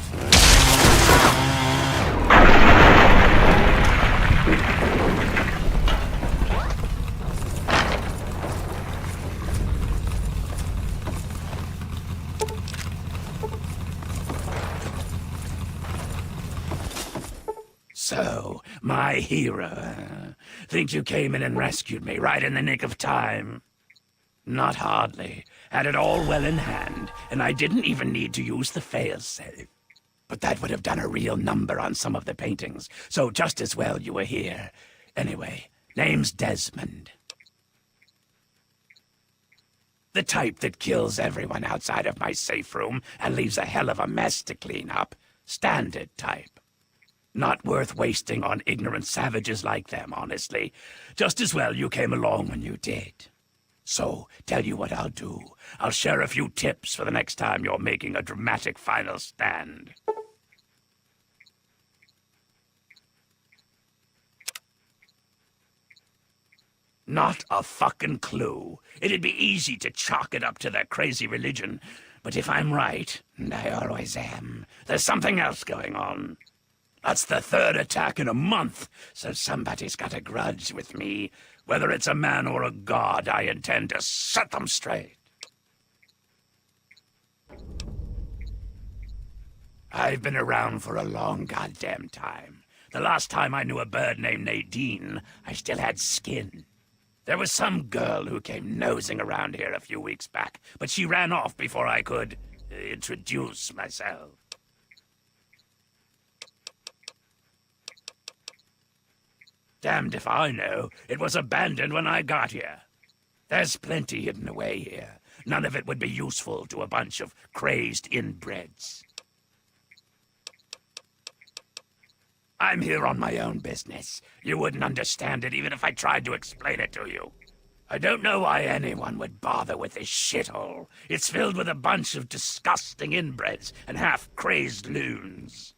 So, my hero. Think you came in and rescued me right in the nick of time? Not hardly. Had it all well in hand, and I didn't even need to use the failsafe. But that would have done a real number on some of the paintings, so just as well you were here. Anyway, name's Desmond. The type that kills everyone outside of my safe room and leaves a hell of a mess to clean up. Standard type. Not worth wasting on ignorant savages like them, honestly. Just as well you came along when you did. So, tell you what I'll do. I'll share a few tips for the next time you're making a dramatic final stand. Not a fucking clue. It'd be easy to chalk it up to their crazy religion. But if I'm right, and I always am, there's something else going on. That's the third attack in a month, so somebody's got a grudge with me. Whether it's a man or a god, I intend to set them straight. I've been around for a long goddamn time. The last time I knew a bird named Nadine, I still had skin. There was some girl who came nosing around here a few weeks back, but she ran off before I could introduce myself. Damned if I know. It was abandoned when I got here. There's plenty hidden away here. None of it would be useful to a bunch of crazed inbreds. I'm here on my own business. You wouldn't understand it even if I tried to explain it to you. I don't know why anyone would bother with this shithole. It's filled with a bunch of disgusting inbreds and half-crazed loons.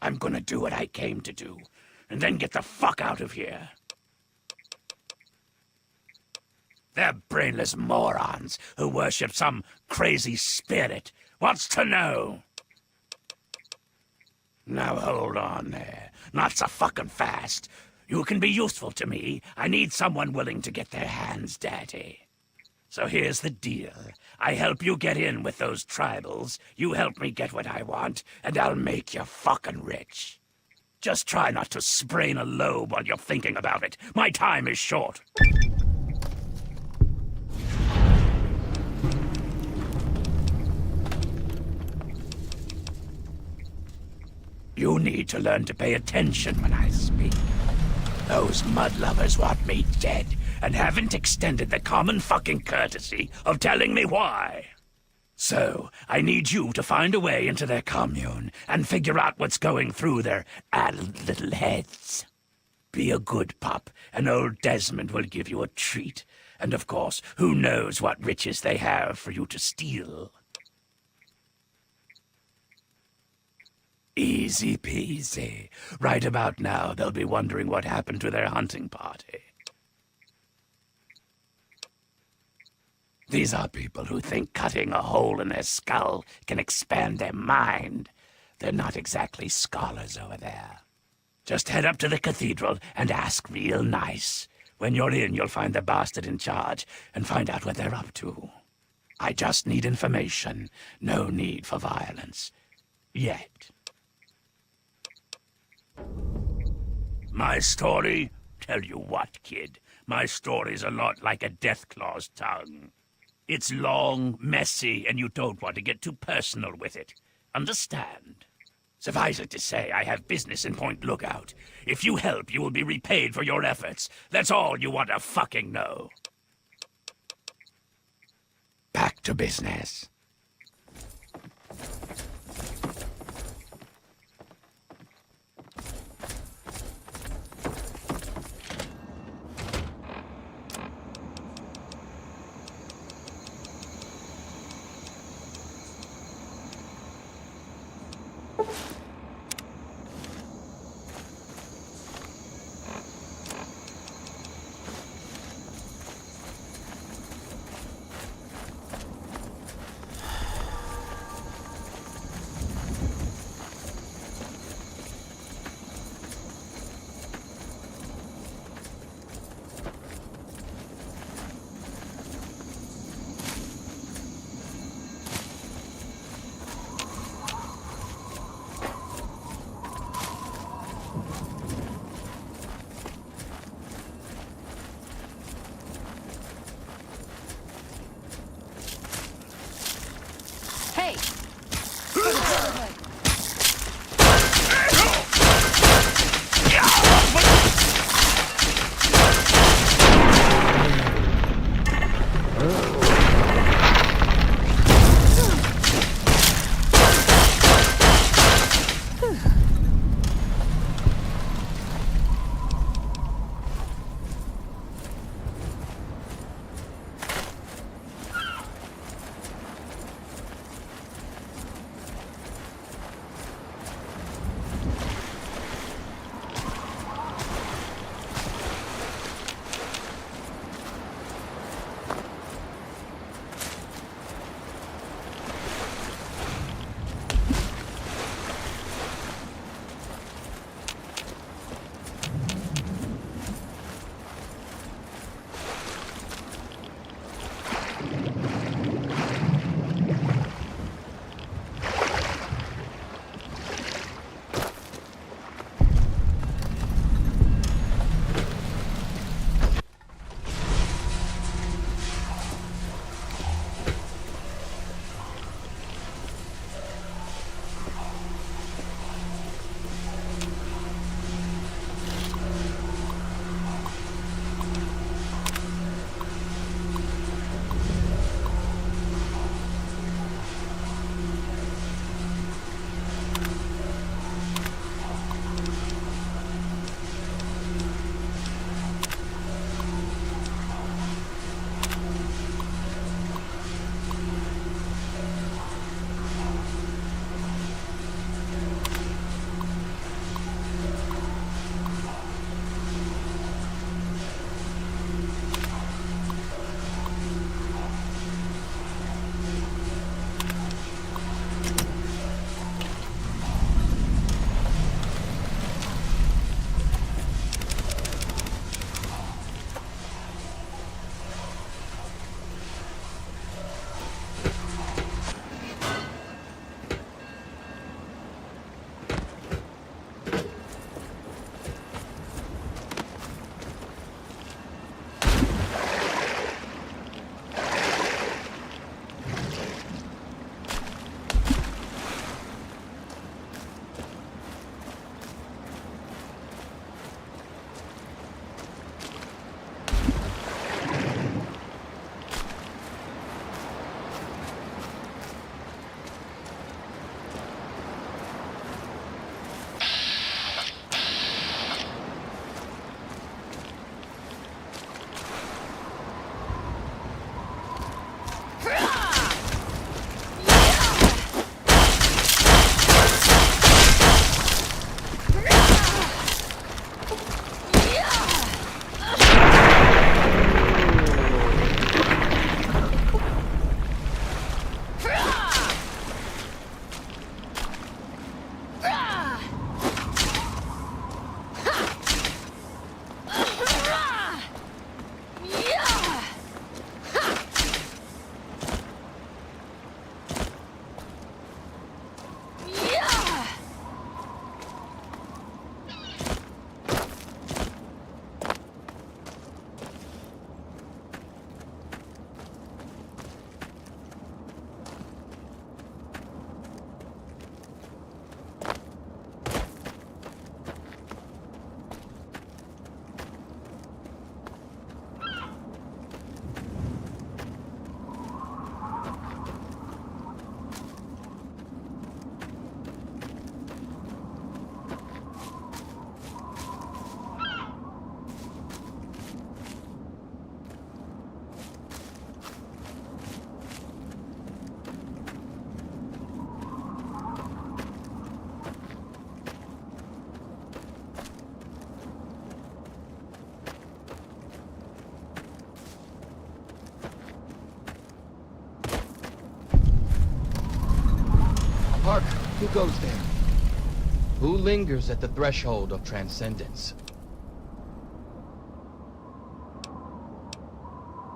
I'm gonna do what I came to do, and then get the fuck out of here. They're brainless morons who worship some crazy spirit. What's to know? Now hold on there. Not so fucking fast. You can be useful to me. I need someone willing to get their hands dirty. So here's the deal. I help you get in with those tribals, you help me get what I want, and I'll make you fucking rich. Just try not to sprain a lobe while you're thinking about it. My time is short. You need to learn to pay attention when I speak. Those mud lovers want me dead, and haven't extended the common fucking courtesy of telling me why. So, I need you to find a way into their commune, and figure out what's going through their addled little heads. Be a good pup, and old Desmond will give you a treat. And of course, who knows what riches they have for you to steal. Easy peasy. Right about now, they'll be wondering what happened to their hunting party. These are people who think cutting a hole in their skull can expand their mind. They're not exactly scholars over there. Just head up to the cathedral and ask real nice. When you're in, you'll find the bastard in charge and find out what they're up to. I just need information. No need for violence. Yet. My story? Tell you what, kid. My story's a lot like a Deathclaw's tongue. It's long, messy, and you don't want to get too personal with it. Understand? Suffice it to say, I have business in Point Lookout. If you help, you will be repaid for your efforts. That's all you want to fucking know. Back to business. Hark! Who goes there? Who lingers at the threshold of transcendence?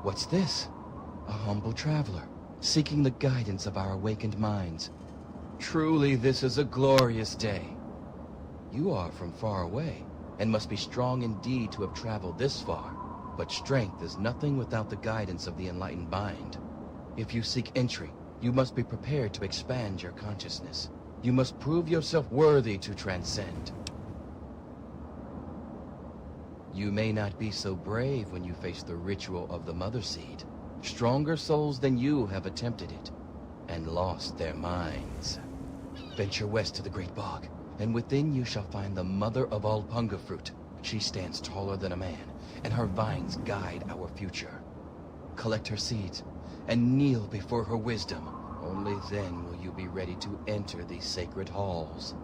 What's this? A humble traveler, seeking the guidance of our awakened minds. Truly, this is a glorious day. You are from far away, and must be strong indeed to have traveled this far. But strength is nothing without the guidance of the enlightened mind. If you seek entry, you must be prepared to expand your consciousness. You must prove yourself worthy to transcend. You may not be so brave when you face the ritual of the Mother Seed. Stronger souls than you have attempted it, and lost their minds. Venture west to the Great Bog, and within you shall find the Mother of all Punga Fruit. She stands taller than a man, and her vines guide our future. Collect her seeds, and kneel before her wisdom. Only then will you be ready to enter these sacred halls.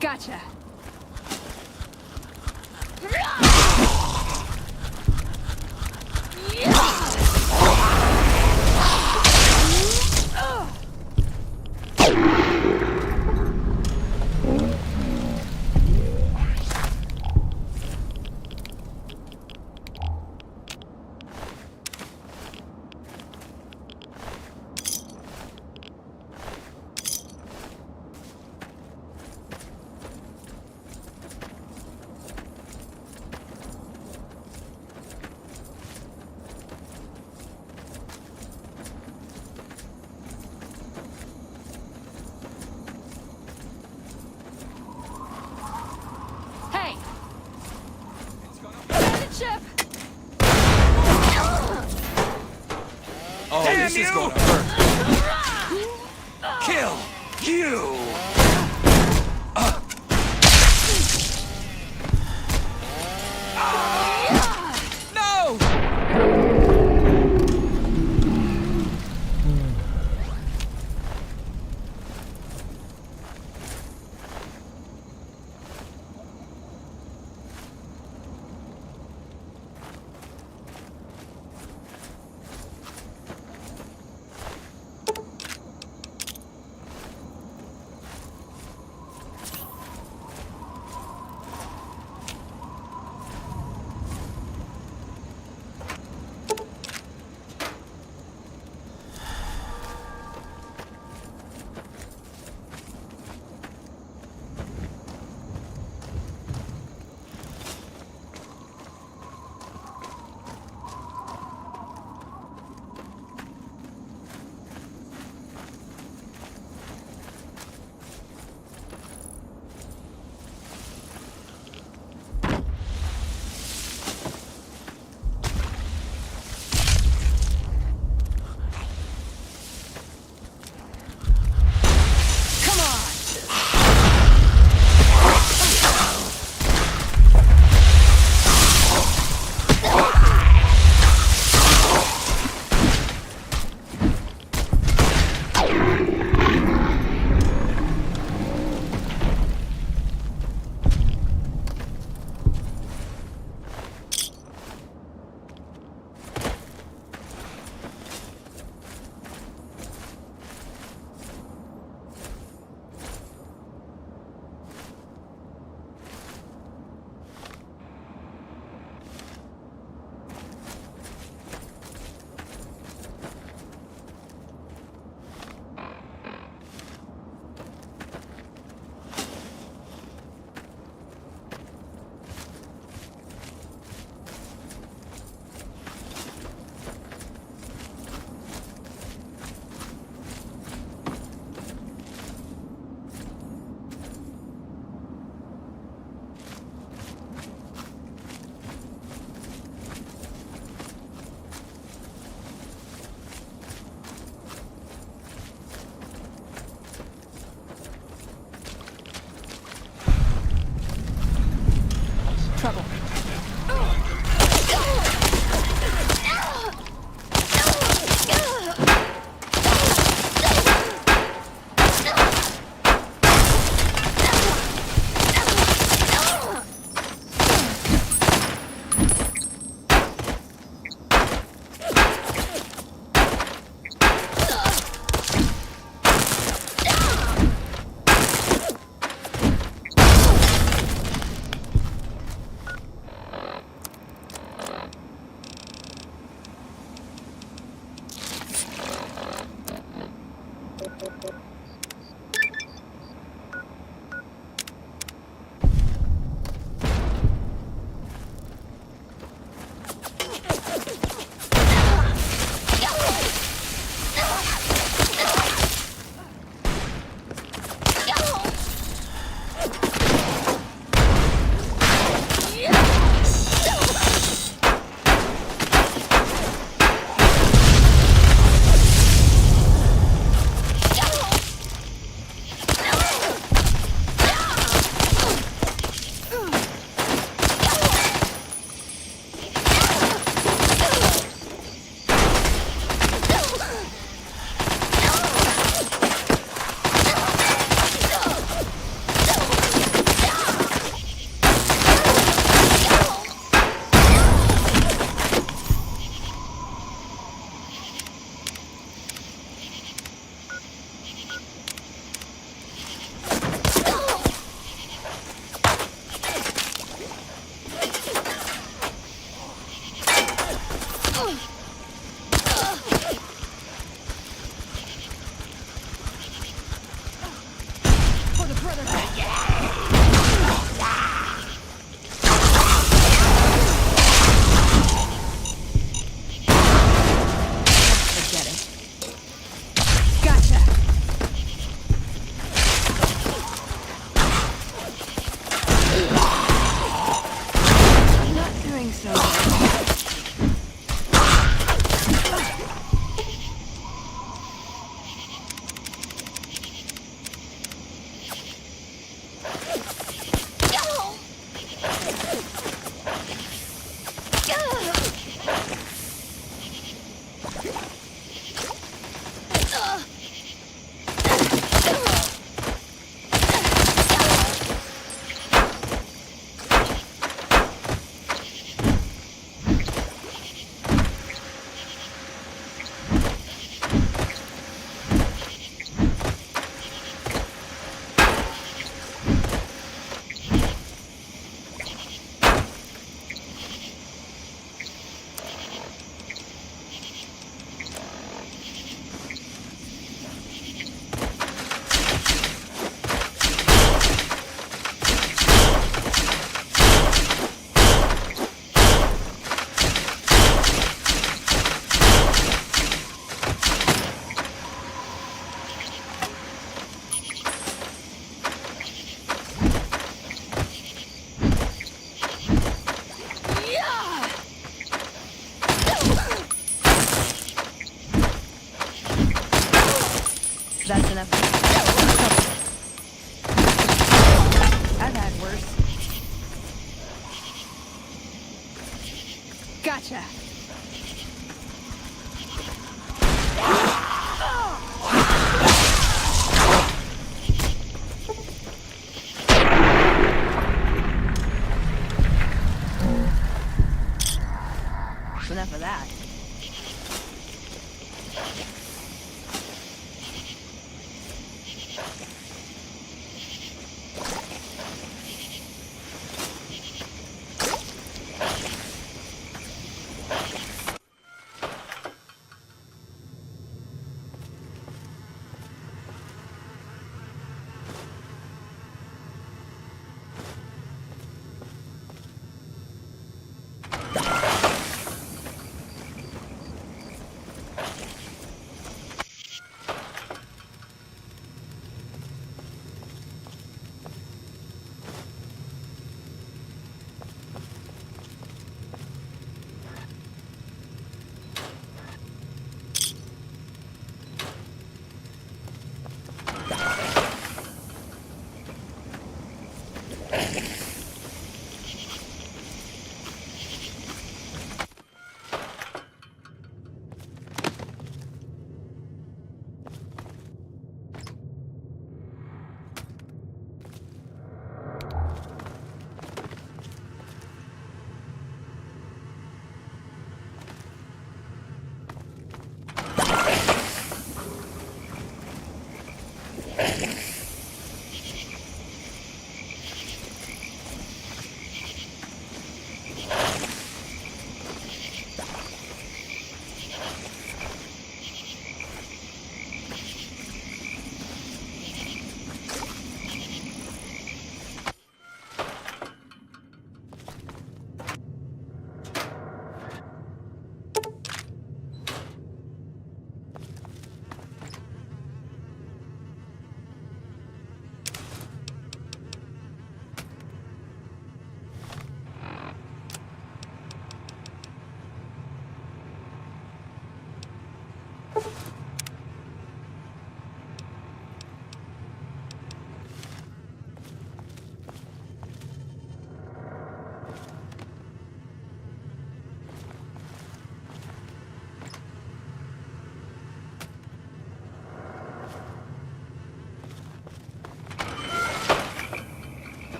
Gotcha. Oh, this is gonna hurt. Kill you! No! For the Brotherhood! Forget it. Gotcha! Not doing so well. That's enough. I've had worse. Gotcha. Enough of that.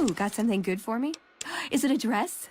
Ooh, got something good for me? Is it a dress?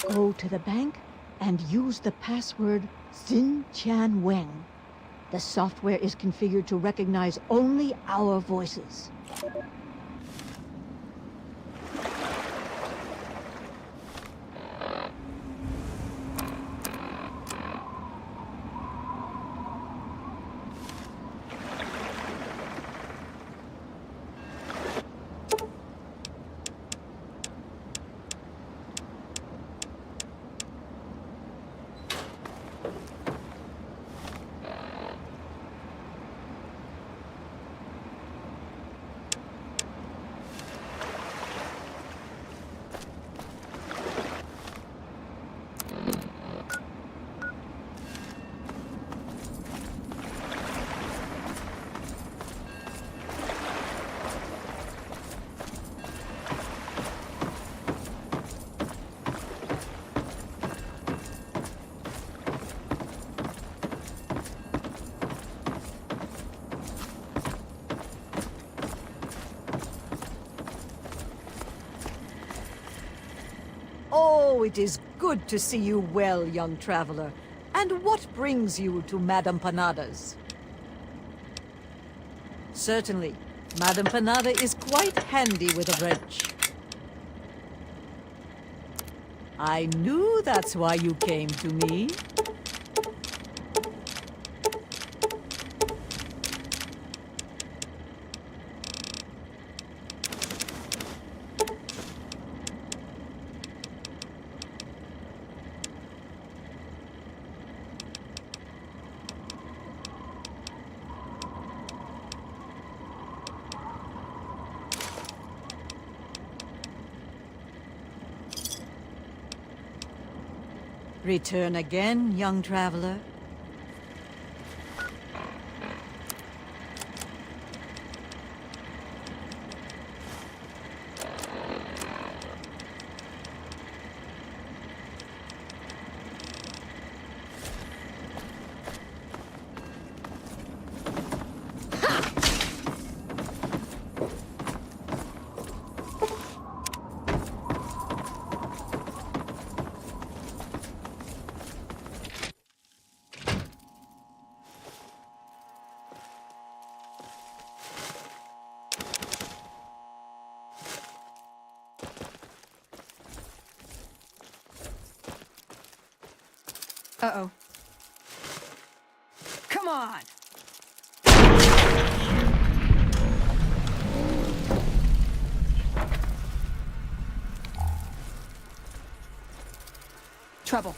Go to the bank and use the password CNGY. The software is configured to recognize only our voices. Oh, it is good to see you well, young traveler. And what brings you to Madame Panada's? Certainly, Madame Panada is quite handy with a wrench. I knew that's why you came to me. Return again, young traveler. Uh-oh. Come on! Trouble.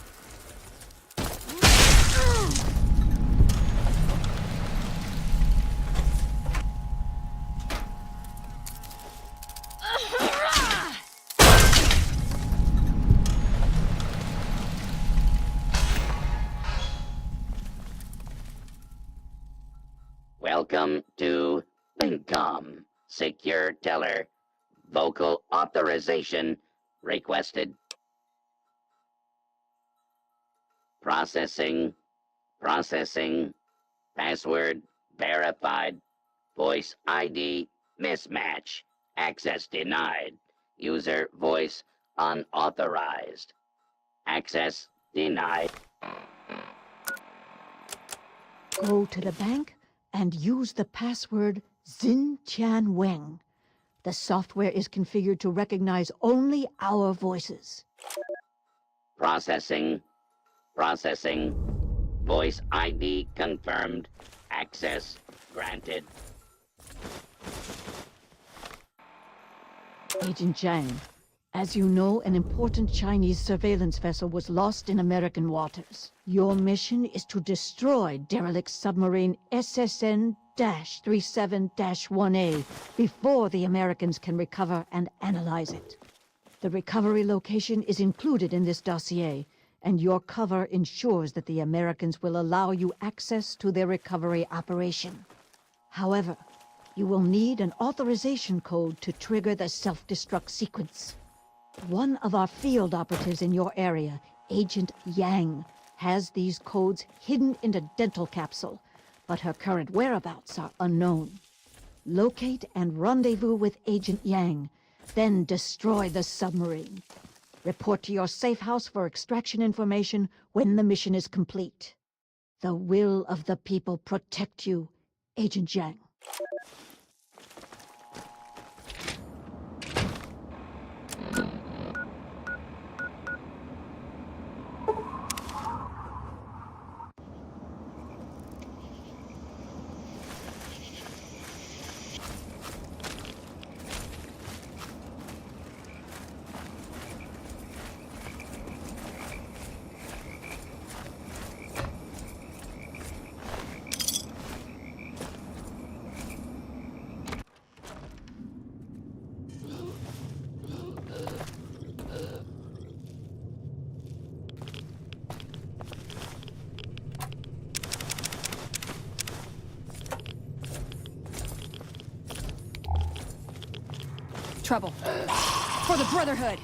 Welcome to Lincom. Secure teller. Vocal authorization requested. Processing. Processing. Password verified. Voice ID mismatch. Access denied. User voice unauthorized. Access denied. Go to the bank and use the password CNGY. The software is configured to recognize only our voices. Processing. Processing. Voice ID confirmed. Access granted. Agent Zhang, as you know, an important Chinese surveillance vessel was lost in American waters. Your mission is to destroy derelict submarine SSN-37-1A before the Americans can recover and analyze it. The recovery location is included in this dossier, and your cover ensures that the Americans will allow you access to their recovery operation. However, you will need an authorization code to trigger the self-destruct sequence. One of our field operatives in your area, Agent Yang, has these codes hidden in a dental capsule, but her current whereabouts are unknown. Locate and rendezvous with Agent Yang, then destroy the submarine. Report to your safe house for extraction information when the mission is complete. The will of the people protect you, Agent Zhang. Trouble. For the Brotherhood!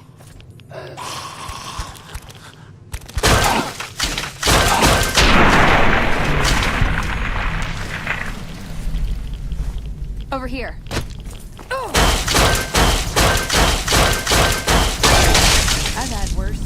Over here. I've had worse.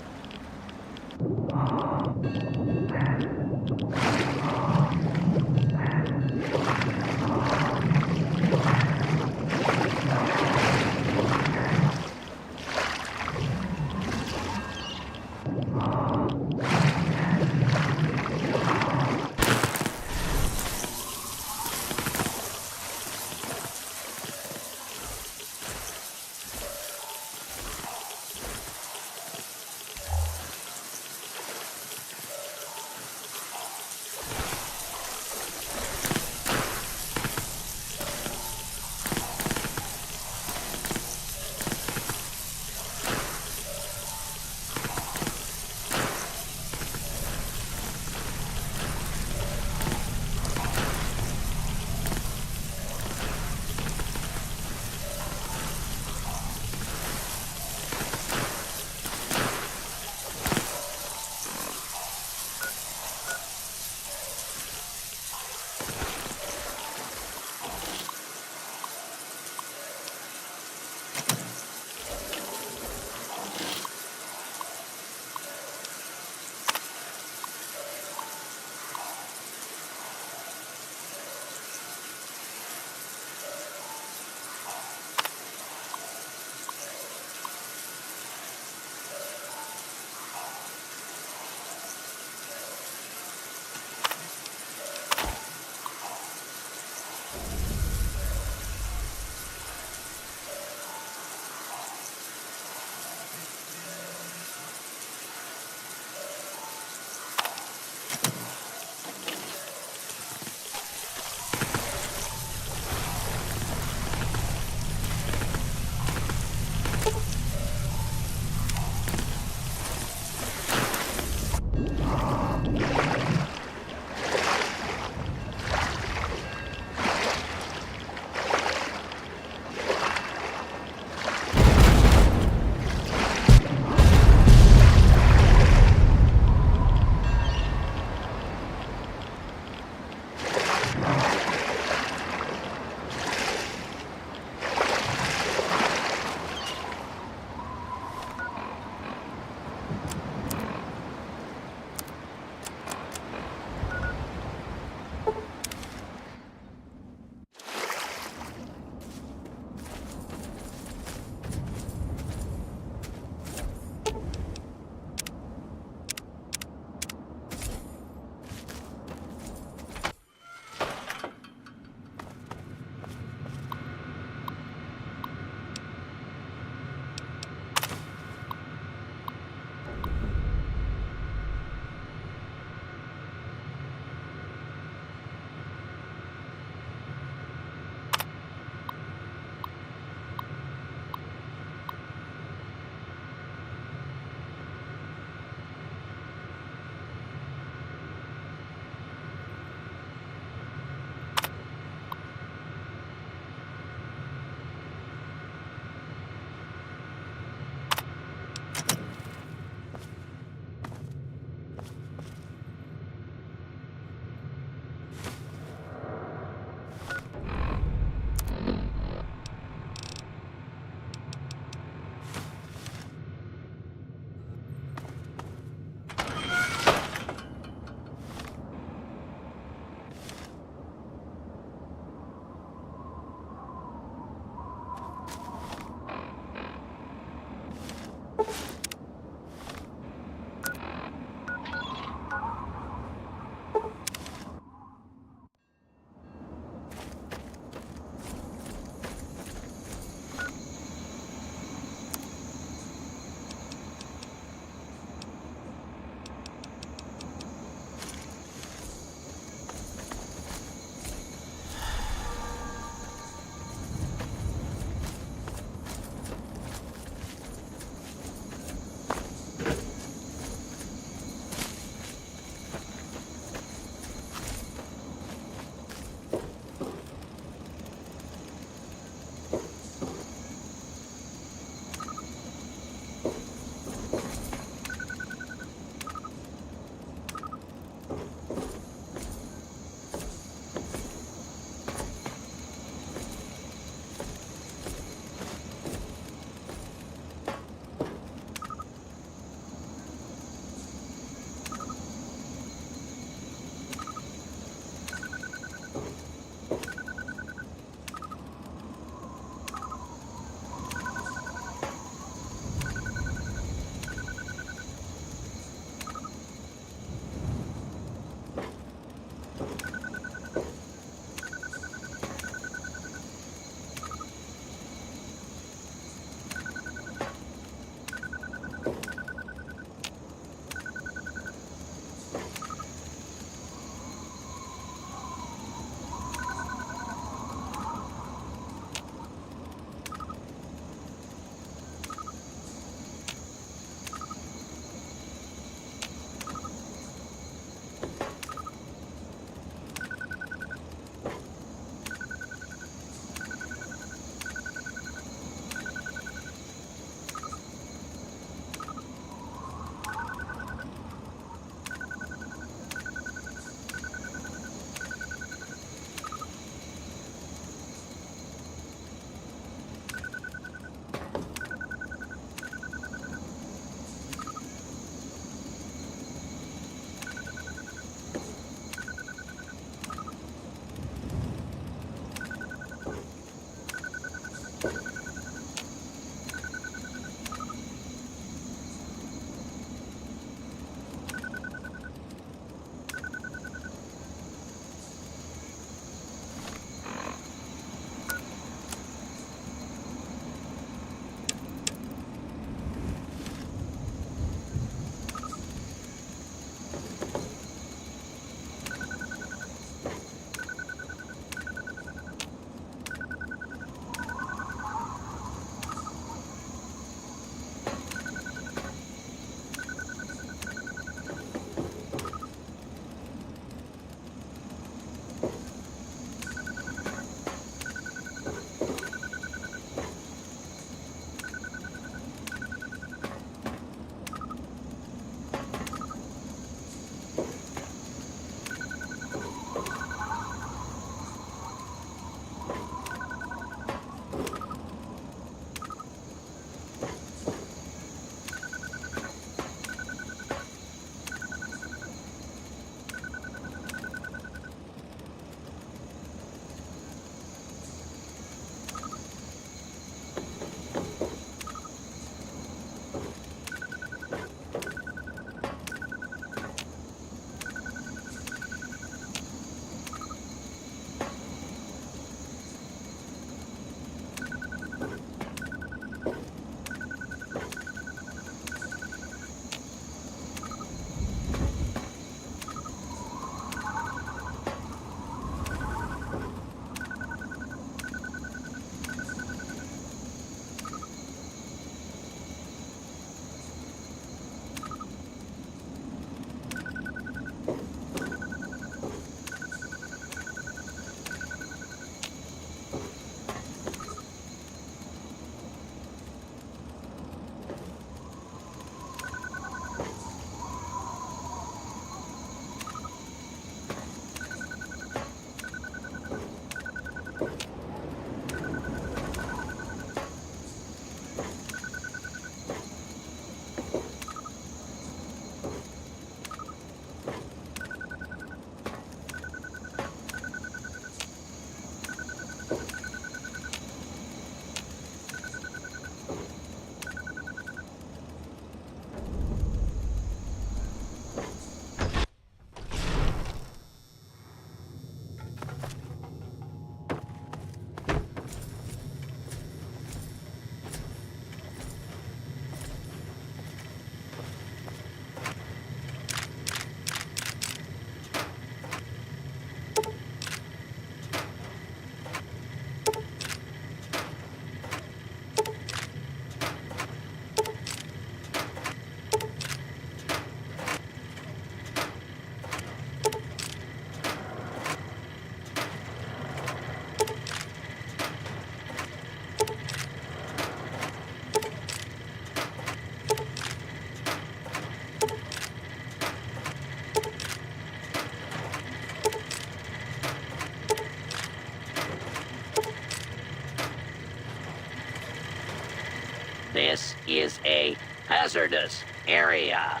This is a hazardous area.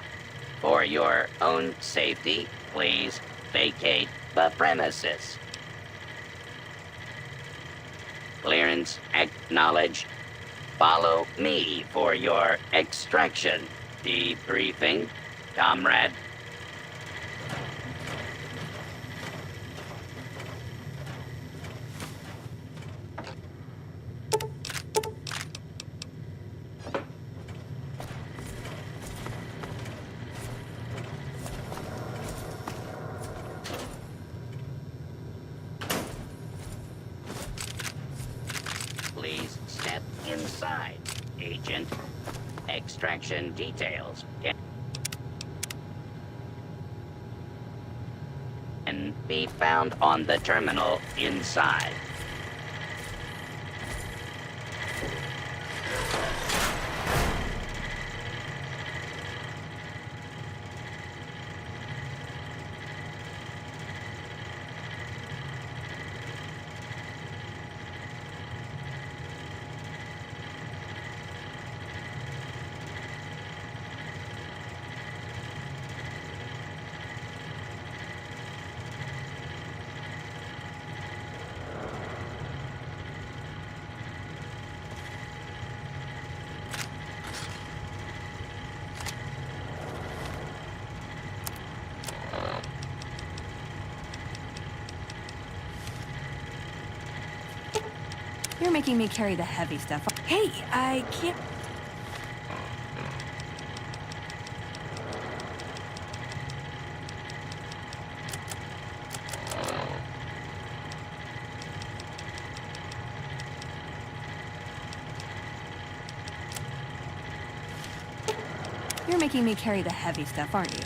For your own safety, please vacate the premises. Clearance acknowledged. Follow me for your extraction. Debriefing, comrade. Please step inside, Agent. Extraction details can be found on the terminal inside. You're making me carry the heavy stuff. Hey, I can't... You're making me carry the heavy stuff, aren't you?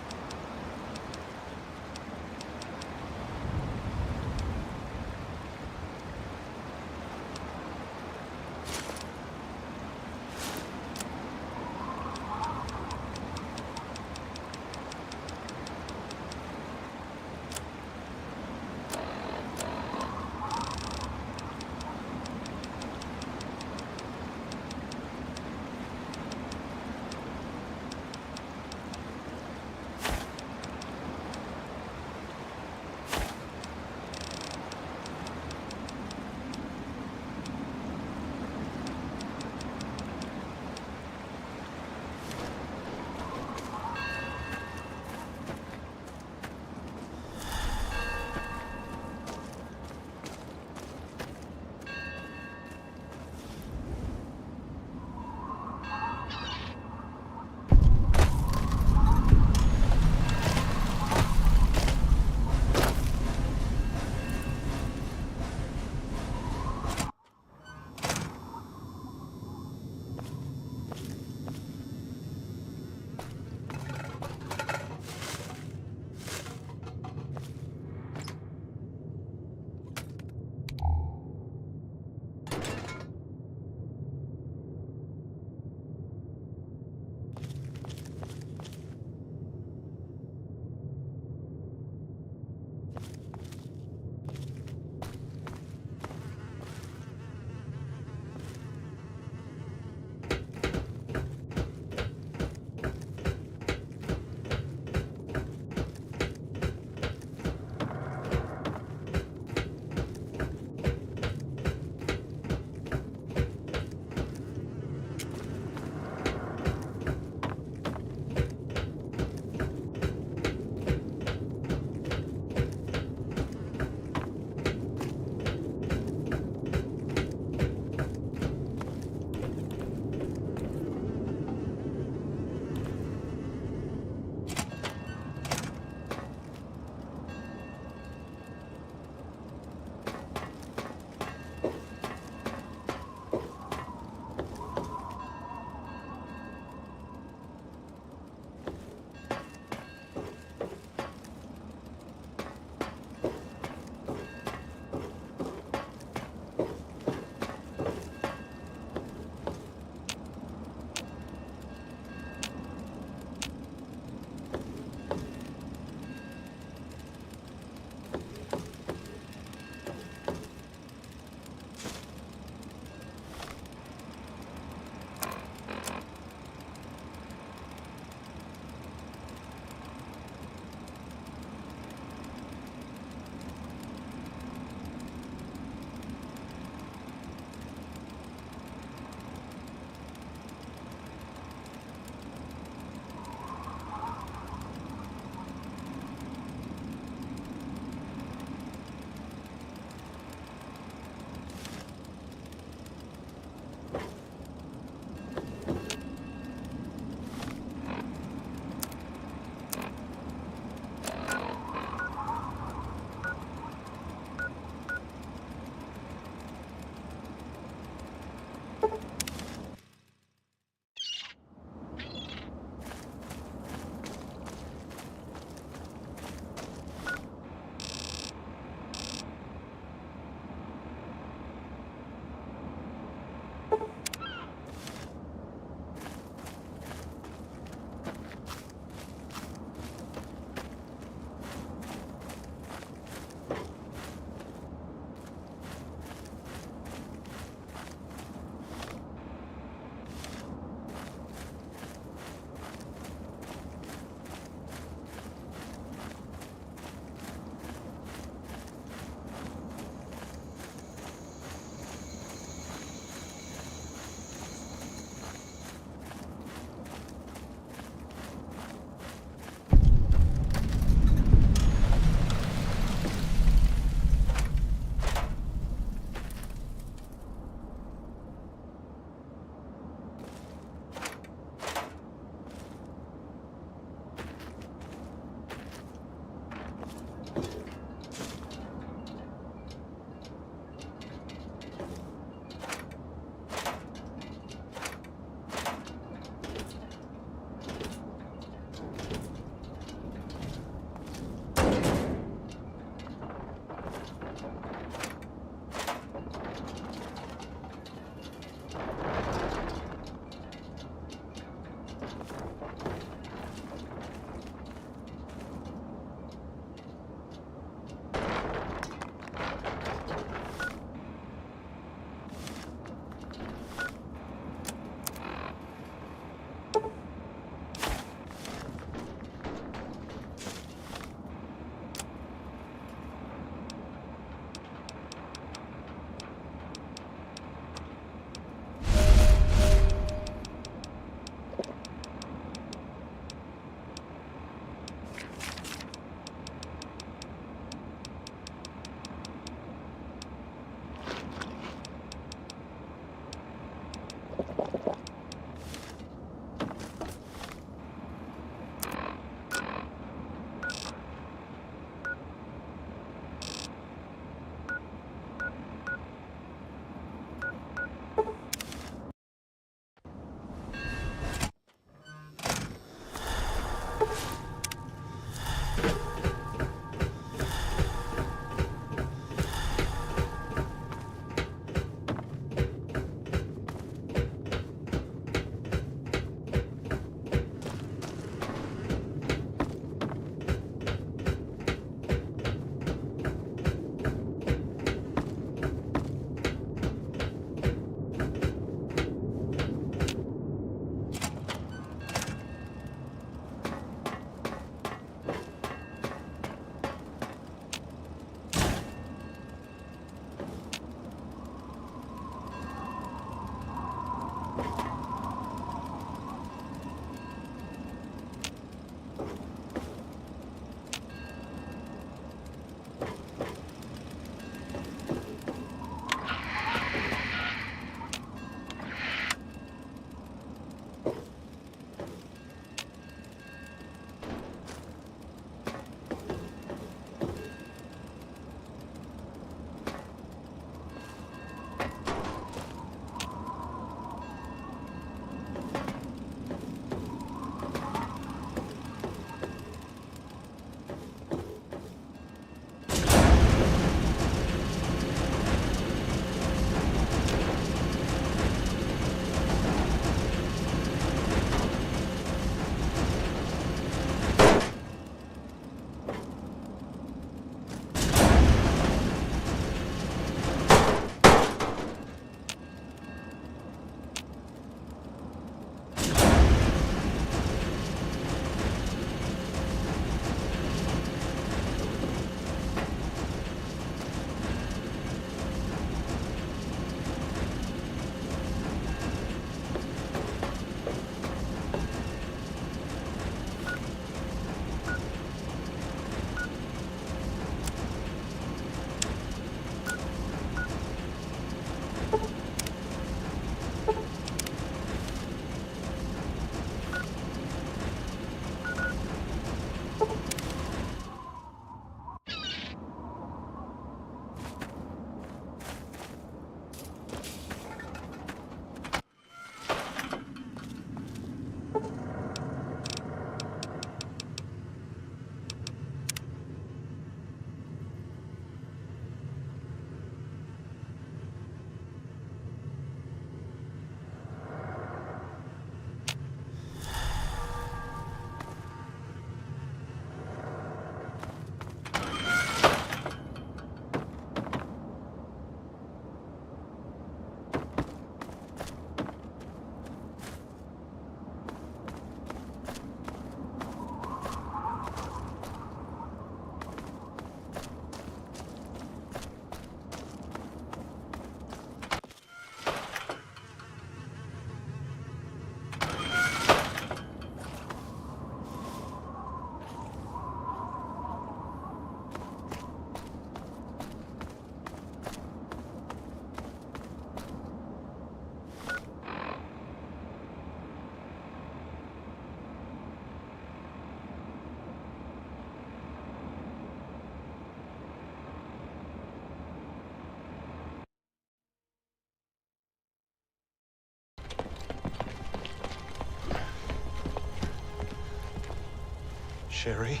Sherry?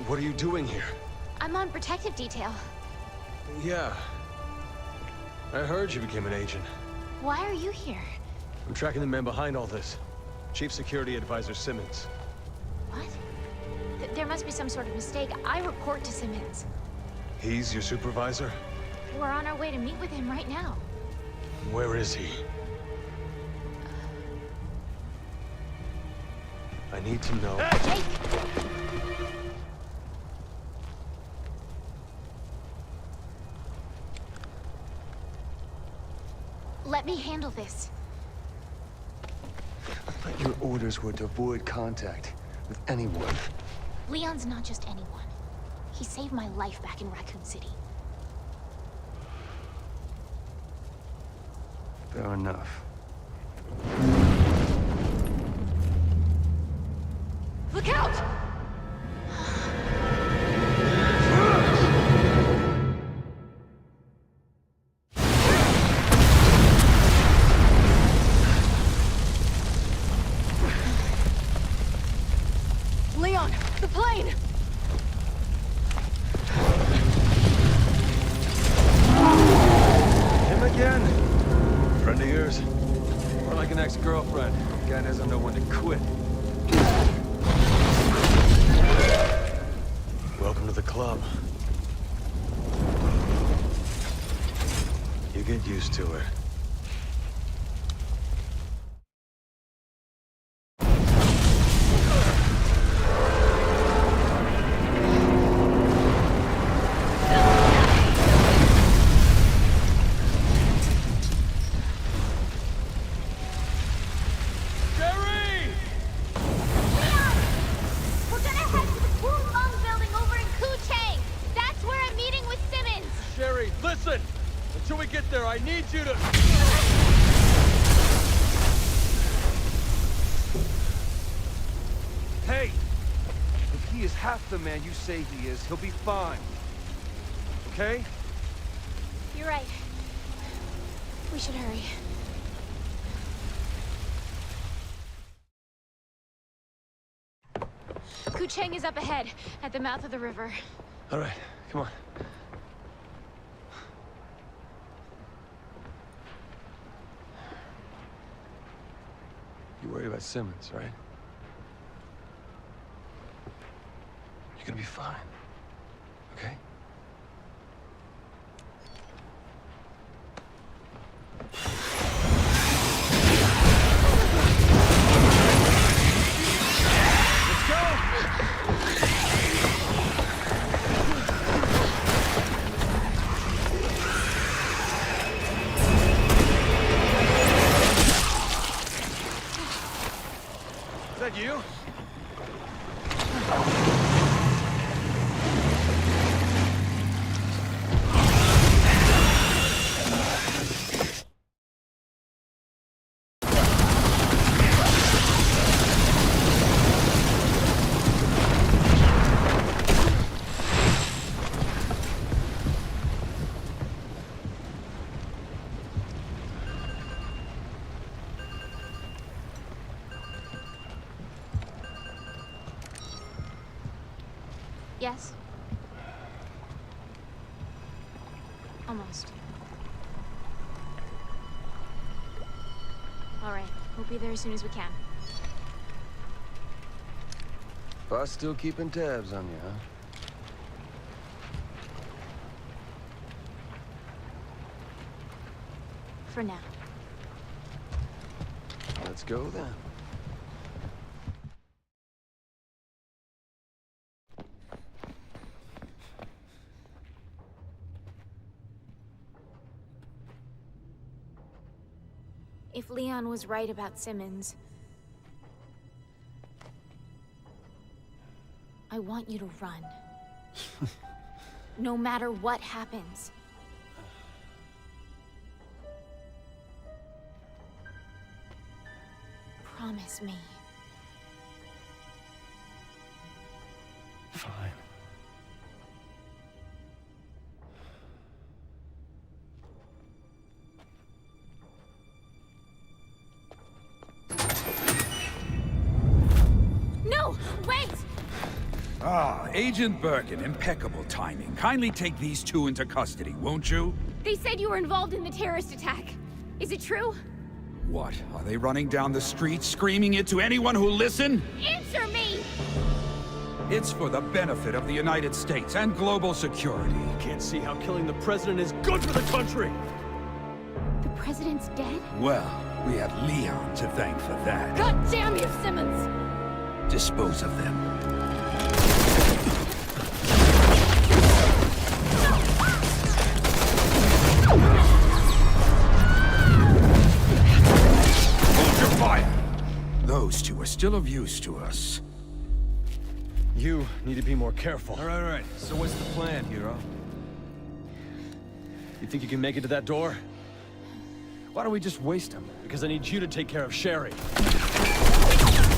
What are you doing here? I'm on protective detail. Yeah. I heard you became an agent. Why are you here? I'm tracking the man behind all this. Chief Security Advisor Simmons. What? There must be some sort of mistake. I report to Simmons. He's your supervisor? We're on our way to meet with him right now. Where is he? I need to know. Jake! Let me handle this. But your orders were to avoid contact with anyone. Leon's not just anyone. He saved my life back in Raccoon City. Fair enough. Look out! Leon, the plane! Him again? Friend of yours? More like an ex-girlfriend. Guy doesn't know when to quit. Welcome to the club. You get used to it. Listen! Until we get there, I need you to... Hey! If he is half the man you say he is, he'll be fine. Okay? You're right. We should hurry. Kucheng is up ahead, at the mouth of the river. All right, come on. You're worried about Simmons, right? You're gonna be fine, okay? Let's go! Is that you? Yes? Almost. All right, we'll be there as soon as we can. Boss still keeping tabs on you, huh? For now. Let's go then. If Leon was right about Simmons, I want you to run. No matter what happens. Promise me. Fine. No! Wait! Ah, Agent Birkin, impeccable timing. Kindly take these two into custody, won't you? They said you were involved in the terrorist attack. Is it true? What, are they running down the street screaming it to anyone who'll listen? Answer me! It's for the benefit of the United States and global security. Can't see how killing the president is good for the country! The president's dead? Well, we have Leon to thank for that. God damn you, Simmons! Dispose of them. Hold your fire! Those two are still of use to us. You need to be more careful. All right. So what's the plan, hero? You think you can make it to that door? Why don't we just waste him? Because I need you to take care of Sherry.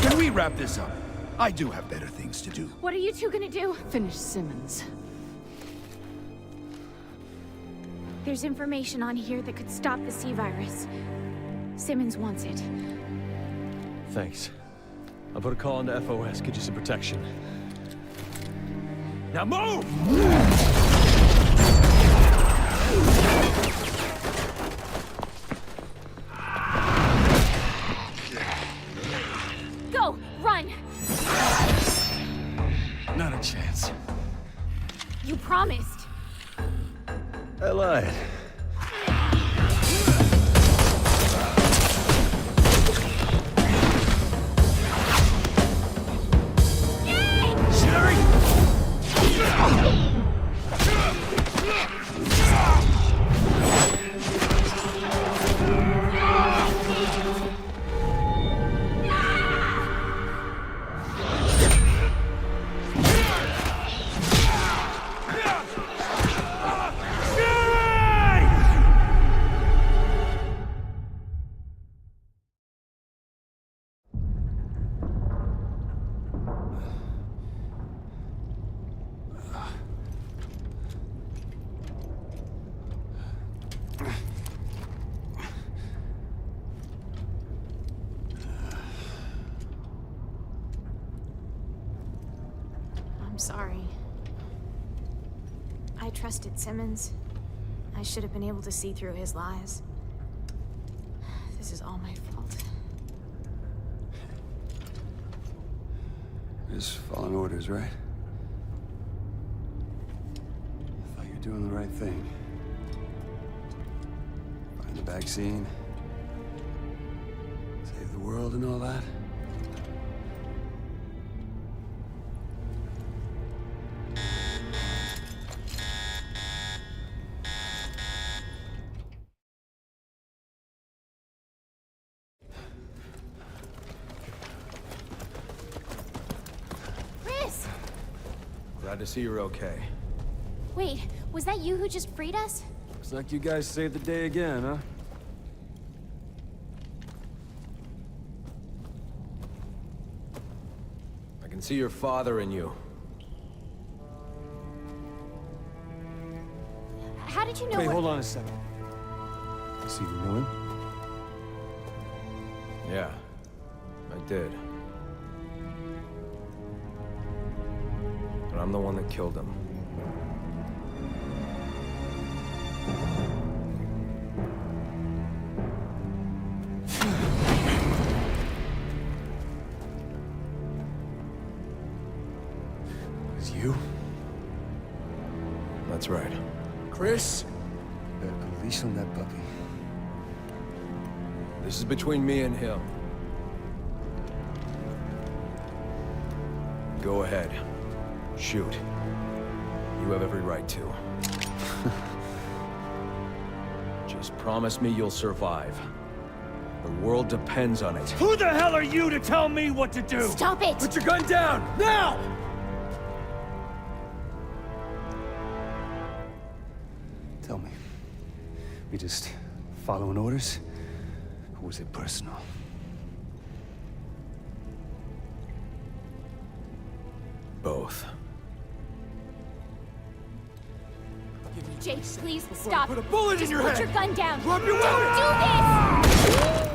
Can we wrap this up? I do have better things to do. What are you two gonna do? Finish Simmons. There's information on here that could stop the C-virus. Simmons wants it. Thanks. I'll put a call into FOS, get you some protection. Now move! Go! Run! Not a chance. You promised. I lied. I'm sorry. I trusted Simmons. I should have been able to see through his lies. This is all my fault. Just following orders, right? I thought you were doing the right thing. Find the vaccine. Save the world and all that. Glad to see you're okay. Wait, was that you who just freed us? Looks like you guys saved the day again, huh? I can see your father in you. How did you know? Wait, hold on a second. So you know him? Yeah, I did. But I'm the one that killed him. It was you? That's right. Chris? Put a leash on that puppy. This is between me and him. Go ahead. Shoot. You have every right to. Just promise me you'll survive. The world depends on it. Who the hell are you to tell me what to do? Stop it! Put your gun down, now! Tell me. We just following orders? Or was it personal? Both. Jake, please stop. Put a bullet Just in your put head. your gun down. Drop your Don't weapon. do this!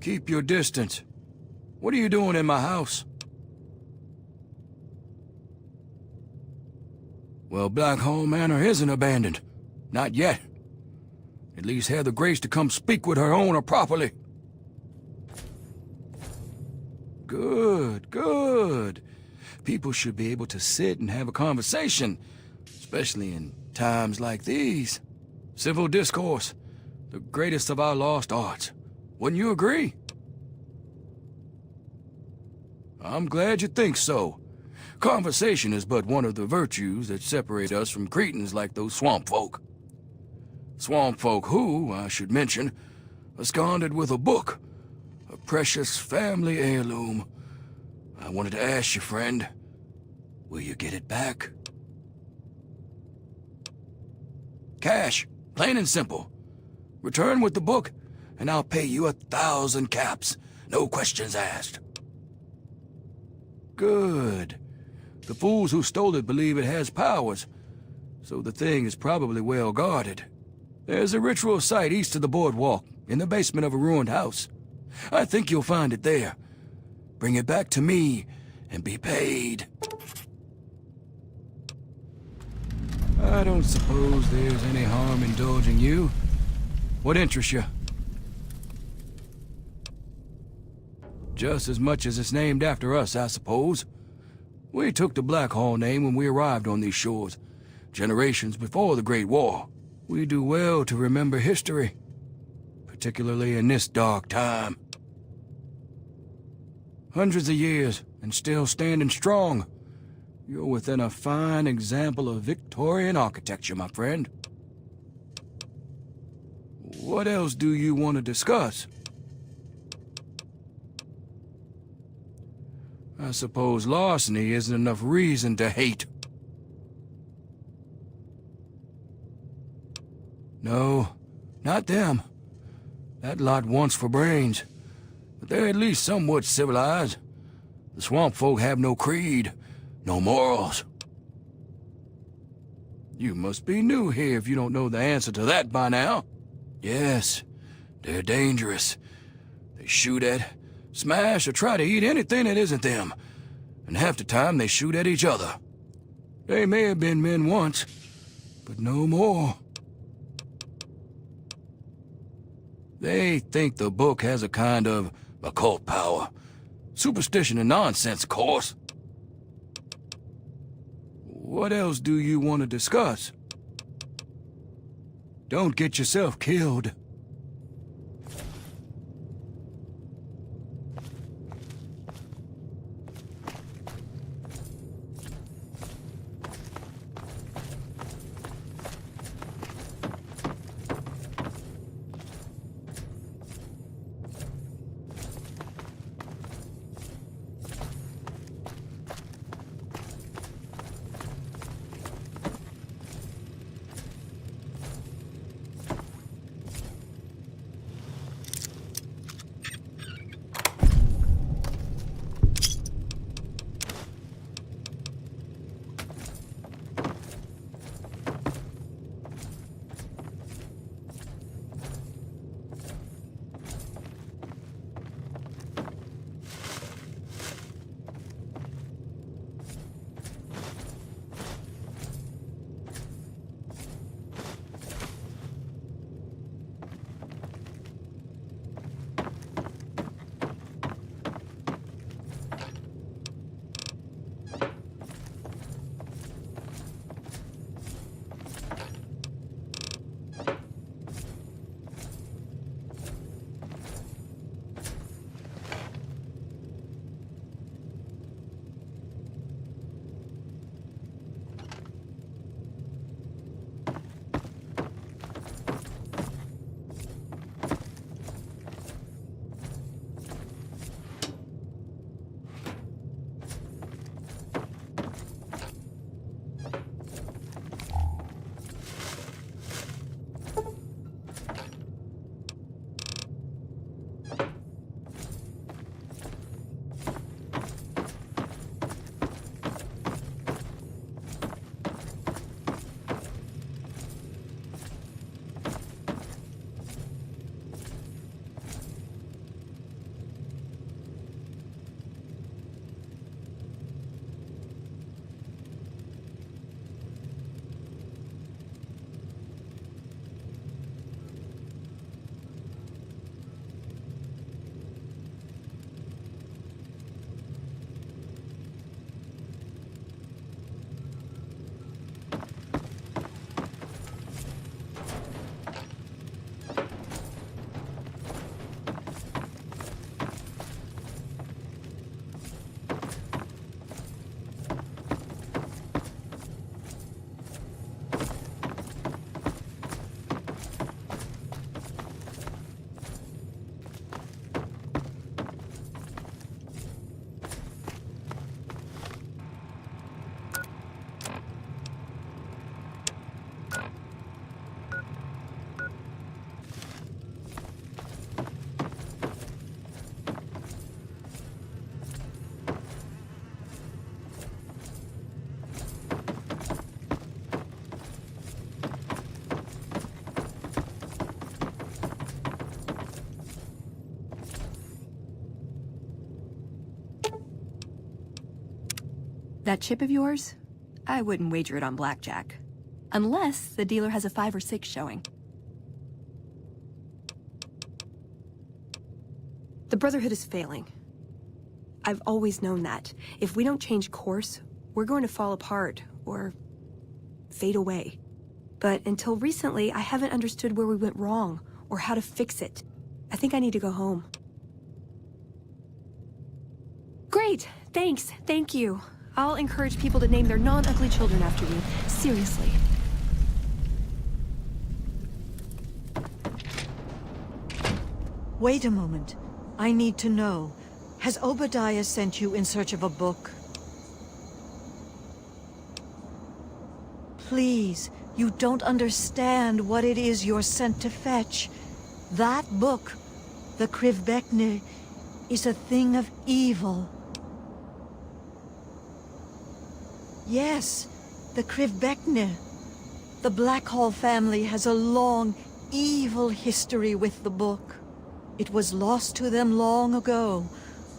Keep your distance. What are you doing in my house? Well, Blackhall Manor isn't abandoned. Not yet. At least have the grace to come speak with her owner properly. Good, good. People should be able to sit and have a conversation, especially in times like these. Civil discourse, the greatest of our lost arts. Wouldn't you agree? I'm glad you think so. Conversation is but one of the virtues that separate us from cretins like those swamp folk. Swamp folk who, I should mention, absconded with a book, a precious family heirloom. I wanted to ask you, friend, will you get it back? Cash, plain and simple. Return with the book, and I'll pay you 1,000 caps, no questions asked. Good. The fools who stole it believe it has powers, so the thing is probably well guarded. There's a ritual site east of the boardwalk, in the basement of a ruined house. I think you'll find it there. Bring it back to me, and be paid. I don't suppose there's any harm indulging you. What interests you? Just as much as it's named after us, I suppose. We took the Blackhall name when we arrived on these shores, generations before the Great War. We do well to remember history, particularly in this dark time. Hundreds of years, and still standing strong. You're within a fine example of Victorian architecture, my friend. What else do you want to discuss? I suppose larceny isn't enough reason to hate. No, not them. That lot wants for brains. But they're at least somewhat civilized. The swamp folk have no creed, no morals. You must be new here if you don't know the answer to that by now. Yes, they're dangerous. They shoot at, smash, or try to eat anything that isn't them. And half the time they shoot at each other. They may have been men once, but no more. They think the book has a kind of occult power. Superstition and nonsense, of course. What else do you want to discuss? Don't get yourself killed. That chip of yours? I wouldn't wager it on blackjack. Unless the dealer has a 5 or 6 showing. The Brotherhood is failing. I've always known that. If we don't change course, we're going to fall apart, or fade away. But until recently, I haven't understood where we went wrong, or how to fix it. I think I need to go home. Great! Thanks. Thank you. I'll encourage people to name their non-ugly children after you. Seriously. Wait a moment. I need to know. Has Obadiah sent you in search of a book? Please, you don't understand what it is you're sent to fetch. That book, the Krivbekne, is a thing of evil. Yes, the Krivbekne. The Blackhall family has a long, evil history with the book. It was lost to them long ago,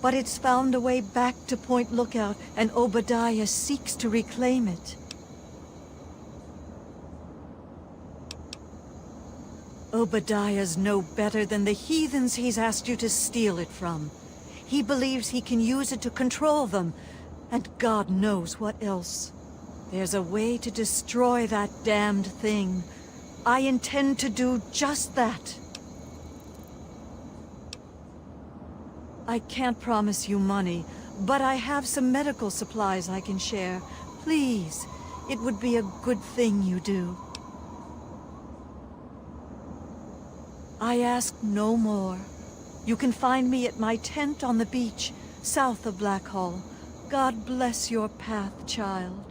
but it's found a way back to Point Lookout, and Obadiah seeks to reclaim it. Obadiah's no better than the heathens he's asked you to steal it from. He believes he can use it to control them, and God knows what else. There's a way to destroy that damned thing. I intend to do just that. I can't promise you money, but I have some medical supplies I can share. Please, it would be a good thing you do. I ask no more. You can find me at my tent on the beach, south of Blackhall. God bless your path, child.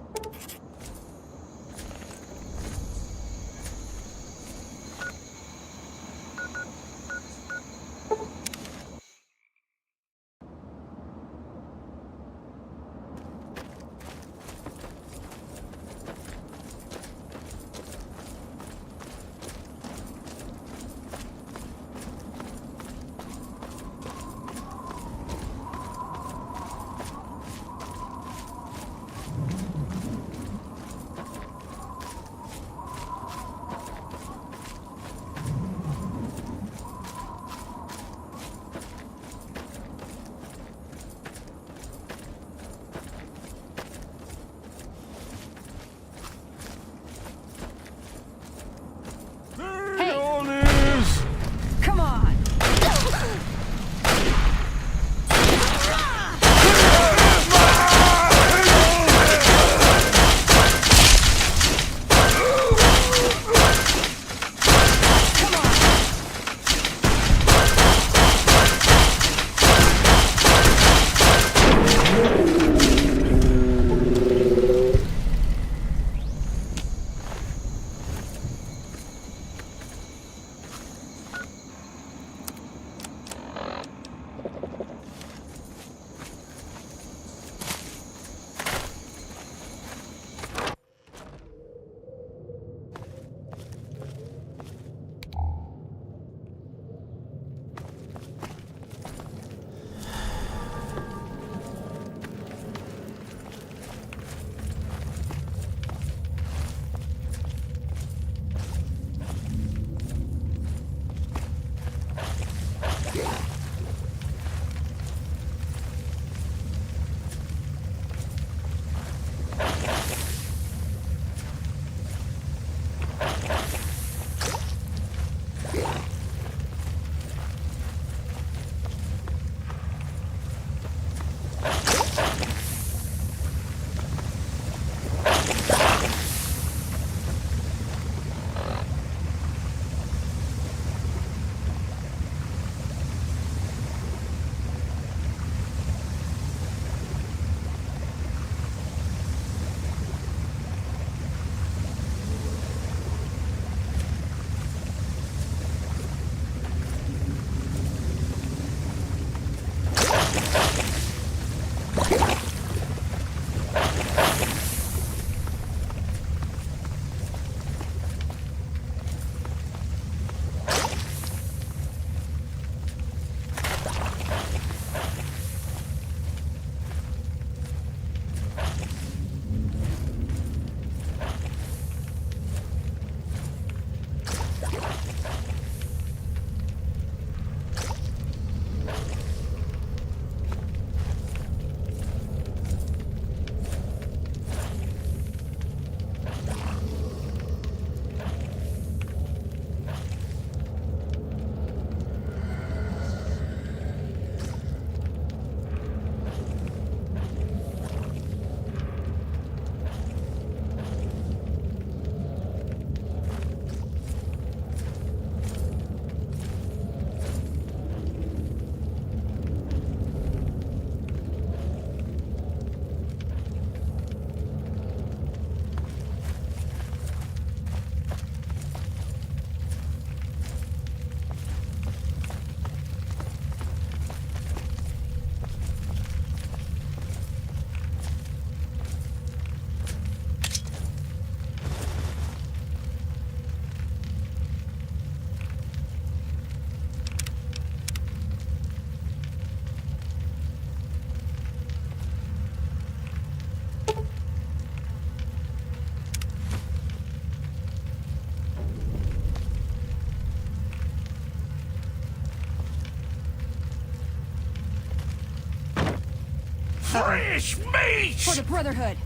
Fresh meat! For the Brotherhood.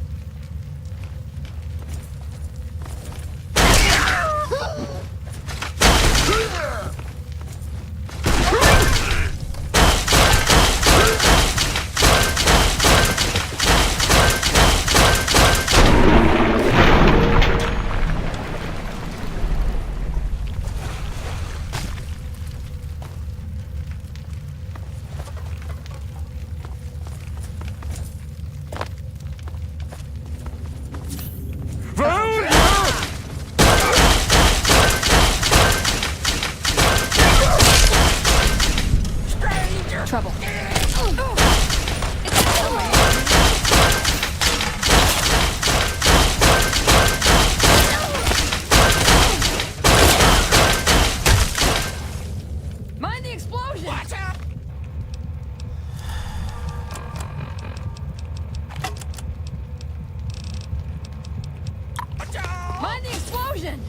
Trouble. Mind the explosion! Watch out! Mind the explosion!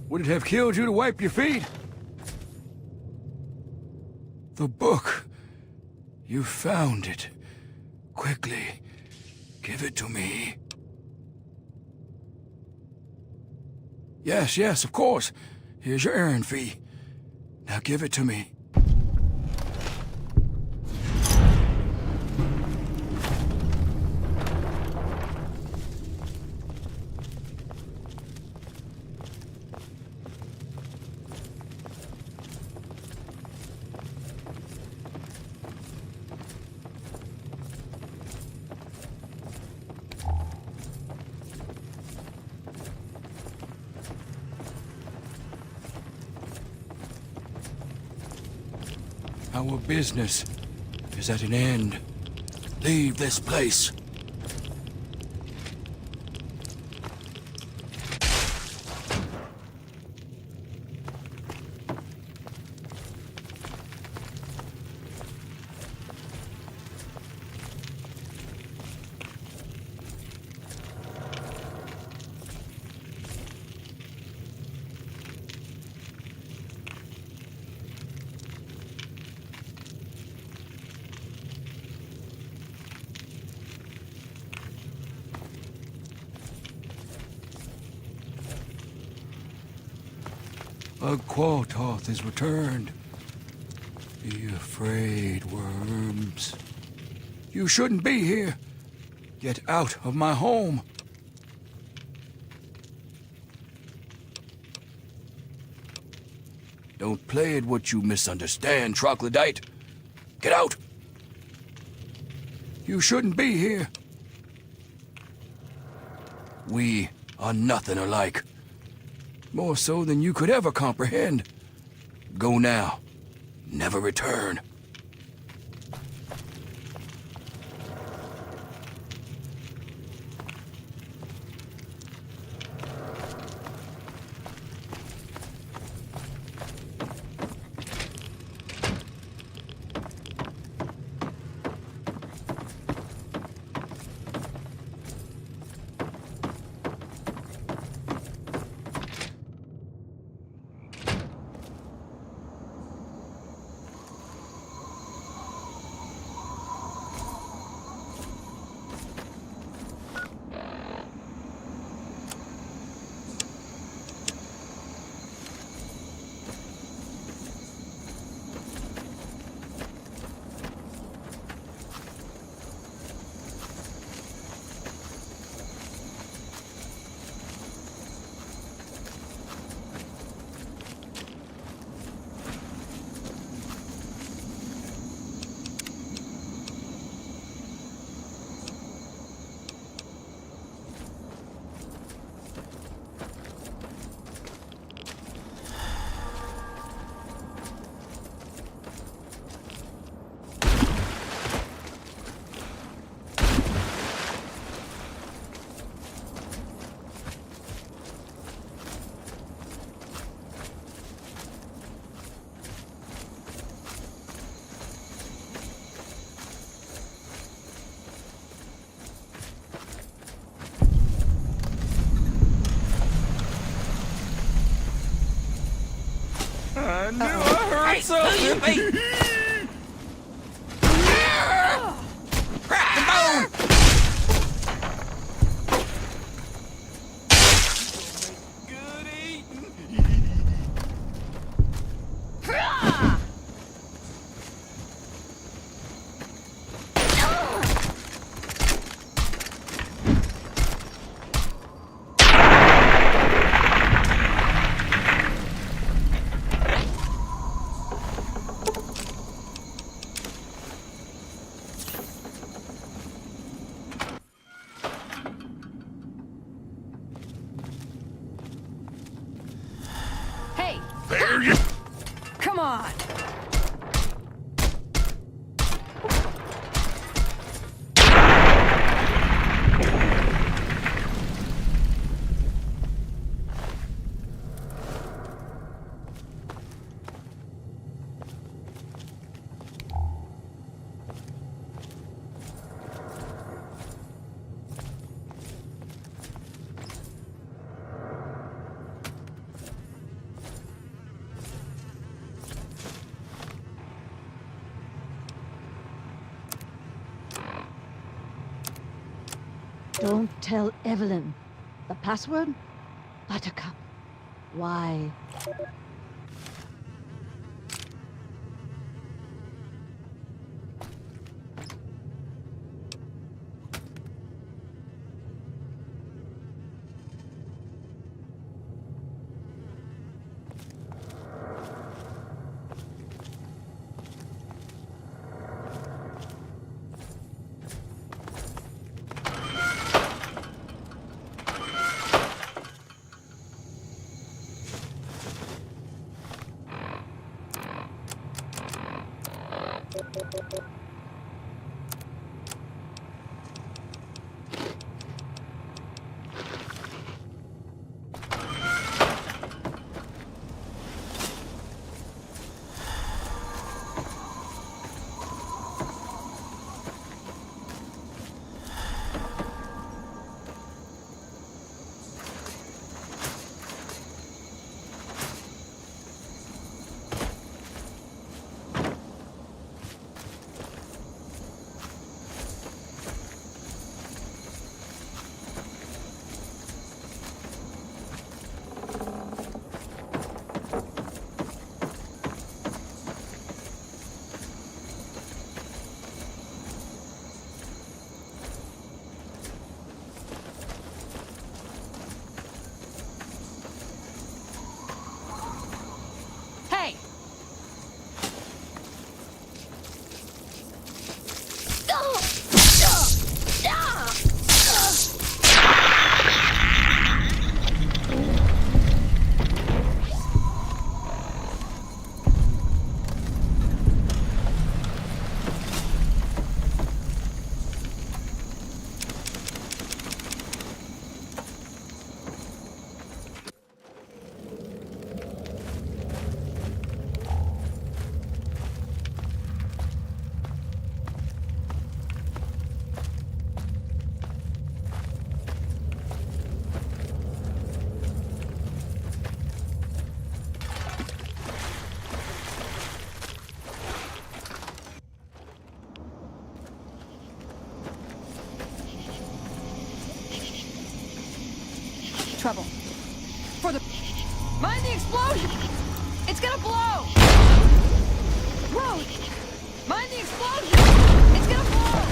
Would it have killed you to wipe your feet? The book. You found it. Quickly, give it to me. Yes, of course. Here's your errand fee. Now give it to me. Our business is at an end. Leave this place. Qualtoth is returned. Be afraid, worms. You shouldn't be here. Get out of my home. Don't play at what you misunderstand, troglodyte. Get out. You shouldn't be here. We are nothing alike. More so than you could ever comprehend. Go now. Never return. Hey, So hey! Crack the bone! good eating. Hey! There you... Come on! Don't tell Evelyn. The password? Buttercup. Why? Hey! Trouble. For the... Mind the explosion! It's gonna blow! Whoa! Mind the explosion! It's gonna blow!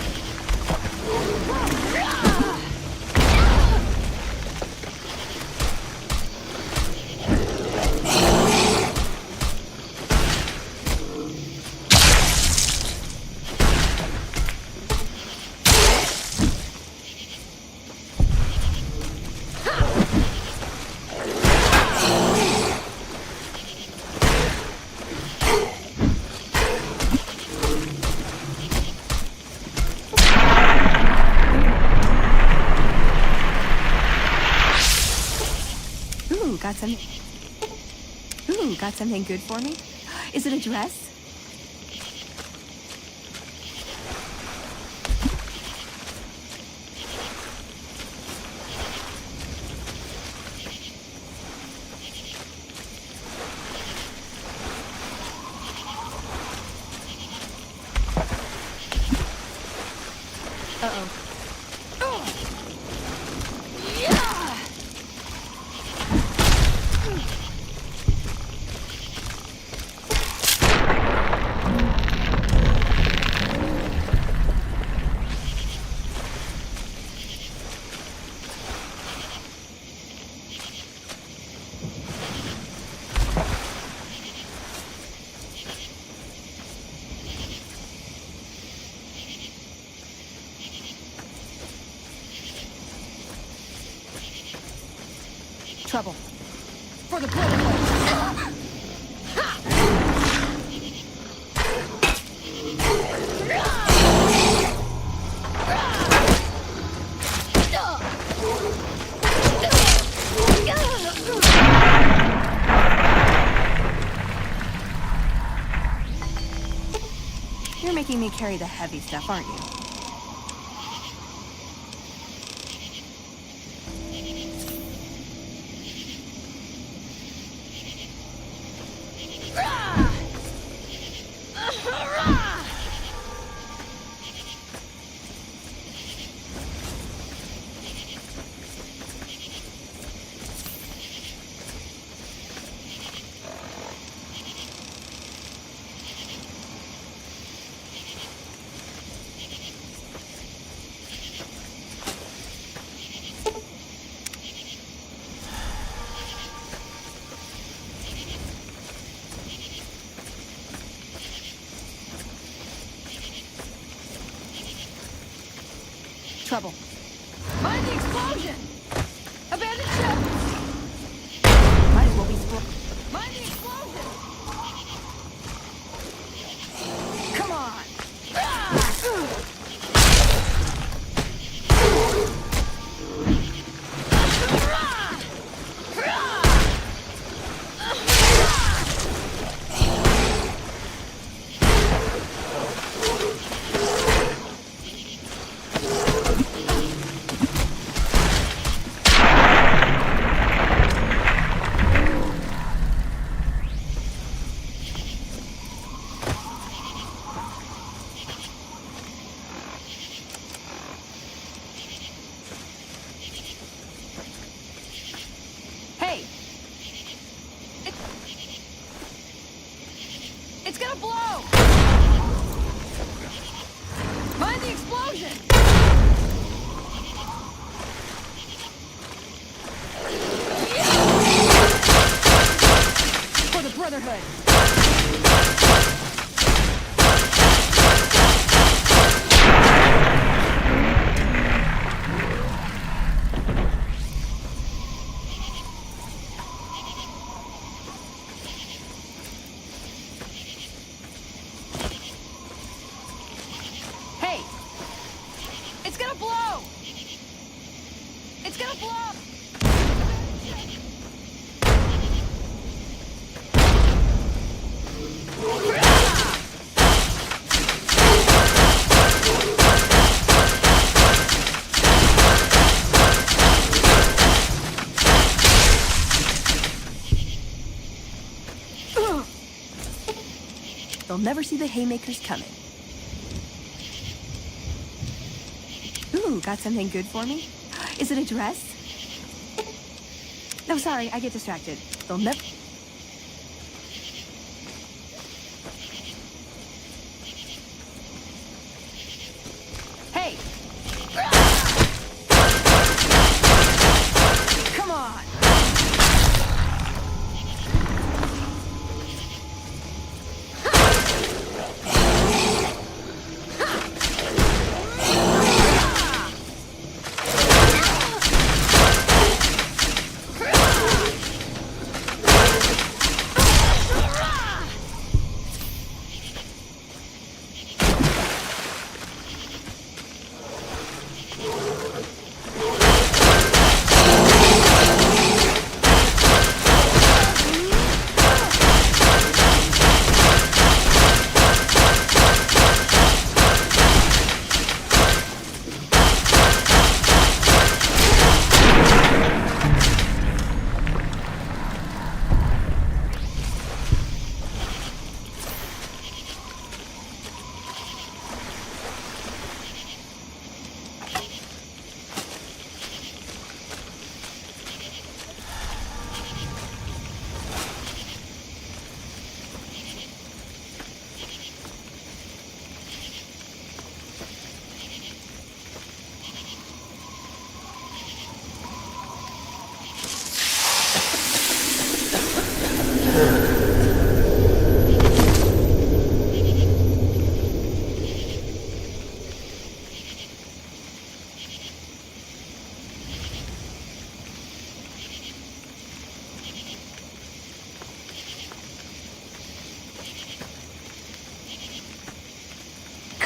Got something good for me? Is it a dress? Trouble. For the Brotherhood! You're making me carry the heavy stuff, aren't you? Trouble. Mind the explosion! Abandoned ship! Might as well be Mind the explosion! Come on! It's gonna blow! Mind the explosion! For the Brotherhood! It's gonna blow! It's gonna blow! They'll never see the haymakers coming. Ooh, got something good for me? Is it a dress? No, sorry, I get distracted. They'll never... Hey! Come on!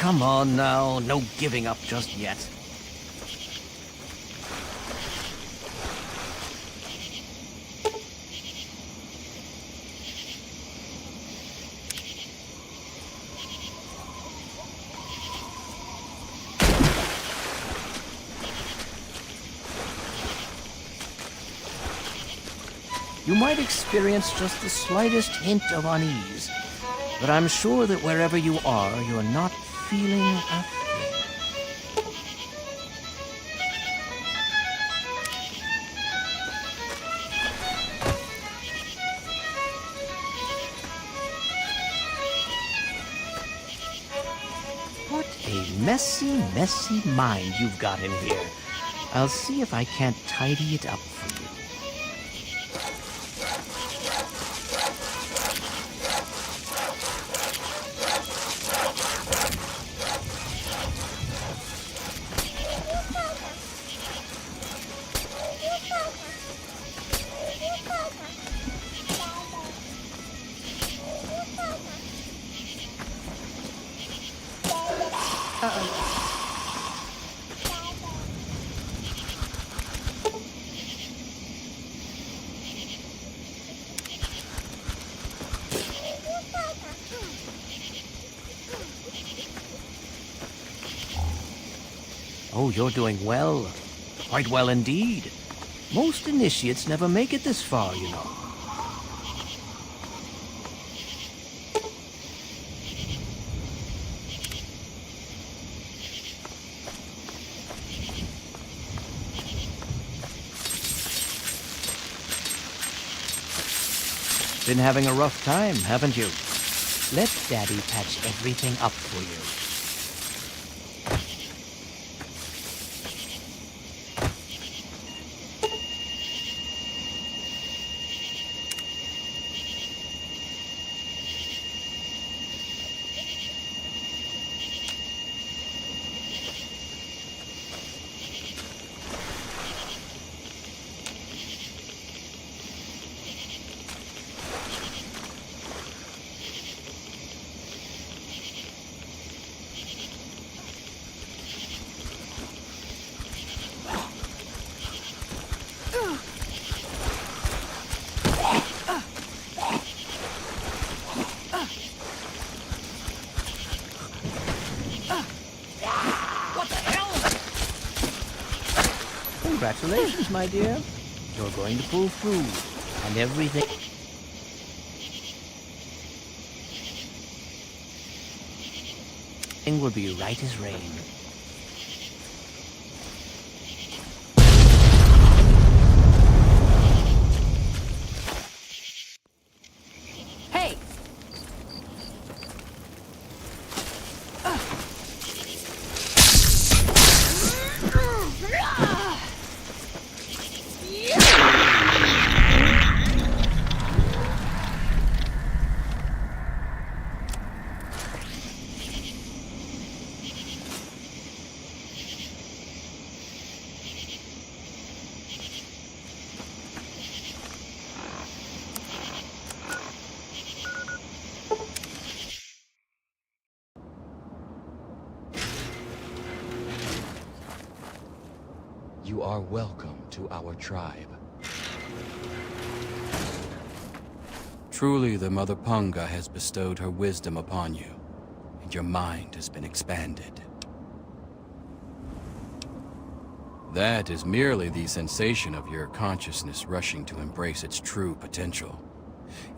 come on now. No giving up just yet. You might experience just the slightest hint of unease, but I'm sure that wherever you are, you're not feeling a thing. What a messy, messy mind you've got in here. I'll see if I can't tidy it up for you. Oh, you're doing well. Quite well indeed. Most initiates never make it this far, you know. Been having a rough time, haven't you? Let Daddy patch everything up for you. Congratulations, my dear. You're going to pull through, and everything will be right as rain. Hey! You are welcome to our tribe. Truly, the Mother Punga has bestowed her wisdom upon you, and your mind has been expanded. That is merely the sensation of your consciousness rushing to embrace its true potential.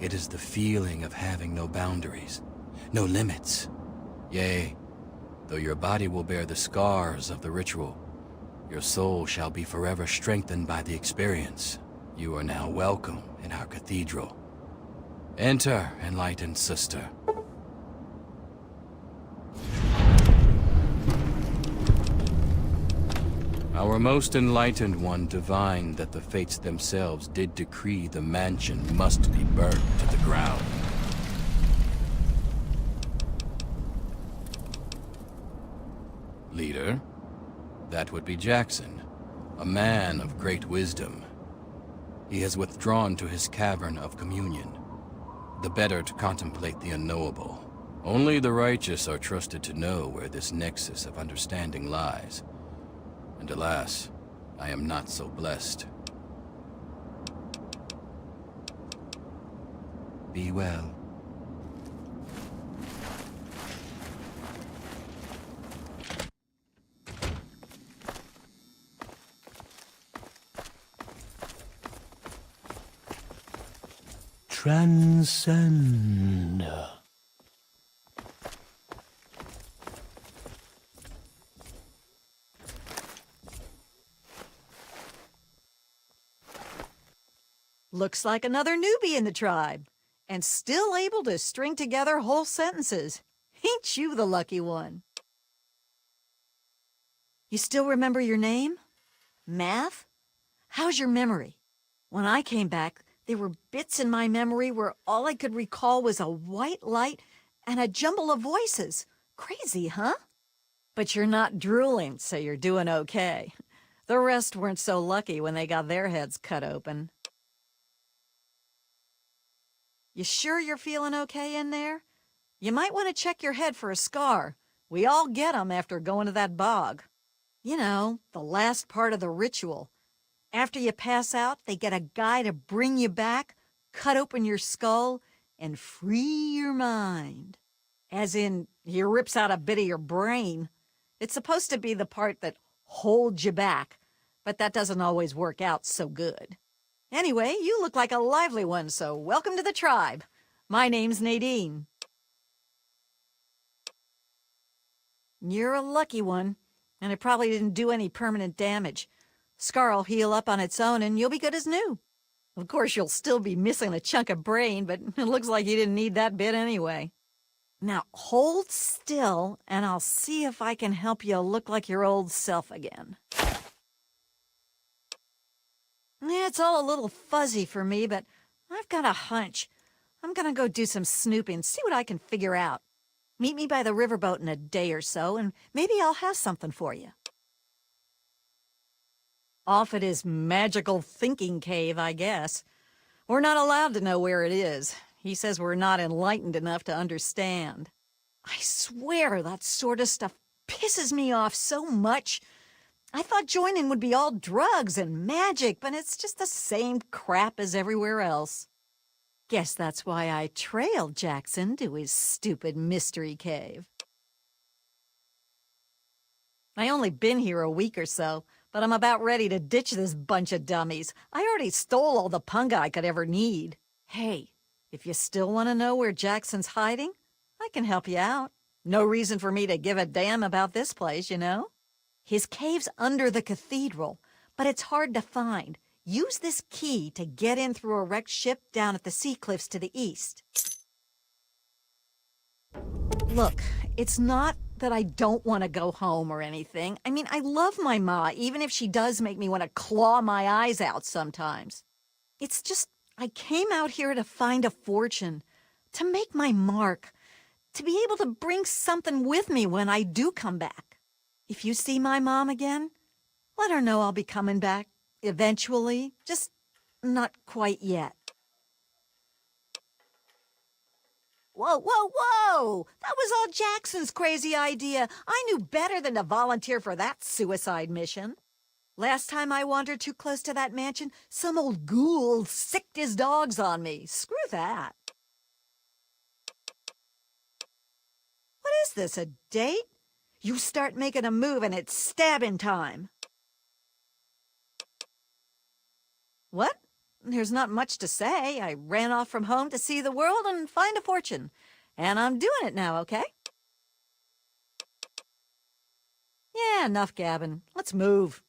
It is the feeling of having no boundaries, no limits. Yea, though your body will bear the scars of the ritual, your soul shall be forever strengthened by the experience. You are now welcome in our cathedral. Enter, enlightened sister. Our most enlightened one divined that the fates themselves did decree the mansion must be burned to the ground. Leader? That would be Jackson, a man of great wisdom. He has withdrawn to his cavern of communion, the better to contemplate the unknowable Only the righteous are trusted to know where this nexus of understanding lies. And alas, I am not so blessed. Be well. Transcend. Looks like another newbie in the tribe, and still able to string together whole sentences. Ain't you the lucky one? You still remember your name? Math? How's your memory? When I came back, there were bits in my memory where all I could recall was a white light and a jumble of voices. Crazy, huh? But you're not drooling, so you're doing okay. The rest weren't so lucky when they got their heads cut open. You sure you're feeling okay in there? You might want to check your head for a scar. We all get 'em after going to that bog. You know, the last part of the ritual. After you pass out, they get a guy to bring you back, cut open your skull, and free your mind. As in, he rips out a bit of your brain. It's supposed to be the part that holds you back, but that doesn't always work out so good. Anyway, you look like a lively one, so welcome to the tribe. My name's Nadine. You're a lucky one, and it probably didn't do any permanent damage. Scar'll heal up on its own, and you'll be good as new. Of course, you'll still be missing a chunk of brain, but it looks like you didn't need that bit anyway. Now, hold still, and I'll see if I can help you look like your old self again. Yeah, it's all a little fuzzy for me, but I've got a hunch. I'm gonna go do some snooping, see what I can figure out. Meet me by the riverboat in a day or so, and maybe I'll have something for you. Off at his magical thinking cave, I guess. We're not allowed to know where it is. He says we're not enlightened enough to understand. I swear that sort of stuff pisses me off so much. I thought joining would be all drugs and magic, but it's just the same crap as everywhere else. Guess that's why I trailed Jackson to his stupid mystery cave. I only been here a week or so, but I'm about ready to ditch this bunch of dummies. I already stole all the punga I could ever need. Hey, if you still want to know where Jackson's hiding, I can help you out. No reason for me to give a damn about this place, you know? His cave's under the cathedral, but it's hard to find. Use this key to get in through a wrecked ship down at the sea cliffs to the east. Look, it's not that I don't want to go home or anything. I mean, I love my ma, even if she does make me want to claw my eyes out sometimes. It's just, I came out here to find a fortune, to make my mark, to be able to bring something with me when I do come back. If you see my mom again, let her know I'll be coming back eventually, just not quite yet. Whoa, whoa, whoa! That was all Jackson's crazy idea. I knew better than to volunteer for that suicide mission. Last time I wandered too close to that mansion, some old ghoul sicked his dogs on me. Screw that. What is this, a date? You start making a move and it's stabbing time. What? There's not much to say. I ran off from home to see the world and find a fortune. And I'm doing it now, okay? Yeah, enough gabbing. Let's move.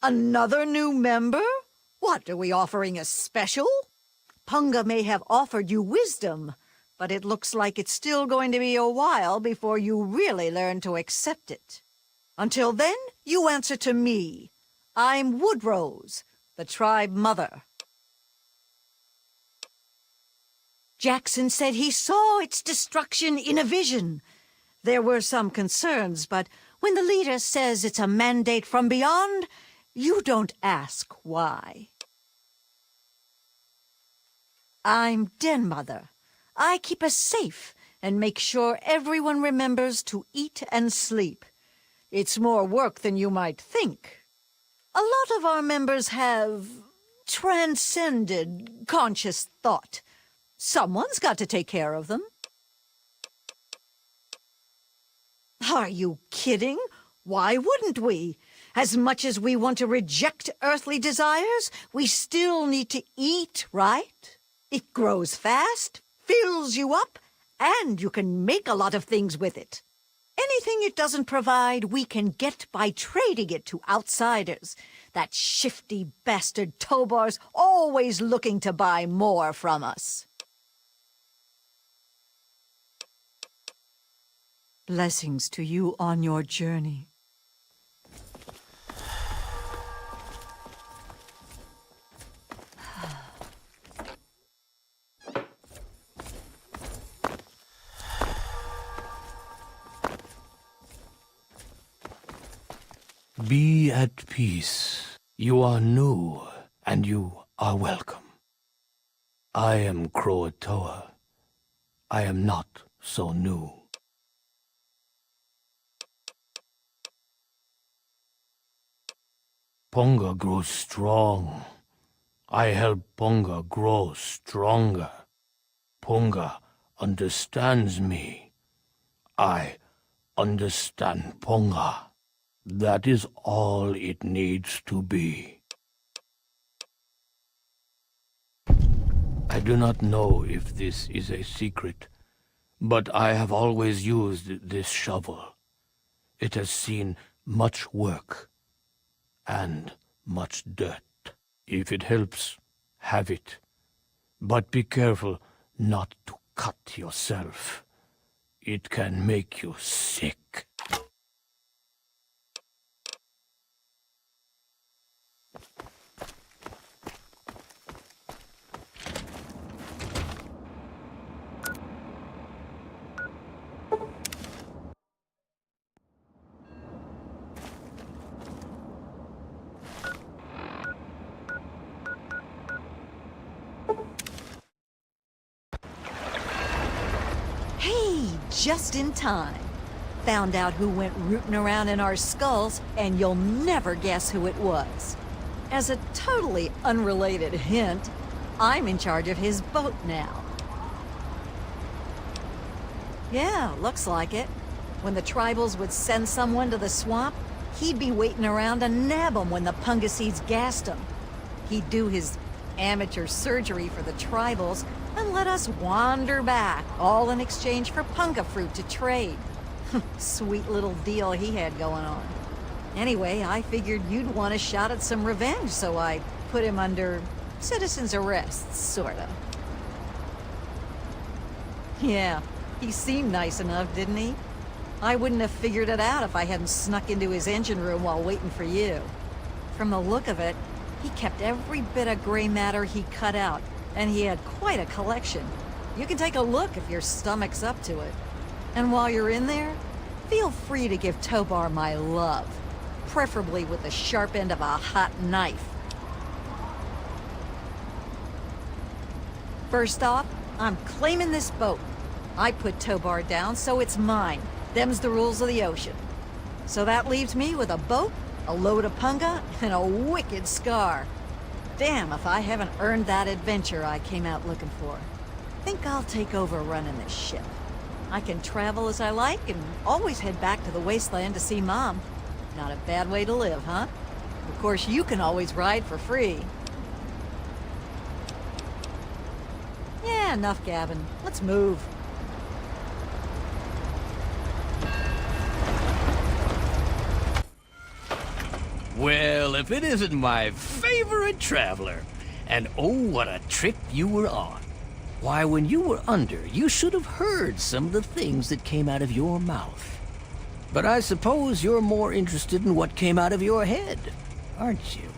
Another new member? What, are we offering a special? Punga may have offered you wisdom, but it looks like it's still going to be a while before you really learn to accept it. Until then, you answer to me. I'm Woodrose, the tribe mother. Jackson said he saw its destruction in a vision. There were some concerns, but when the leader says it's a mandate from beyond, you don't ask why. I'm Den Mother. I keep us safe and make sure everyone remembers to eat and sleep. It's more work than you might think. A lot of our members have transcended conscious thought. Someone's got to take care of them. Are you kidding? Why wouldn't we? As much as we want to reject earthly desires, we still need to eat, right? It grows fast, fills you up, and you can make a lot of things with it. Anything it doesn't provide, we can get by trading it to outsiders. That shifty bastard Tobar's always looking to buy more from us. Blessings to you on your journey. Be at peace. You are new, and you are welcome. I am Croatoa. I am not so new. Ponga grows strong. I help Ponga grow stronger. Ponga understands me. I understand Ponga. That is all it needs to be. I do not know if this is a secret, but I have always used this shovel. It has seen much work and much dirt. If it helps, have it. But be careful not to cut yourself. It can make you sick. Just in time. Found out who went rooting around in our skulls, and you'll never guess who it was. As a totally unrelated hint, I'm in charge of his boat now. Yeah, looks like it. When the tribals would send someone to the swamp, he'd be waiting around to nab them when the Pungaseeds gassed them. He'd do his amateur surgery for the tribals and let us wander back, all in exchange for punga fruit to trade. Sweet little deal he had going on. Anyway, I figured you'd want a shot at some revenge, so I put him under citizen's arrest, sorta. Yeah, he seemed nice enough, didn't he? I wouldn't have figured it out if I hadn't snuck into his engine room while waiting for you. From the look of it, he kept every bit of gray matter he cut out, and he had quite a collection. You can take a look if your stomach's up to it. And while you're in there, feel free to give Tobar my love, preferably with the sharp end of a hot knife. First off, I'm claiming this boat. I put Tobar down, so it's mine. Them's the rules of the ocean. So that leaves me with a boat, a load of punga, and a wicked scar. Damn if I haven't earned that adventure I came out looking for. Think I'll take over running this ship. I can travel as I like and always head back to the wasteland to see Mom. Not a bad way to live, huh? Of course, you can always ride for free. Yeah, enough gabbing. Let's move. Well, Well, if it isn't my favorite traveler. And oh, what a trip you were on. Why, when you were under, you should have heard some of the things that came out of your mouth. But I suppose you're more interested in what came out of your head, aren't you?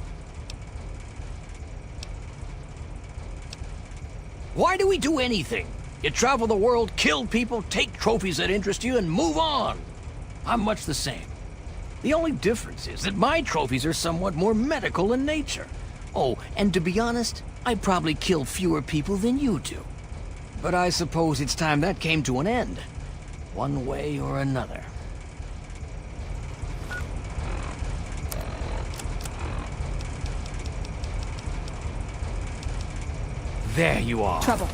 Why do we do anything? You travel the world, kill people, take trophies that interest you, and move on. I'm much the same. The only difference is that my trophies are somewhat more medical in nature. Oh, and to be honest, I probably kill fewer people than you do. But I suppose it's time that came to an end, one way or another. There you are. Trouble.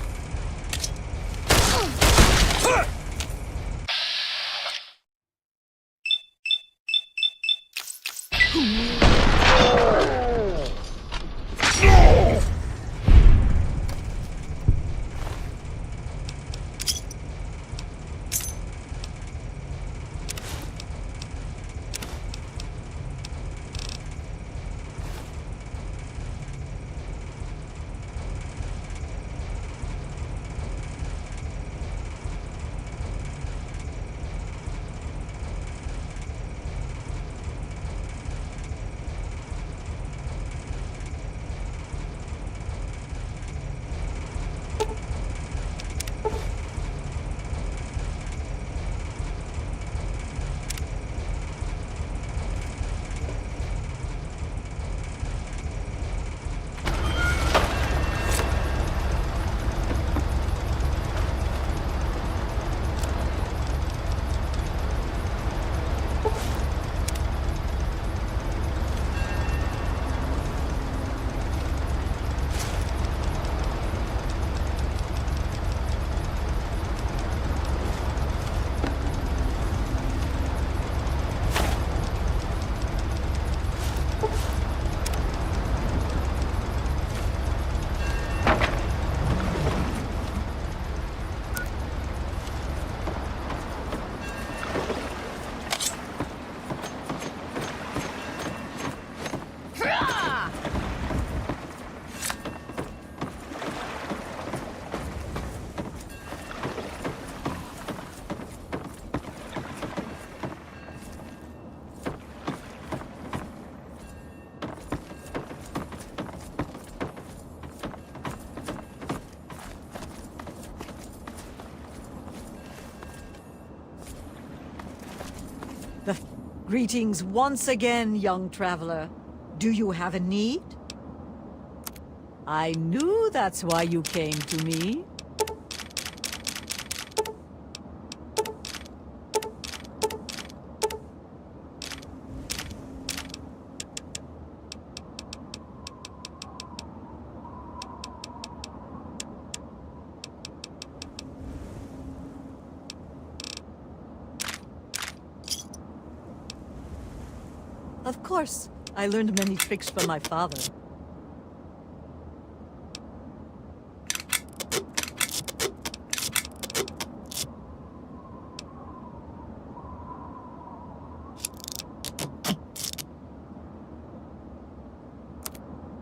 Greetings once again, young traveler. Do you have a need? I knew that's why you came to me. Of course. I learned many tricks from my father.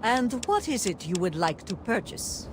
And what is it you would like to purchase?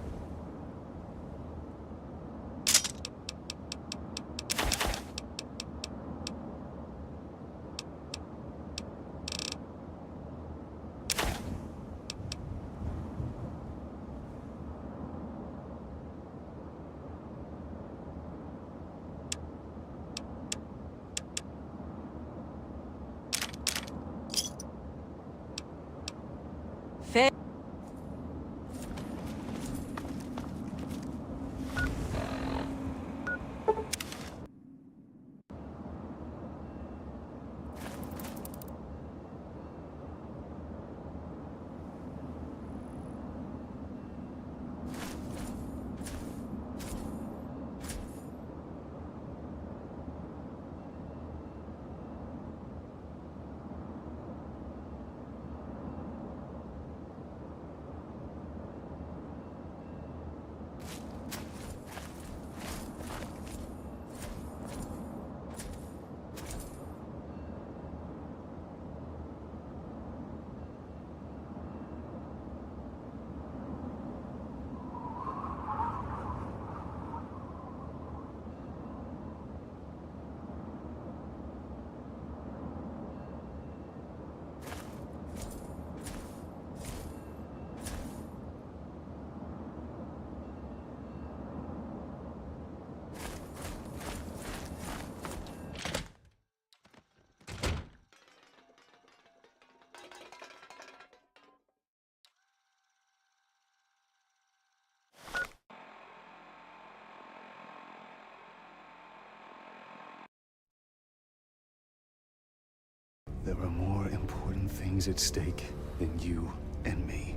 There are more important things at stake than you and me.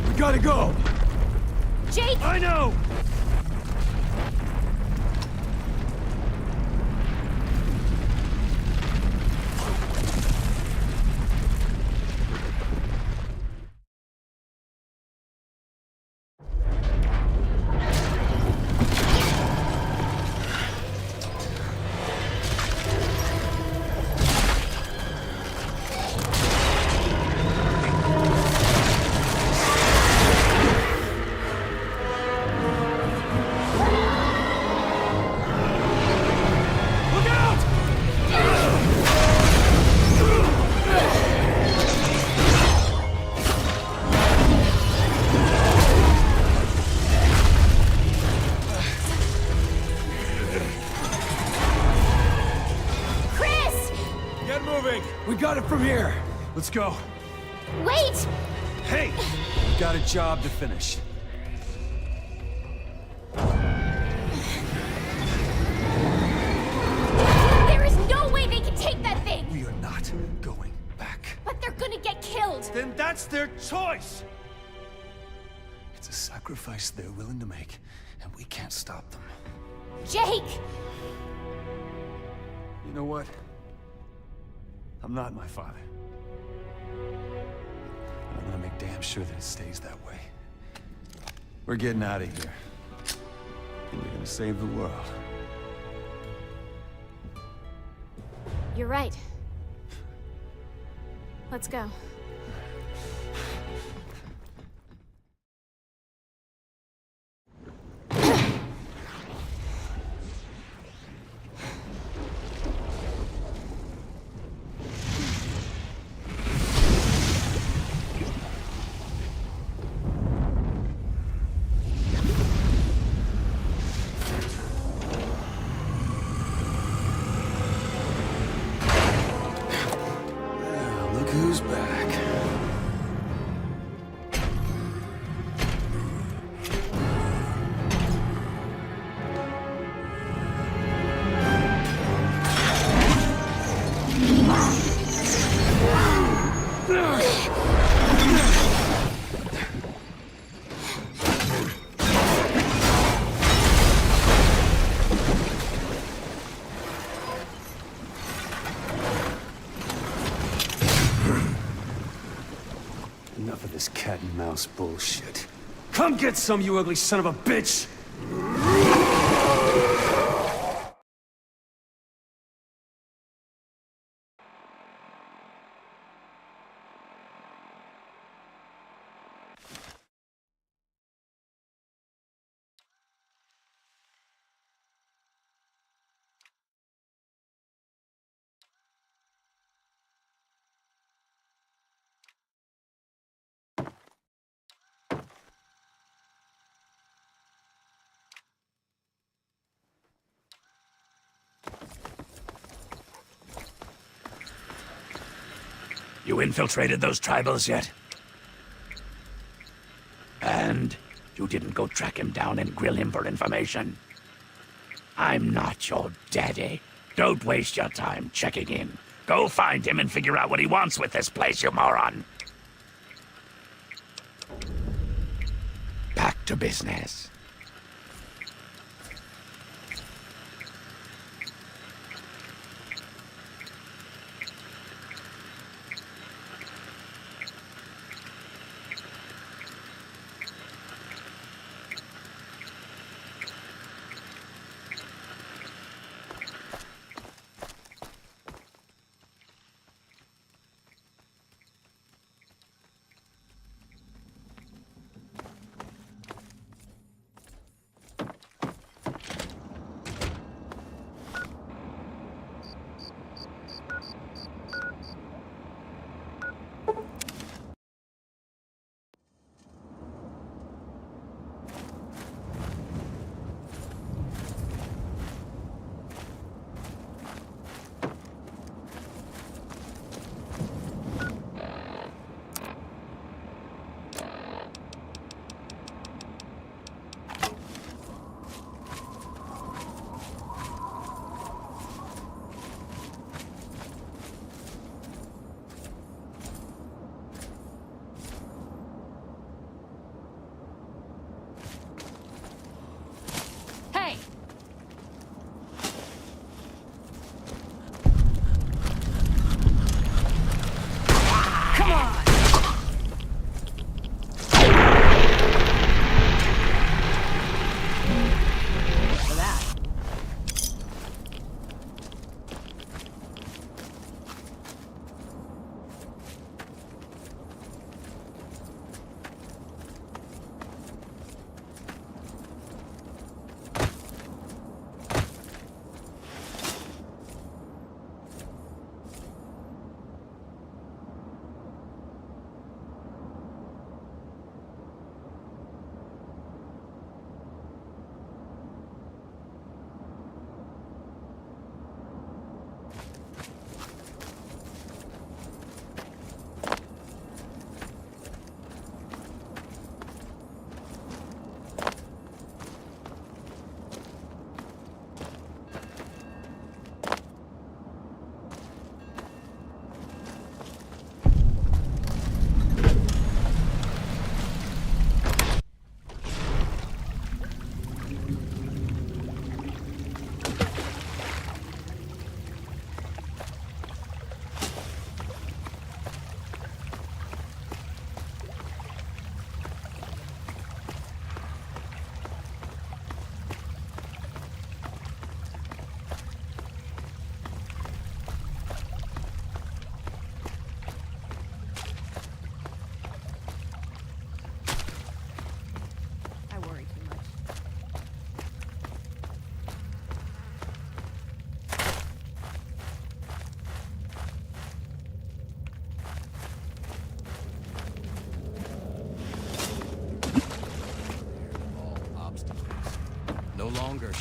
We gotta go! Jake! I know! We got it from here. Let's go. Wait! Hey! We got a job to finish. There is no way they can take that thing! We are not going back. But they're gonna get killed! Then that's their choice! It's a sacrifice they're willing to make, and we can't stop them. Jake! You know what? I'm not my father. And I'm gonna make damn sure that it stays that way. We're getting out of here. And we're gonna save the world. You're right. Let's go. Look who's back. Enough of this cat and mouse bullshit. Come get some, you ugly son of a bitch! You infiltrated those tribals yet? And you didn't go track him down and grill him for information? I'm not your daddy. Don't waste your time checking in. Go find him and figure out what he wants with this place, you moron. Back to business.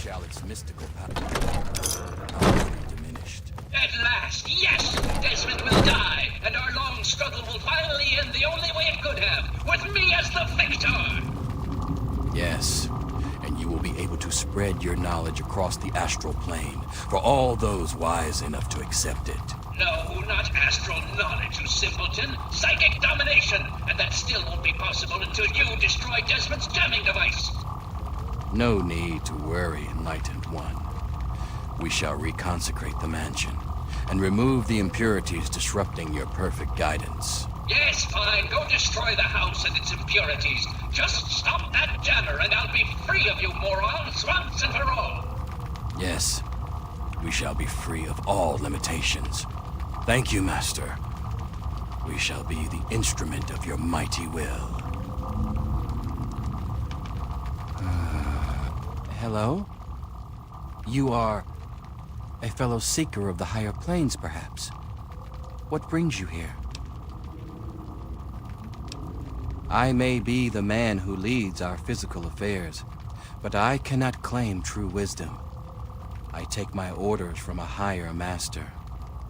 shall its mystical power be diminished. At last, yes! Desmond will die, and our long struggle will finally end the only way it could have, with me as the victor! Yes, and you will be able to spread your knowledge across the astral plane for all those wise enough to accept it. No, not astral knowledge, you simpleton. Psychic domination! And that still won't be possible until you destroy Desmond's jamming device! No need to worry, Enlightened One. We shall reconsecrate the mansion and remove the impurities disrupting your perfect guidance. Yes, fine. Go destroy the house and its impurities. Just stop that jammer and I'll be free of you morons once and for all. Yes, we shall be free of all limitations. Thank you, Master. We shall be the instrument of your mighty will. Hello? You are a fellow seeker of the higher planes, perhaps? What brings you here? I may be the man who leads our physical affairs, but I cannot claim true wisdom. I take my orders from a higher master,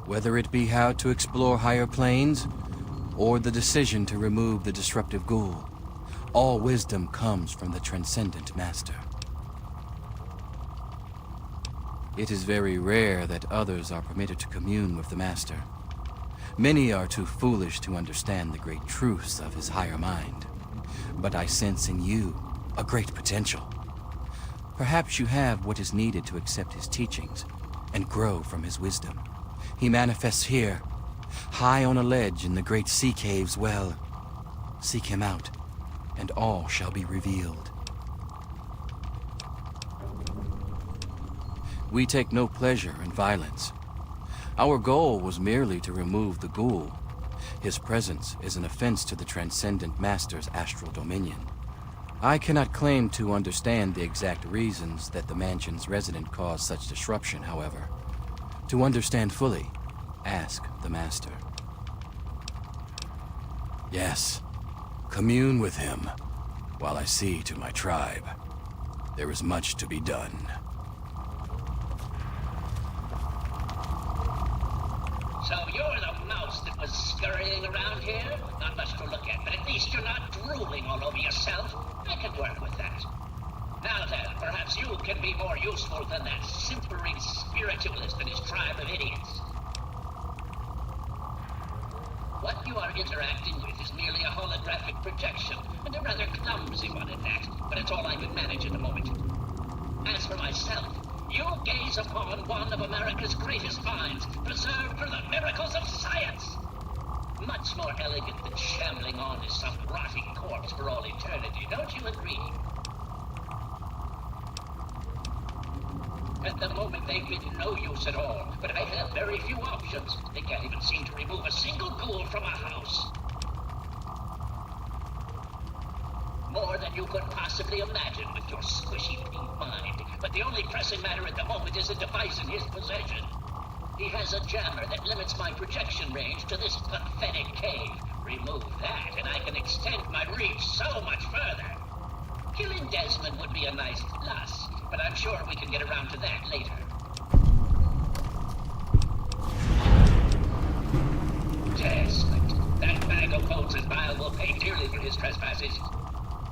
whether it be how to explore higher planes or the decision to remove the disruptive ghoul. All wisdom comes from the transcendent master. It is very rare that others are permitted to commune with the master. Many are too foolish to understand the great truths of his higher mind. But I sense in you a great potential. Perhaps you have what is needed to accept his teachings and grow from his wisdom. He manifests here, high on a ledge in the great sea caves. Well, seek him out, and all shall be revealed. We take no pleasure in violence. Our goal was merely to remove the ghoul. His presence is an offense to the Transcendent Master's astral dominion. I cannot claim to understand the exact reasons that the mansion's resident caused such disruption, however. To understand fully, ask the Master. Yes, commune with him, while I see to my tribe. There is much to be done. So you're the mouse that was scurrying around here? Not much to look at, but at least you're not drooling all over yourself. I can work with that. Now then, perhaps you can be more useful than that simpering spiritualist and his tribe of idiots. What you are interacting with is merely a holographic projection, and a rather clumsy one at that, but it's all I can manage at the moment. As for myself, you gaze upon one of America's greatest minds, preserved for the miracles of science. Much more elegant than shambling on as some rotting corpse for all eternity, don't you agree? At the moment, they've been no use at all, but I have very few options. They can't even seem to remove a single ghoul from a house. More than you could possibly imagine with your squishy pink mind. But the only pressing matter at the moment is a device in his possession. He has a jammer that limits my projection range to this pathetic cave. Remove that, and I can extend my reach so much further. Killing Desmond would be a nice plus, but I'm sure we can get around to that later. Desmond, that bag of bones and bile will pay dearly for his trespasses.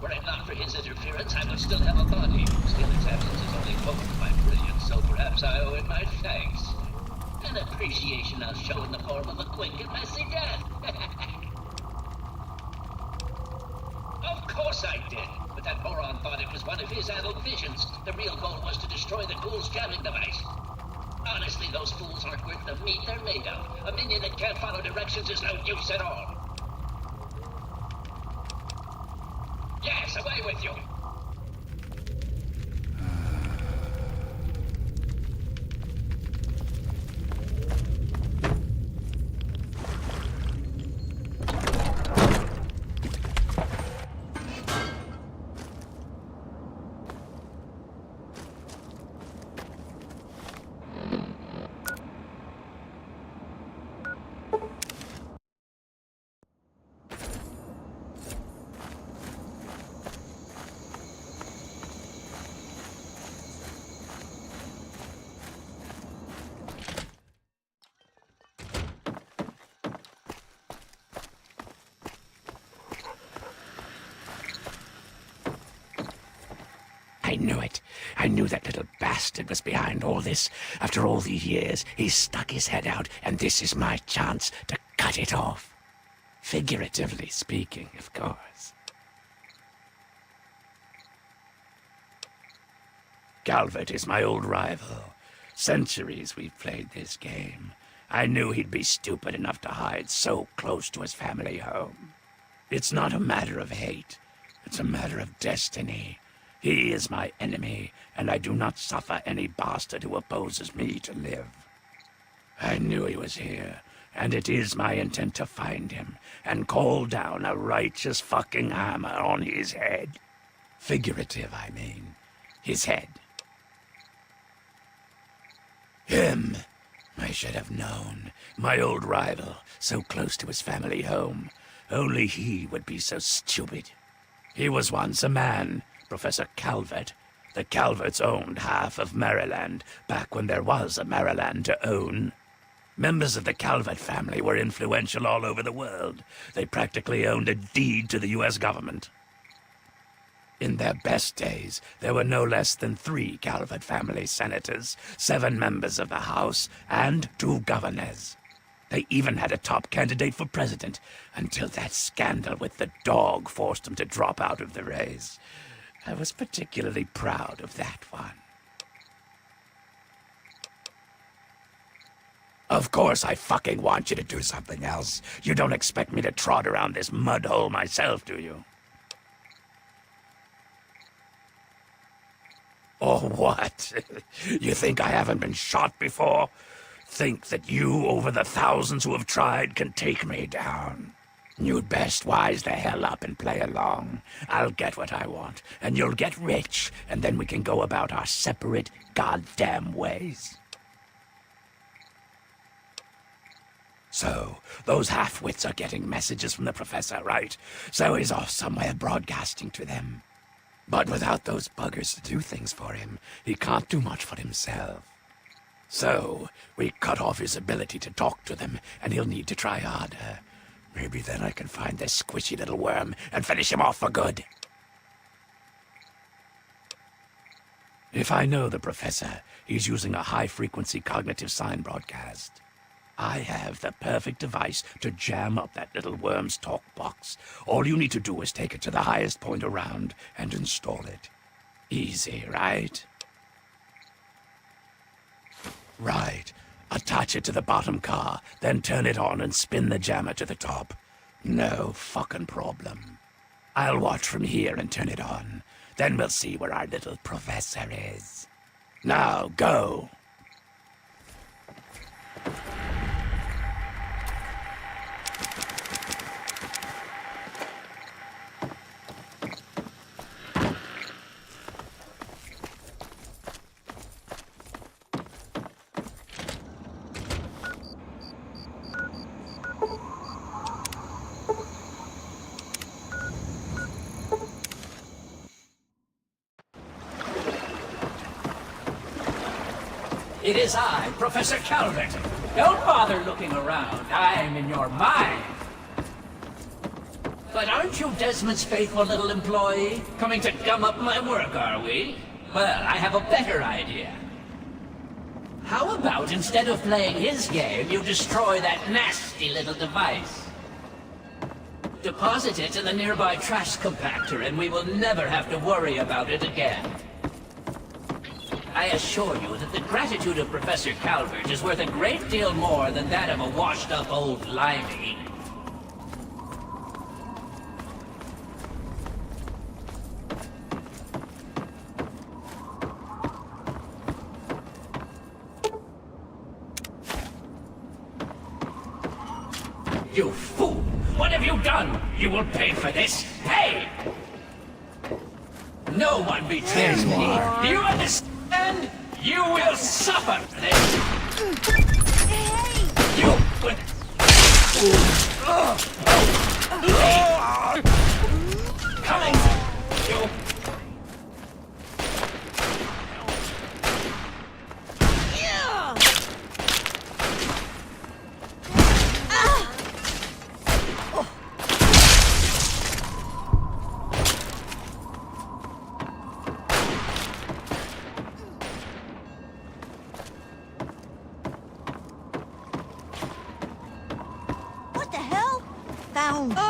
Were it not for his interference, I would still have a body. Still, its absence is only potent my brilliance, so perhaps I owe it my thanks. An appreciation I'll show in the form of a quick and messy death. Of course I did, but that moron thought it was one of his adult visions. The real goal was to destroy the ghoul's jamming device. Honestly, those fools aren't worth the meat they're made of. A minion that can't follow directions is no use at all. Yes, away with you! I knew it. I knew that little bastard was behind all this. After all these years, he's stuck his head out, and this is my chance to cut it off. Figuratively speaking, of course. Calvert is my old rival. Centuries we've played this game. I knew he'd be stupid enough to hide so close to his family home. It's not a matter of hate. It's a matter of destiny. He is my enemy, and I do not suffer any bastard who opposes me to live. I knew he was here, and it is my intent to find him and call down a righteous fucking hammer on his head. Figurative, I mean. His head. Him. I should have known. My old rival, so close to his family home. Only he would be so stupid. He was once a man, Professor Calvert. The Calverts owned half of Maryland, back when there was a Maryland to own. Members of the Calvert family were influential all over the world. They practically owned a deed to the U.S. government. In their best days, there were no less than 3 Calvert family senators, 7 members of the House, and 2 governors. They even had a top candidate for president, until that scandal with the dog forced them to drop out of the race. I was particularly proud of that one. Of course I fucking want you to do something else. You don't expect me to trot around this mud hole myself, do you? Or what? You think I haven't been shot before? Think that you, over the thousands who have tried, can take me down? You'd best wise the hell up and play along. I'll get what I want, and you'll get rich, and then we can go about our separate goddamn ways. So, those half-wits are getting messages from the professor, right? So he's off somewhere broadcasting to them. But without those buggers to do things for him, he can't do much for himself. So, we cut off his ability to talk to them, and he'll need to try harder. Maybe then I can find this squishy little worm and finish him off for good. If I know the professor, he's using a high-frequency cognitive sign broadcast. I have the perfect device to jam up that little worm's talk box. All you need to do is take it to the highest point around and install it. Easy, right? Right. Attach it to the bottom car, then turn it on and spin the jammer to the top. No fucking problem. I'll watch from here and turn it on. Then we'll see where our little professor is. Now, go! It is I, Professor Calvert. Don't bother looking around. I'm in your mind. But aren't you Desmond's faithful little employee? Coming to gum up my work, are we? Well, I have a better idea. How about instead of playing his game, you destroy that nasty little device? Deposit it in the nearby trash compactor, and we will never have to worry about it again. I assure you that the gratitude of Professor Calvert is worth a great deal more than that of a washed-up old limey. You fool! What have you done? You will pay for this! Pay! No one betrays me! Do you understand? You will suffer this! You will... Coming! You... found you.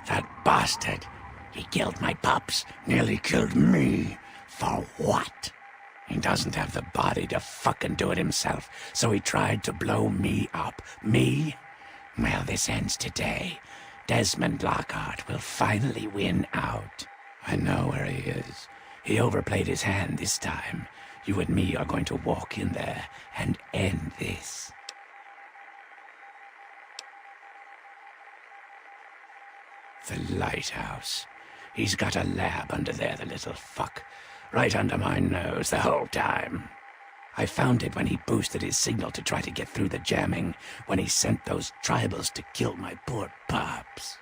That bastard. He killed my pups, nearly killed me. For what? He doesn't have the body to fucking do it himself, so he tried to blow me up. Me? Well, this ends today. Desmond Lockhart will finally win out. I know where he is. He overplayed his hand this time. You and me are going to walk in there and end this. The lighthouse. He's got a lab under there, the little fuck. Right under my nose the whole time. I found it when he boosted his signal to try to get through the jamming, when he sent those tribals to kill my poor pups.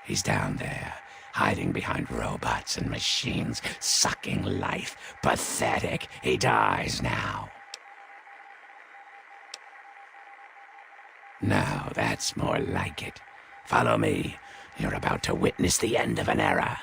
He's down there, hiding behind robots and machines, sucking life. Pathetic. He dies now. Now that's more like it. Follow me. You're about to witness the end of an era.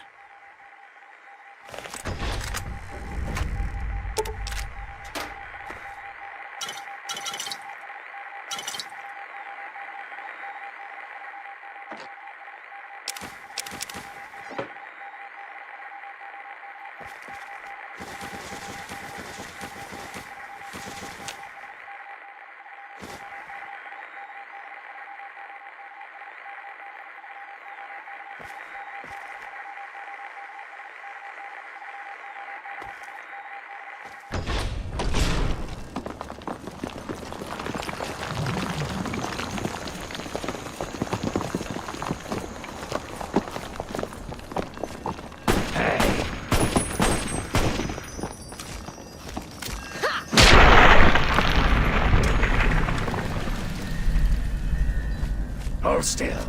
Hold still.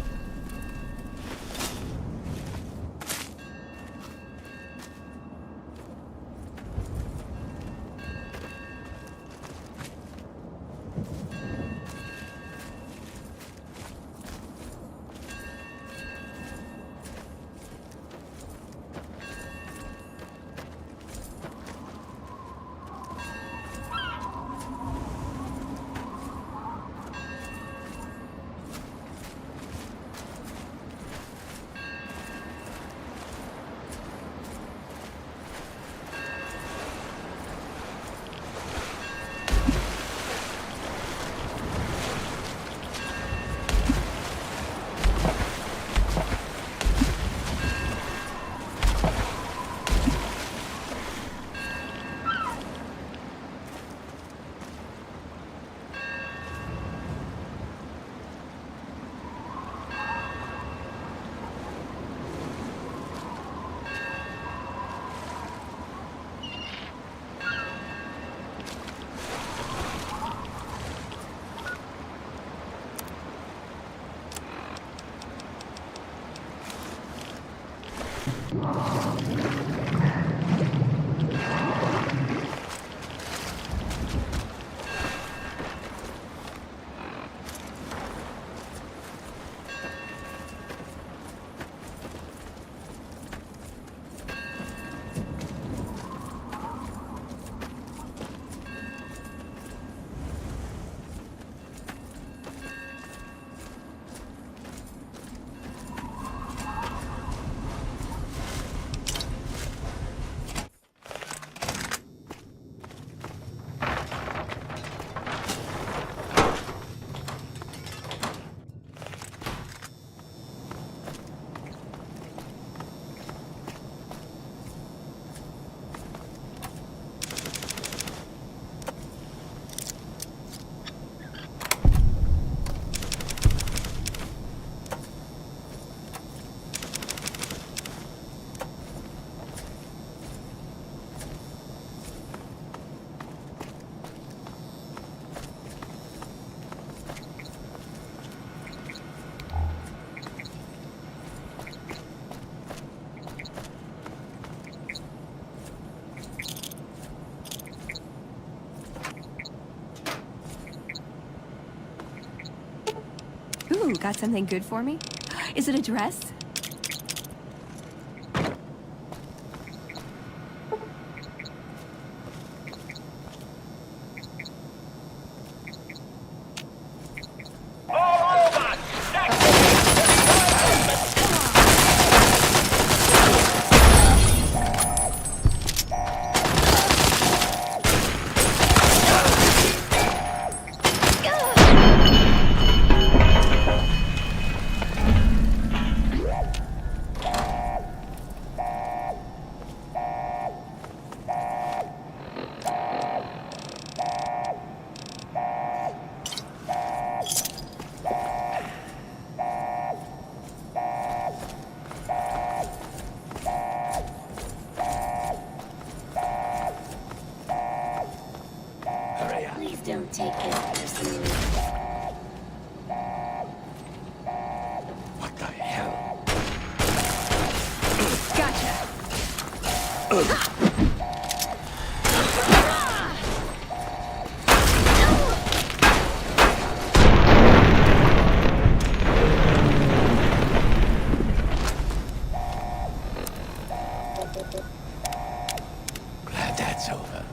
Ooh, got something good for me? Is it a dress? Please don't take this personally. What the hell? Glad that's over.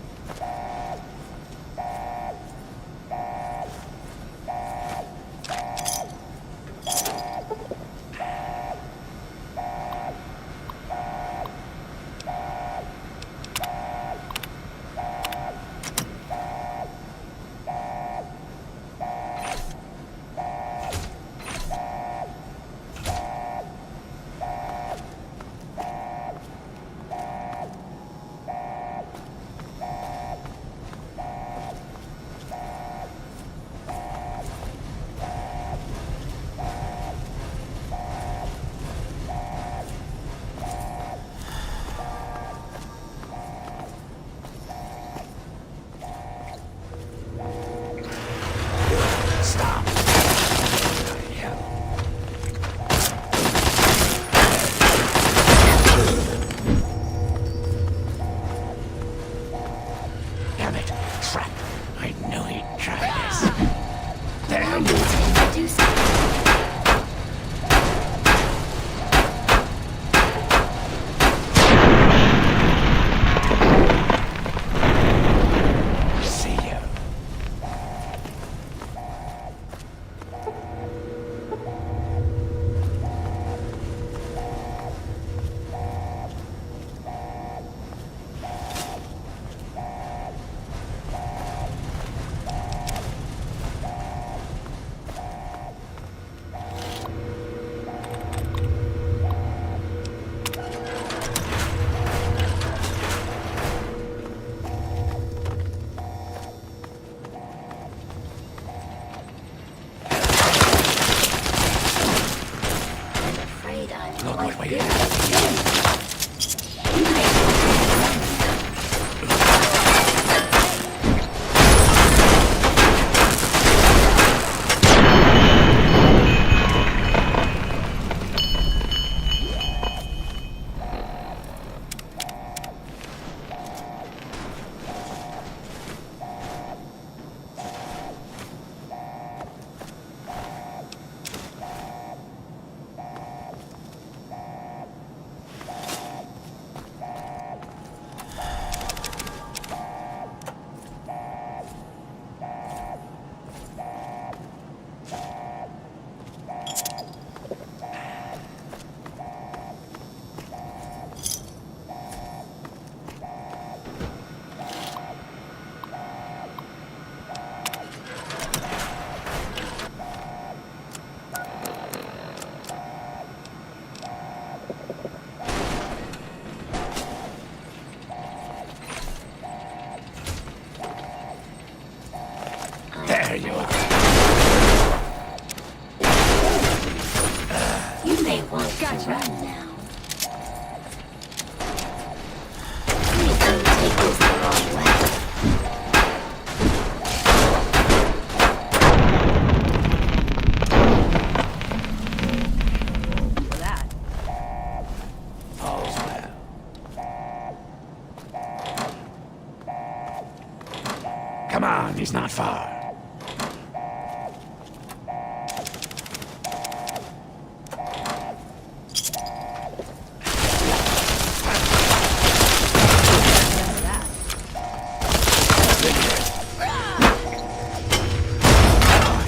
Come on, he's not far.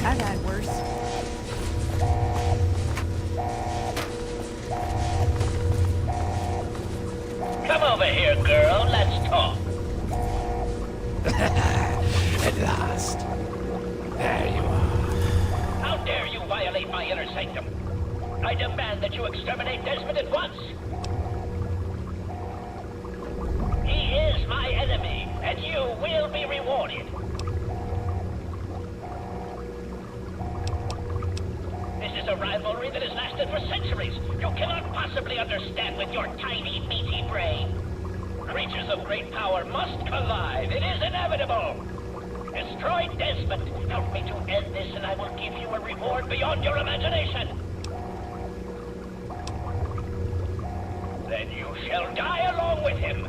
I've had worse. Come over here, girl. Let's talk. At last. There you are. How dare you violate my inner sanctum? I demand that you exterminate Desmond at once. He is my enemy, and you will be rewarded. This is a rivalry that has lasted for centuries. You cannot possibly understand with your tiny, meaty brain. Creatures of great power must collide. It is inevitable. Destroy Desmond. Help me to end this, and I will give you a reward beyond your imagination. Then you shall die along with him.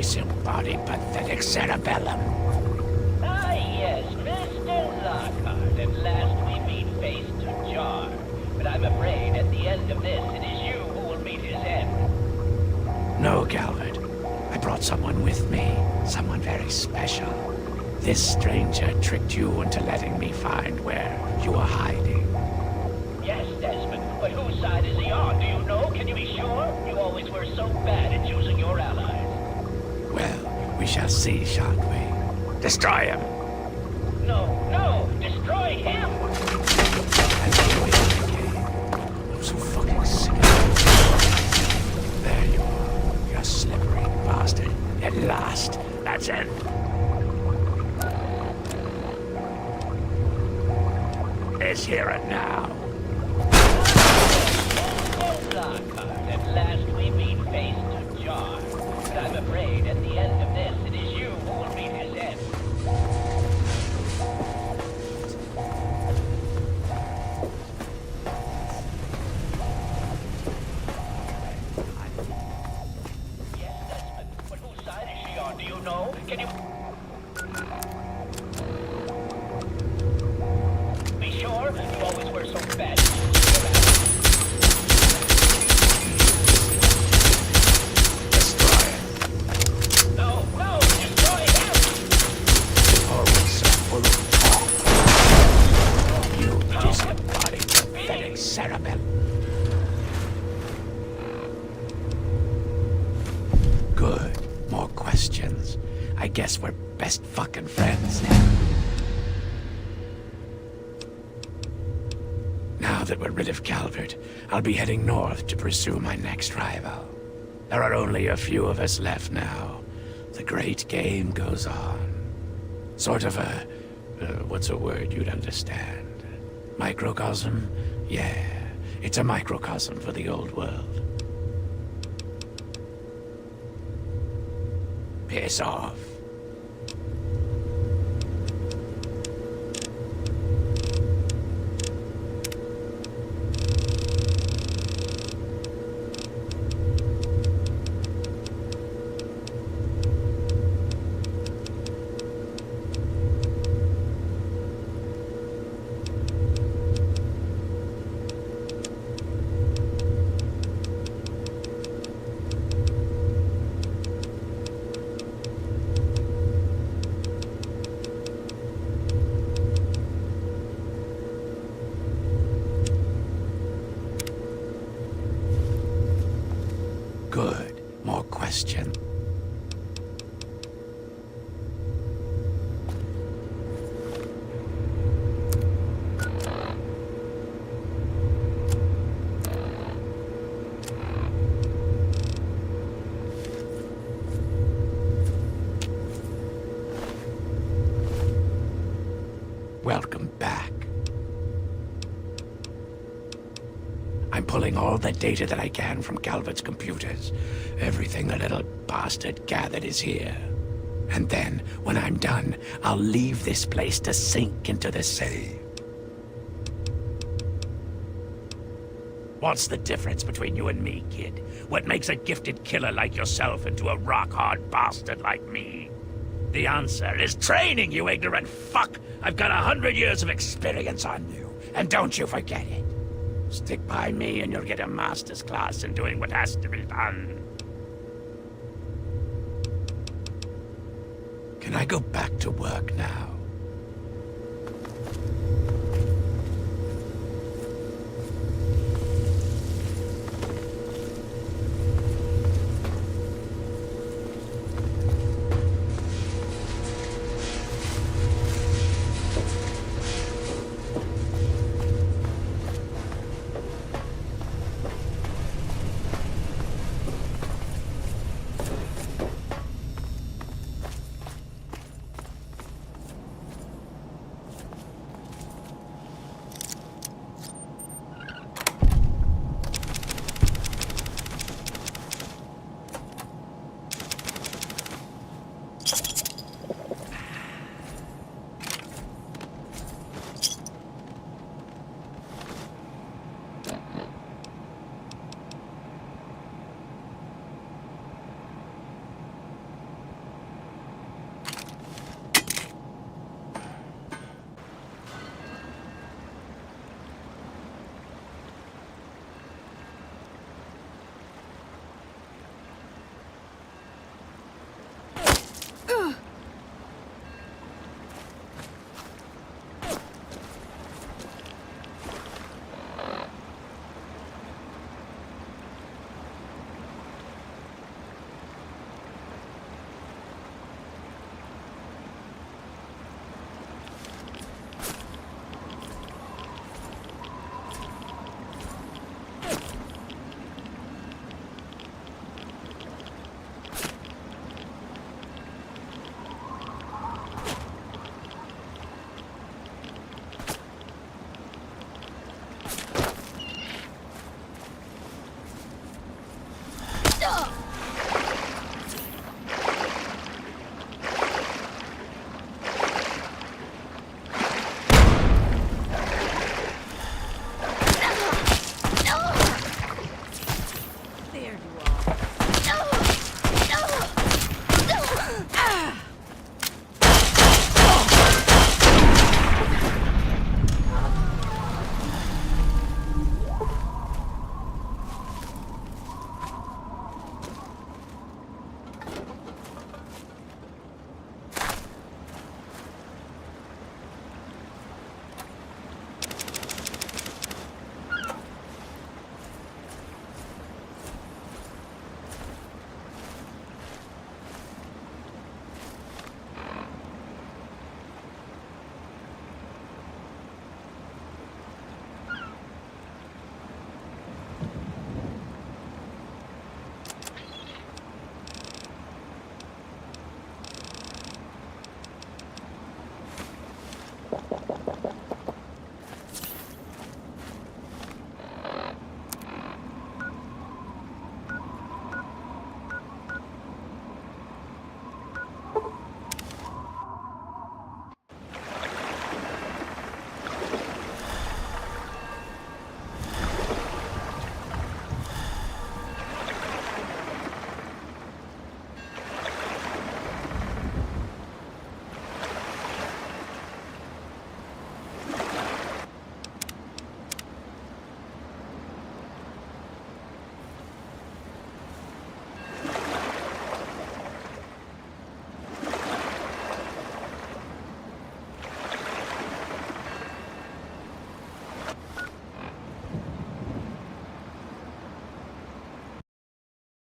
disembodied, pathetic cerebellum. Ah, yes, Mr. Lockhart. At last we meet face to jar. But I'm afraid at the end of this, it is you who will meet his end. No, Calvert. I brought someone with me. Someone very special. This stranger tricked you into letting me find where you are hiding. Yes, Desmond, but whose side is he on? Do you know? Can you be sure? You always were so bad at choosing your allies. Well, we shall see, shan't we? Destroy him! No, no! Destroy him! And do it again. I'm so fucking sick of it. There you are, you slippery bastard. At last, that's it. It's here and now. Lockhart, at last we meet face to jar. But I'm afraid at the end of this, it is you who will meet his end. Yes, Desmond, but whose side is she on? Do you know? Can you... Be sure? You always were so bad. Cerebellum. Good. More questions. I guess we're best fucking friends now. Now that we're rid of Calvert, I'll be heading north to pursue my next rival. There are only a few of us left now. The great game goes on. Sort of a What's a word you'd understand? Microcosm? Yeah, it's a microcosm for the old world. Piss off. Good. More question. Welcome back. I'm pulling all the data that I can from Calvert's computers. Everything the little bastard gathered is here. And then, when I'm done, I'll leave this place to sink into the sea. What's the difference between you and me, kid? What makes a gifted killer like yourself into a rock-hard bastard like me? The answer is training, you ignorant fuck! I've got 100 years of experience on you, and don't you forget it. Stick by me and you'll get a master's class in doing what has to be done. Can I go back to work now?